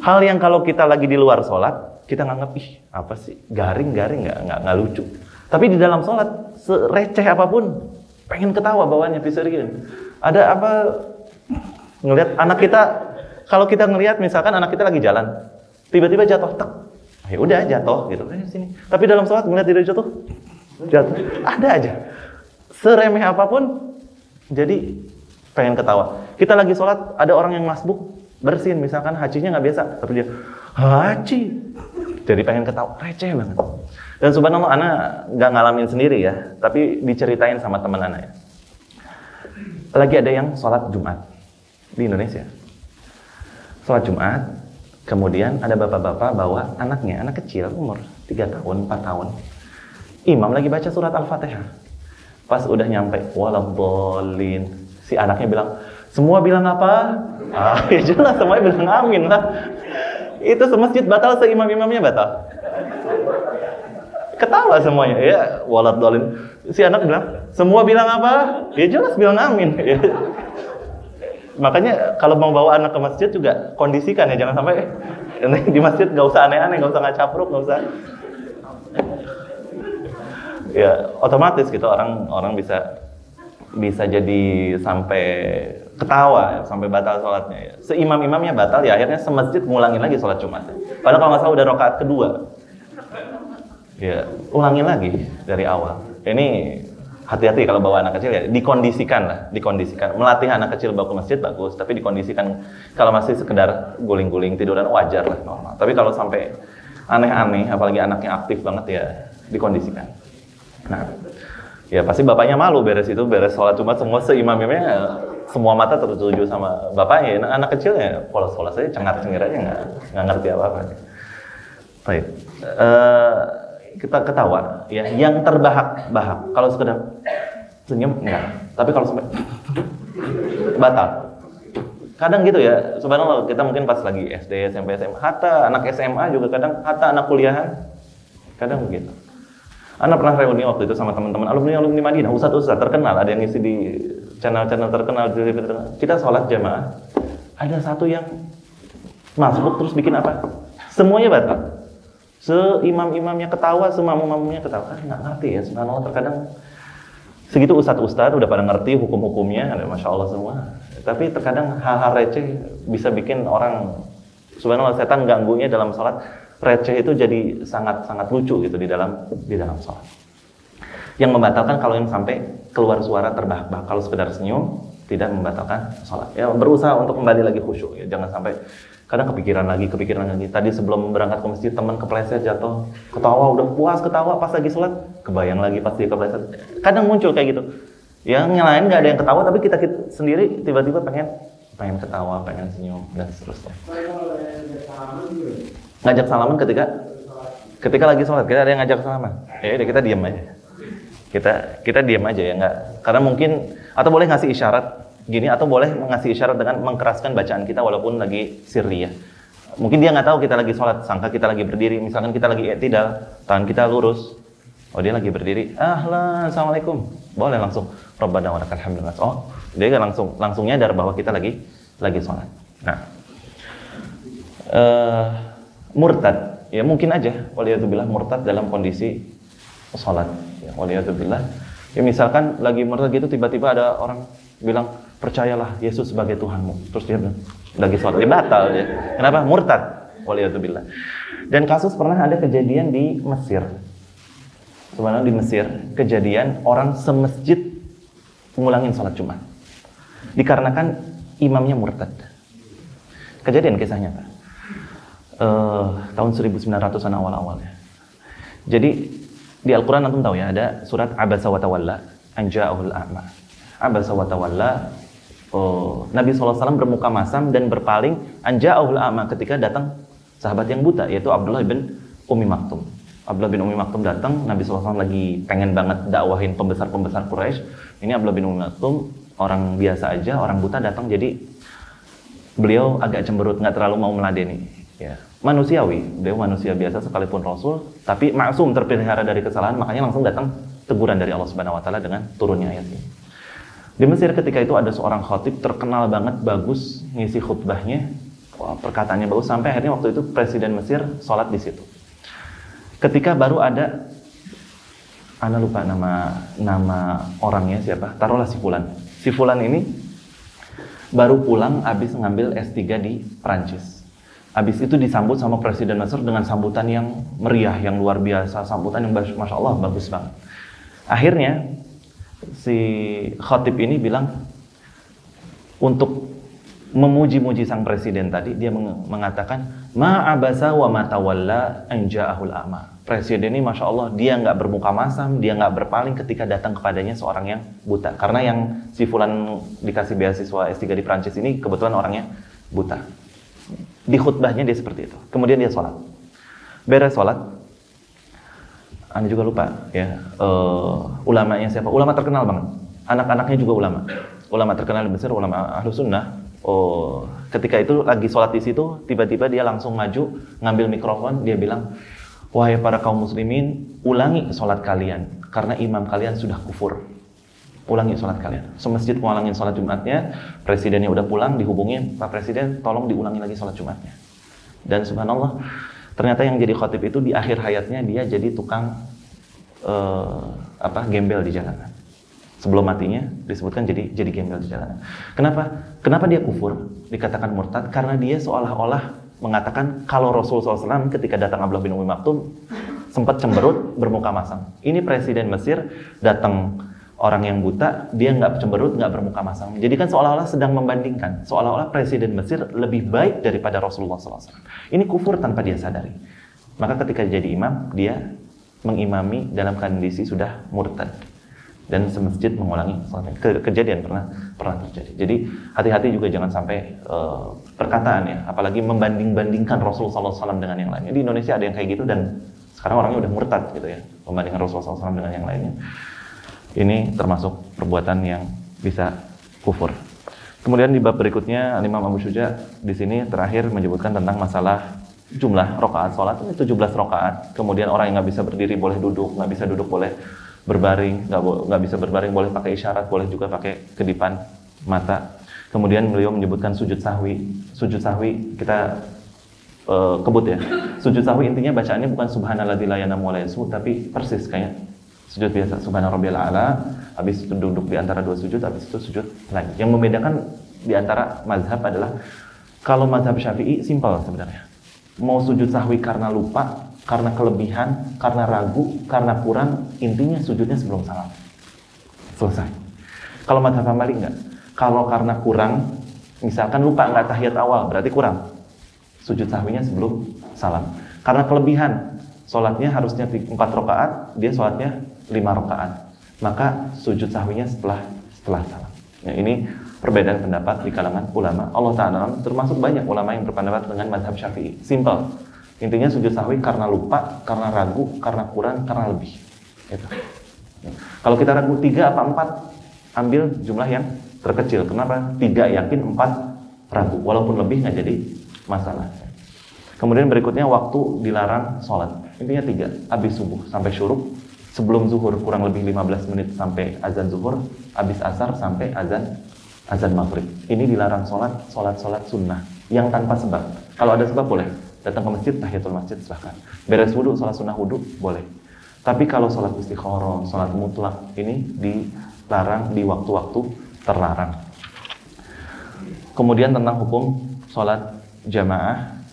Hal yang kalau kita lagi di luar sholat, kita nganggap apa sih, garing nggak lucu. Tapi di dalam sholat receh apapun pengen ketawa bawaannya pisiriin. Ada apa, ngelihat anak kita, kalau kita ngelihat misalkan anak kita lagi jalan, tiba-tiba jatuh, tek, ya udah jatuh gitu, sini. Tapi dalam sholat ngelihat dia jatuh, ada aja. Seremeh apapun, jadi pengen ketawa. Kita lagi sholat, ada orang yang masbuk, bersin, misalkan hajinya nggak biasa, tapi dia haji, jadi pengen ketawa, receh banget. Dan subhanallah, anak nggak ngalamin sendiri ya, tapi diceritain sama teman anak ya. Lagi ada yang sholat Jumat di Indonesia. Sholat Jumat, kemudian ada bapak-bapak bawa anaknya, anak kecil umur 3 tahun, 4 tahun. Imam lagi baca surat Al-Fatihah. Pas udah nyampe, waladhdallin, si anaknya bilang, semua bilang apa? Ya jelas, semuanya bilang amin lah. Itu semasjid batal, seimam-imamnya batal. Ketawa semuanya, ya waladhdallin. Si anak bilang, semua bilang apa? Ya jelas bilang amin. Ya. Makanya kalau mau bawa anak ke masjid juga kondisikan ya, jangan sampai di masjid nggak usah aneh-aneh, nggak usah ngacapruk, nggak usah. Ya otomatis gitu orang bisa jadi sampai ketawa, sampai batal sholatnya. Ya. Seimam-imamnya batal, ya akhirnya semasjid ngulangin lagi sholat Jumat. Padahal kalau nggak salah udah rakaat kedua, ya ulangin lagi dari awal. Ini hati-hati kalau bawa anak kecil ya, dikondisikan. Melatih anak kecil bawa ke masjid bagus, tapi dikondisikan. Kalau masih sekedar guling-guling tiduran wajar lah, normal. Tapi kalau sampai aneh-aneh, apalagi anaknya aktif banget ya, dikondisikan. Nah, ya pasti bapaknya malu beres sholat Jumat semua seimam-imamnya, semua mata tertuju sama bapaknya. Nah, anak kecilnya polos-polos aja, cengar-cengir aja, nggak ngerti apa-apa. Baik. Kita ketawa, ya, yang terbahak-bahak. Kalau sekedar senyum, enggak. Tapi kalau sampai batal. Kadang gitu ya, subhanallah, kita mungkin pas lagi SD, SMP, SMA, hatta anak SMA juga kadang, hatta anak kuliahan, kadang begitu. Anak pernah reuni waktu itu sama teman-teman alumni Madinah, ustadz terkenal, ada yang ngisi di channel-channel terkenal, kita sholat jamaah, ada satu yang masuk terus bikin apa? Semuanya batal. Seimam-imamnya ketawa, semamum-mamumnya ketawa. Nggak ngerti ya, subhanallah, terkadang segitu ustadz udah pada ngerti hukum-hukumnya, ada masya Allah semua. Tapi terkadang hal-hal receh bisa bikin orang, subhanallah, setan ganggunya dalam sholat. Receh itu jadi sangat-sangat lucu gitu di dalam sholat. Yang membatalkan kalau yang sampai keluar suara terbahak-bahak. Kalau sekedar senyum tidak membatalkan sholat. Ya berusaha untuk kembali lagi khusyuk. Ya, jangan sampai kadang kepikiran lagi. Tadi sebelum berangkat ke masjid teman kepleset jatuh, ketawa udah puas ketawa, pas lagi sholat kebayang lagi pas dia kepleset. Kadang muncul kayak gitu. Yang lain nggak ada yang ketawa, tapi kita sendiri tiba-tiba pengen ketawa, pengen senyum dan seterusnya. Ngajak salaman ketika lagi sholat, kita ada yang ngajak salaman, ya udah kita diam aja. Kita diam aja ya, nggak, karena mungkin, atau boleh ngasih isyarat gini, atau boleh ngasih isyarat dengan mengkeraskan bacaan kita walaupun lagi sirriyah. Mungkin dia nggak tahu kita lagi sholat, sangka kita lagi berdiri, misalkan kita lagi i'tidal, tangan kita lurus, oh dia lagi berdiri, ahlan, assalamualaikum, boleh langsung rabbana wa lakal hamd. Oh dia langsung nyadar bahwa kita lagi sholat. Nah, murtad, ya mungkin aja waliyadzubillah murtad dalam kondisi sholat, ya waliyadzubillah. Ya misalkan lagi murtad gitu, tiba-tiba ada orang bilang percayalah Yesus sebagai Tuhanmu, terus dia bilang lagi sholat, dia batal ya. Kenapa? Murtad, waliyadzubillah. Dan kasus pernah ada kejadian di Mesir. Sebenarnya di Mesir kejadian orang semasjid ngulangin sholat Jumat dikarenakan imamnya murtad. Kejadian kisahnya Pak. Tahun 1900-an awal-awalnya. Jadi di Al-Quran antum tahu ya, ada surat Abasa wa Tawalla an ja'ahul a'ma. Abasa wa Tawalla, Nabi SAW bermuka masam dan berpaling an ja'ahul a'ma ketika datang sahabat yang buta, yaitu Abdullah bin Ummi Maktum. Abdullah bin Ummi Maktum datang, Nabi SAW lagi pengen banget dakwahin pembesar-pembesar Quraisy. Ini Abdullah bin Ummi Maktum, orang biasa aja, orang buta datang, jadi beliau agak cemberut, nggak terlalu mau meladeni. Ya, manusiawi, beliau manusia biasa sekalipun Rasul, tapi maksum, terpelihara dari kesalahan, makanya langsung datang teguran dari Allah Subhanahu Wa Taala dengan turunnya ayat ini. Di Mesir ketika itu ada seorang khatib terkenal banget, bagus ngisi khutbahnya, wah, perkataannya bagus, sampai akhirnya waktu itu Presiden Mesir sholat di situ. Ketika baru ada, Ana lupa nama orangnya siapa, taruhlah si Fulan. Si Fulan ini baru pulang habis ngambil S3 di Prancis. Habis itu disambut sama Presiden Mesir dengan sambutan yang meriah, yang luar biasa, sambutan yang Masya Allah bagus banget. Akhirnya si khatib ini bilang, untuk memuji-muji sang presiden tadi, dia mengatakan, ma'abasa wa matawalla anja'ahul a'ma. Presiden ini Masya Allah, dia nggak bermuka masam, dia nggak berpaling ketika datang kepadanya seorang yang buta. Karena yang si Fulan dikasih beasiswa S3 di Prancis ini kebetulan orangnya buta. Di khutbahnya dia seperti itu. Kemudian dia sholat. Beres sholat, Anda juga lupa ya, ulamanya siapa? Ulama terkenal banget. Anak-anaknya juga ulama. Ulama terkenal di Mesir, ulama Ahlus Sunnah. Ketika itu lagi sholat di situ, tiba-tiba dia langsung maju, ngambil mikrofon, dia bilang, wahai para kaum muslimin, ulangi sholat kalian, karena imam kalian sudah kufur. Ulangi sholat kalian. Semasjid ngulangin sholat Jumatnya, presidennya udah pulang, dihubungin, Pak Presiden, tolong diulangi lagi sholat Jumatnya. Dan subhanallah, ternyata yang jadi khatib itu di akhir hayatnya dia jadi tukang gembel di jalanan. Sebelum matinya disebutkan jadi gembel di jalanan. Kenapa dia kufur? Dikatakan murtad karena dia seolah-olah mengatakan kalau Rasulullah SAW ketika datang Abdullah bin Umi Maktum sempat cemberut bermuka masam. Ini Presiden Mesir datang orang yang buta, dia nggak cemberut, nggak bermuka masam. Jadi kan seolah-olah sedang membandingkan, seolah-olah Presiden Mesir lebih baik daripada Rasulullah SAW. Ini kufur tanpa dia sadari. Maka ketika jadi imam, dia mengimami dalam kondisi sudah murtad. Dan semasjid mengulangi sholat. Kejadian pernah terjadi. Jadi hati-hati juga jangan sampai perkataan ya, apalagi membanding-bandingkan Rasulullah SAW dengan yang lainnya. Di Indonesia ada yang kayak gitu dan sekarang orangnya udah murtad gitu ya, membandingkan Rasulullah SAW dengan yang lainnya. Ini termasuk perbuatan yang bisa kufur. Kemudian di bab berikutnya Imam Abu Syuja di sini terakhir menyebutkan tentang masalah jumlah rakaat sholat, ini 17 rakaat. Kemudian orang yang nggak bisa berdiri boleh duduk, nggak bisa duduk boleh berbaring, nggak bisa berbaring boleh pakai isyarat, boleh juga pakai kedipan mata. Kemudian beliau menyebutkan sujud sahwi. Sujud sahwi kita kebut ya. Sujud sahwi intinya bacaannya bukan subhanalladzi la yanamu wa la yasmu, tapi persis kayak sujud biasa, subhana rabbiyal a'la, habis itu duduk di antara dua sujud, habis itu sujud lagi. Yang membedakan di antara mazhab adalah kalau mazhab Syafi'i simpel sebenarnya. Mau sujud sahwi karena lupa, karena kelebihan, karena ragu, karena kurang, intinya sujudnya sebelum salam. Selesai. Kalau mazhab Hambali enggak. Kalau karena kurang, misalkan lupa enggak tahiyat awal, berarti kurang. Sujud sahwinya sebelum salam. Karena kelebihan, sholatnya harusnya 4 rakaat, dia sholatnya 5 rakaat. Maka sujud sahwinya setelah salam. Nah, ini perbedaan pendapat di kalangan ulama. Allah Ta'ala termasuk banyak ulama yang berpendapat dengan mazhab Syafi'i. Simple. Intinya sujud sahwi karena lupa, karena ragu, karena kurang, karena lebih. Gitu. Kalau kita ragu 3 apa 4, ambil jumlah yang terkecil. Kenapa? 3 yakin, 4 ragu. Walaupun lebih nggak jadi masalah. Kemudian berikutnya waktu dilarang sholat. Intinya 3. Habis subuh sampai syuruk, sebelum zuhur kurang lebih 15 menit sampai azan zuhur, habis asar sampai azan maghrib. Ini dilarang sholat sunnah yang tanpa sebab. Kalau ada sebab boleh. Datang ke masjid, tahiyatul masjid silahkan. Beres wudu, sholat sunnah wudu, boleh. Tapi kalau sholat istikharah, sholat mutlak, ini dilarang di waktu-waktu terlarang. Kemudian tentang hukum sholat jamaah,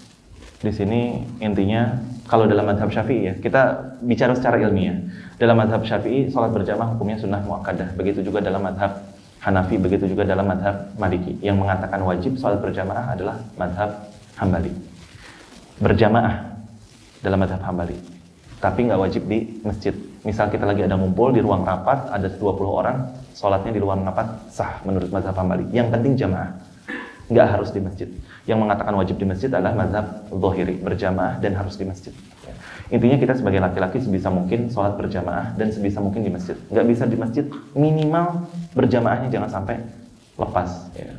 di sini intinya, kalau dalam mazhab Syafi'i ya, kita bicara secara ilmiah. Dalam mazhab Syafi'i, sholat berjamaah hukumnya sunnah muakkadah. Begitu juga dalam mazhab Hanafi, begitu juga dalam mazhab Maliki. Yang mengatakan wajib sholat berjamaah adalah mazhab Hambali. Berjamaah dalam mazhab Hambali, tapi nggak wajib di masjid. Misal kita lagi ada ngumpul di ruang rapat, ada 20 orang, sholatnya di ruang rapat sah menurut mazhab Hambali. Yang penting jamaah, nggak harus di masjid. Yang mengatakan wajib di masjid adalah mazhab Zahiri, berjamaah dan harus di masjid. Intinya kita sebagai laki-laki sebisa mungkin sholat berjamaah dan sebisa mungkin di masjid. Nggak bisa di masjid, minimal berjamaahnya jangan sampai lepas. Ya.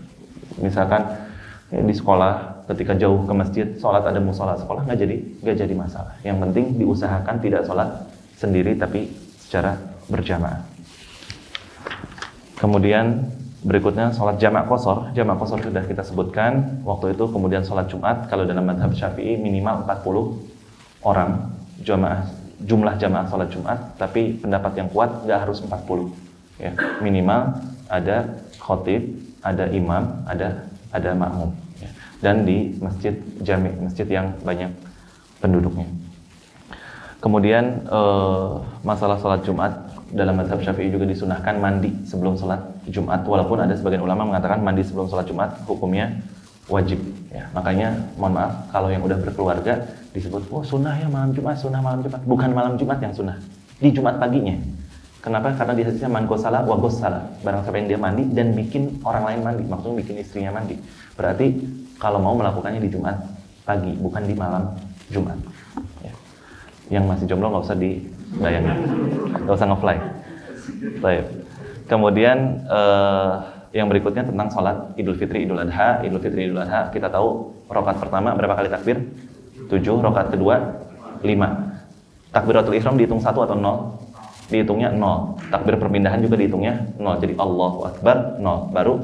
Misalkan di sekolah, ketika jauh ke masjid, sholat ada musola sekolah, nggak jadi masalah. Yang penting diusahakan tidak sholat sendiri, tapi secara berjamaah. Kemudian Berikutnya sholat jamak qashar. Jamak qashar sudah kita sebutkan waktu itu. Kemudian sholat Jumat, kalau dalam mazhab Syafi'i minimal 40 orang jumlah jamaah sholat Jumat, tapi pendapat yang kuat nggak harus 40 ya. Minimal ada khotib, ada imam, ada makmum ya. Dan di masjid jami', masjid yang banyak penduduknya. Kemudian masalah sholat Jumat, dalam mazhab Syafi'i juga disunahkan mandi sebelum sholat Jumat, walaupun ada sebagian ulama mengatakan mandi sebelum sholat Jumat hukumnya wajib ya. Makanya mohon maaf kalau yang udah berkeluarga disebut sunnah ya malam Jumat, sunnah malam Jumat. Bukan malam Jumat yang sunnah, di Jumat paginya. Kenapa? Karena di hadisnya man ghusala wa ghussala, barang siapa yang dia mandi dan bikin orang lain mandi, maksudnya bikin istrinya mandi. Berarti kalau mau melakukannya di Jumat pagi, bukan di malam Jumat ya. Yang masih jomblo nggak usah dibayangin, nggak usah nge-fly. Baik. Kemudian yang berikutnya tentang sholat Idul Fitri, Idul Adha. Idul Fitri, Idul Adha kita tahu rakaat pertama berapa kali takbir? 7, rakaat kedua 5. Takbiratul ihram dihitung 1 atau 0? Dihitungnya 0. Takbir perpindahan juga dihitungnya 0. Jadi Allahu Akbar 0, baru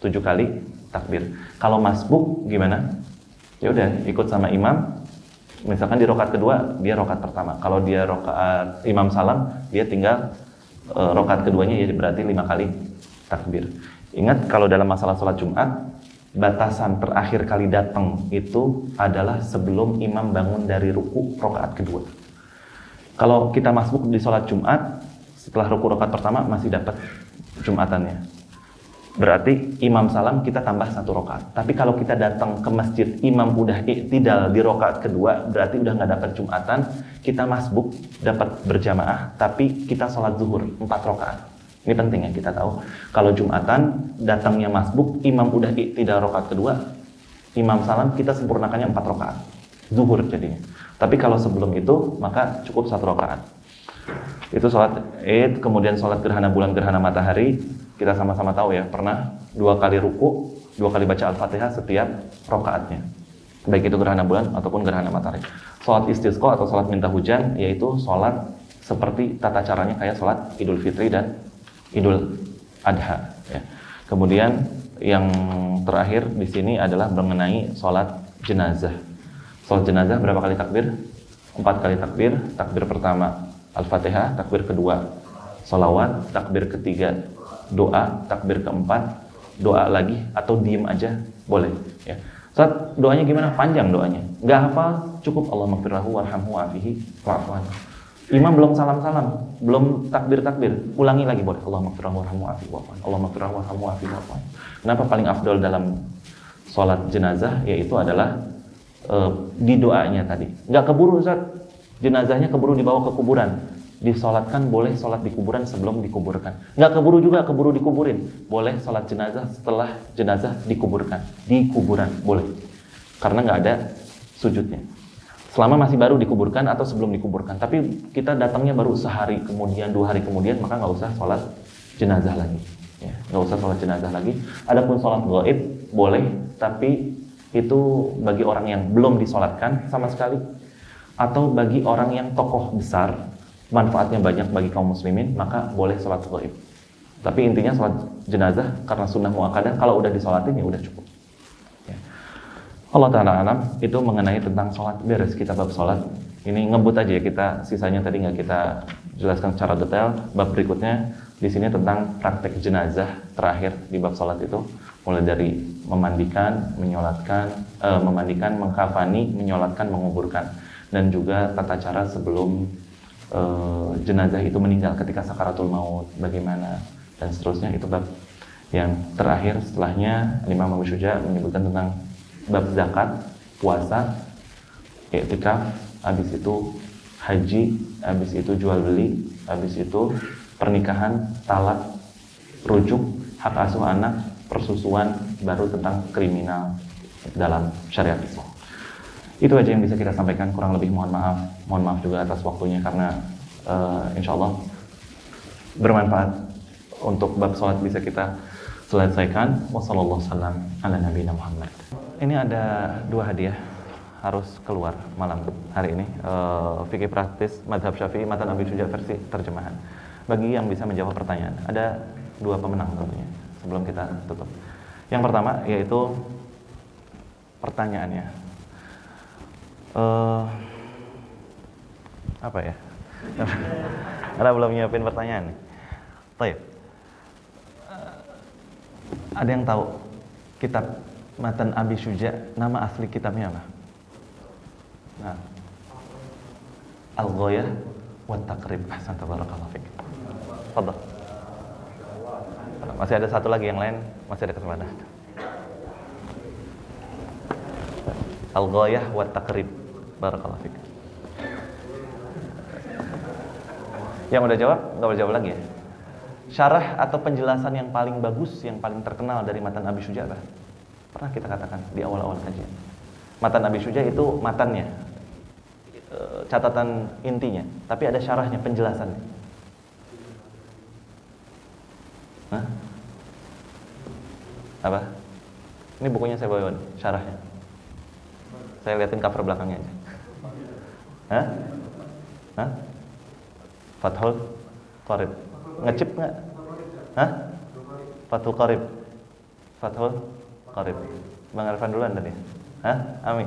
7 kali takbir. Kalau masbuk gimana? Ya udah ikut sama imam. Misalkan di rakaat kedua dia rakaat pertama. Kalau dia rakaat imam salam, dia tinggal rakaat keduanya, ya berarti 5 kali takbir. Ingat kalau dalam masalah sholat Jumat, batasan terakhir kali datang itu adalah sebelum imam bangun dari ruku rakaat kedua. Kalau kita masbuk di sholat Jumat, setelah ruku rakaat pertama masih dapat Jumatannya. Berarti imam salam kita tambah 1 rakaat. Tapi kalau kita datang ke masjid, imam udah i'tidal di rakaat kedua, berarti udah nggak dapat Jumatan. Kita masbuk dapat berjamaah, tapi kita sholat zuhur 4 rakaat. Ini penting ya kita tahu. Kalau Jumatan datangnya masbuk, imam udah i'tidal rakaat kedua, imam salam kita sempurnakannya 4 rakaat. Zuhur jadinya. Tapi kalau sebelum itu maka cukup 1 rakaat. Itu sholat Id, kemudian sholat gerhana bulan, gerhana matahari. Kita sama-sama tahu ya, pernah 2 kali ruku, 2 kali baca Al-Fatihah setiap rakaatnya. Baik itu gerhana bulan ataupun gerhana matahari. Sholat istisqa atau sholat minta hujan, yaitu sholat seperti tata caranya kayak sholat Idul Fitri dan Idul Adha. Ya. Kemudian yang terakhir di sini adalah mengenai sholat jenazah. Sholat jenazah berapa kali takbir? 4 kali takbir. Takbir pertama Al-Fatihah, takbir kedua sholawat, takbir ketiga doa, takbir keempat doa lagi atau diem aja boleh ya. Saat doanya gimana? Panjang doanya, nggak hafal cukup Allahumma firlahu warhamhu wa'afihi wa'fu anhu. Imam belum salam-salam, belum takbir-takbir, ulangi lagi boleh. Allahumma firlahu warhamhu wa'afihi wa'fu anhu. Allahumma firlahu warhamhu wa'afihi wa'fu anhu. Kenapa paling afdol dalam sholat jenazah? Yaitu adalah di doanya tadi. Nggak keburu Ustaz, jenazahnya keburu dibawa ke kuburan. Disolatkan boleh sholat di kuburan sebelum dikuburkan. Nggak keburu juga keburu dikuburin. Boleh sholat jenazah setelah jenazah dikuburkan. Di kuburan boleh. Karena nggak ada sujudnya. Selama masih baru dikuburkan atau sebelum dikuburkan. Tapi kita datangnya baru sehari kemudian, 2 hari kemudian, maka nggak usah sholat jenazah lagi. Ya, nggak usah sholat jenazah lagi. Adapun sholat gaib boleh, tapi itu bagi orang yang belum disolatkan sama sekali. Atau bagi orang yang tokoh besar, manfaatnya banyak bagi kaum muslimin, maka boleh sholat gaib. Tapi intinya sholat jenazah karena sunnah muakkadah, kalau udah disolatin ya udah cukup ya. Allah Ta'ala alam. Itu mengenai tentang sholat. Beres kita bab sholat ini, ngebut aja ya kita, sisanya tadi nggak kita jelaskan secara detail. Bab berikutnya di sini tentang praktek jenazah terakhir di bab sholat itu, mulai dari memandikan, menyolatkan, memandikan, mengkafani, menyolatkan, menguburkan, dan juga tata cara sebelum jenazah itu meninggal ketika sakaratul maut bagaimana dan seterusnya. Itu bab yang terakhir. Setelahnya Imam Abu Syuja menyebutkan tentang bab zakat, puasa, i'tikaf, habis itu haji, habis itu jual beli, habis itu pernikahan, talak, rujuk, hak asuh anak, persusuan, baru tentang kriminal dalam syariat Islam. Itu aja yang bisa kita sampaikan, kurang lebih mohon maaf juga atas waktunya, karena insya Allah bermanfaat untuk bab sholat bisa kita selesaikan. Wassalamualaikum warahmatullahi wabarakatuh. Ini ada 2 hadiah harus keluar malam hari ini. Fikih praktis Madhab Syafi'i Matan Abi Syuja versi terjemahan. Bagi yang bisa menjawab pertanyaan, ada 2 pemenang tentunya. sebelum kita tutup. Yang pertama yaitu pertanyaannya. Apa ya? Karena belum nyiapin pertanyaan nih. Baik. Ada yang tahu kitab Matan Abi Syuja, nama asli kitabnya apa? Nah, Al-Ghayah wa Taqrib. Ahsan, tabarakallahu fiik. Fadhal. Masih ada satu lagi yang lain, masih ada kesempatan. Al-Ghayah wa Taqrib. Barakallahu fiik. Yang udah jawab, nggak boleh jawab lagi ya. Syarah atau penjelasan yang paling bagus, yang paling terkenal dari Matan Abi Syuja apa? Pernah kita katakan di awal-awal kajian. Matan Abi Syuja itu matannya, catatan intinya, tapi ada syarahnya, penjelasannya. Hah? Apa? Ini bukunya saya bawa, syarahnya. Saya liatin cover belakangnya aja. Hah? Hah? Fathul Qarib. Ngecip nggak? Hah? Fathul Qarib. Fathul Qarib. Bang Arfan duluan tadi. Hah? Ami.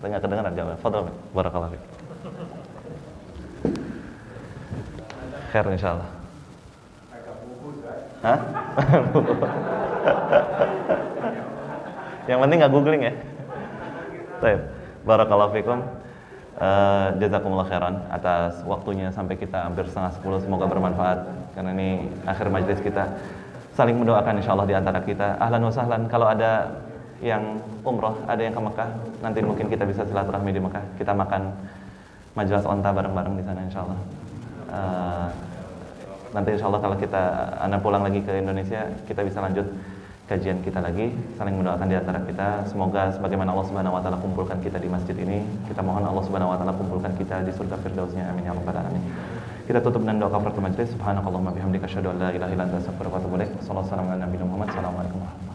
Tengah kedengaran jawab. Fadhil. Barakallahu fiik. Khair insyaallah. Hah? Yang penting nggak googling ya. Baik. Barakallahu fiikum. Jazakumullah khairan atas waktunya sampai kita hampir 9:30. Semoga bermanfaat karena ini akhir majelis kita. Saling mendoakan insyaallah di antara kita. Ahlan wa sahlan. Kalau ada yang umroh, ada yang ke Mekah, nanti mungkin kita bisa silaturahmi di Mekah. Kita makan majelis onta bareng-bareng di sana insyaallah. Nanti insyaallah kalau Anda pulang lagi ke Indonesia, kita bisa lanjut kajian kita lagi, saling mendoakan di antara kita. Semoga sebagaimana Allah Subhanahu wa taala kumpulkan kita di masjid ini, kita mohon Allah Subhanahu wa taala kumpulkan kita di surga firdausnya. Amin ya rabbal alamin. Kita tutup dengan doa kafaratul majelis. Subhanakallahumma bihamdika asyhadu an la ilaha illa anta astaghfiruka wa atubu ilaik. Sallallahu alaihi wa sallam ala nabiyina Muhammad. Assalamualaikum warahmatullahi wabarakatuh.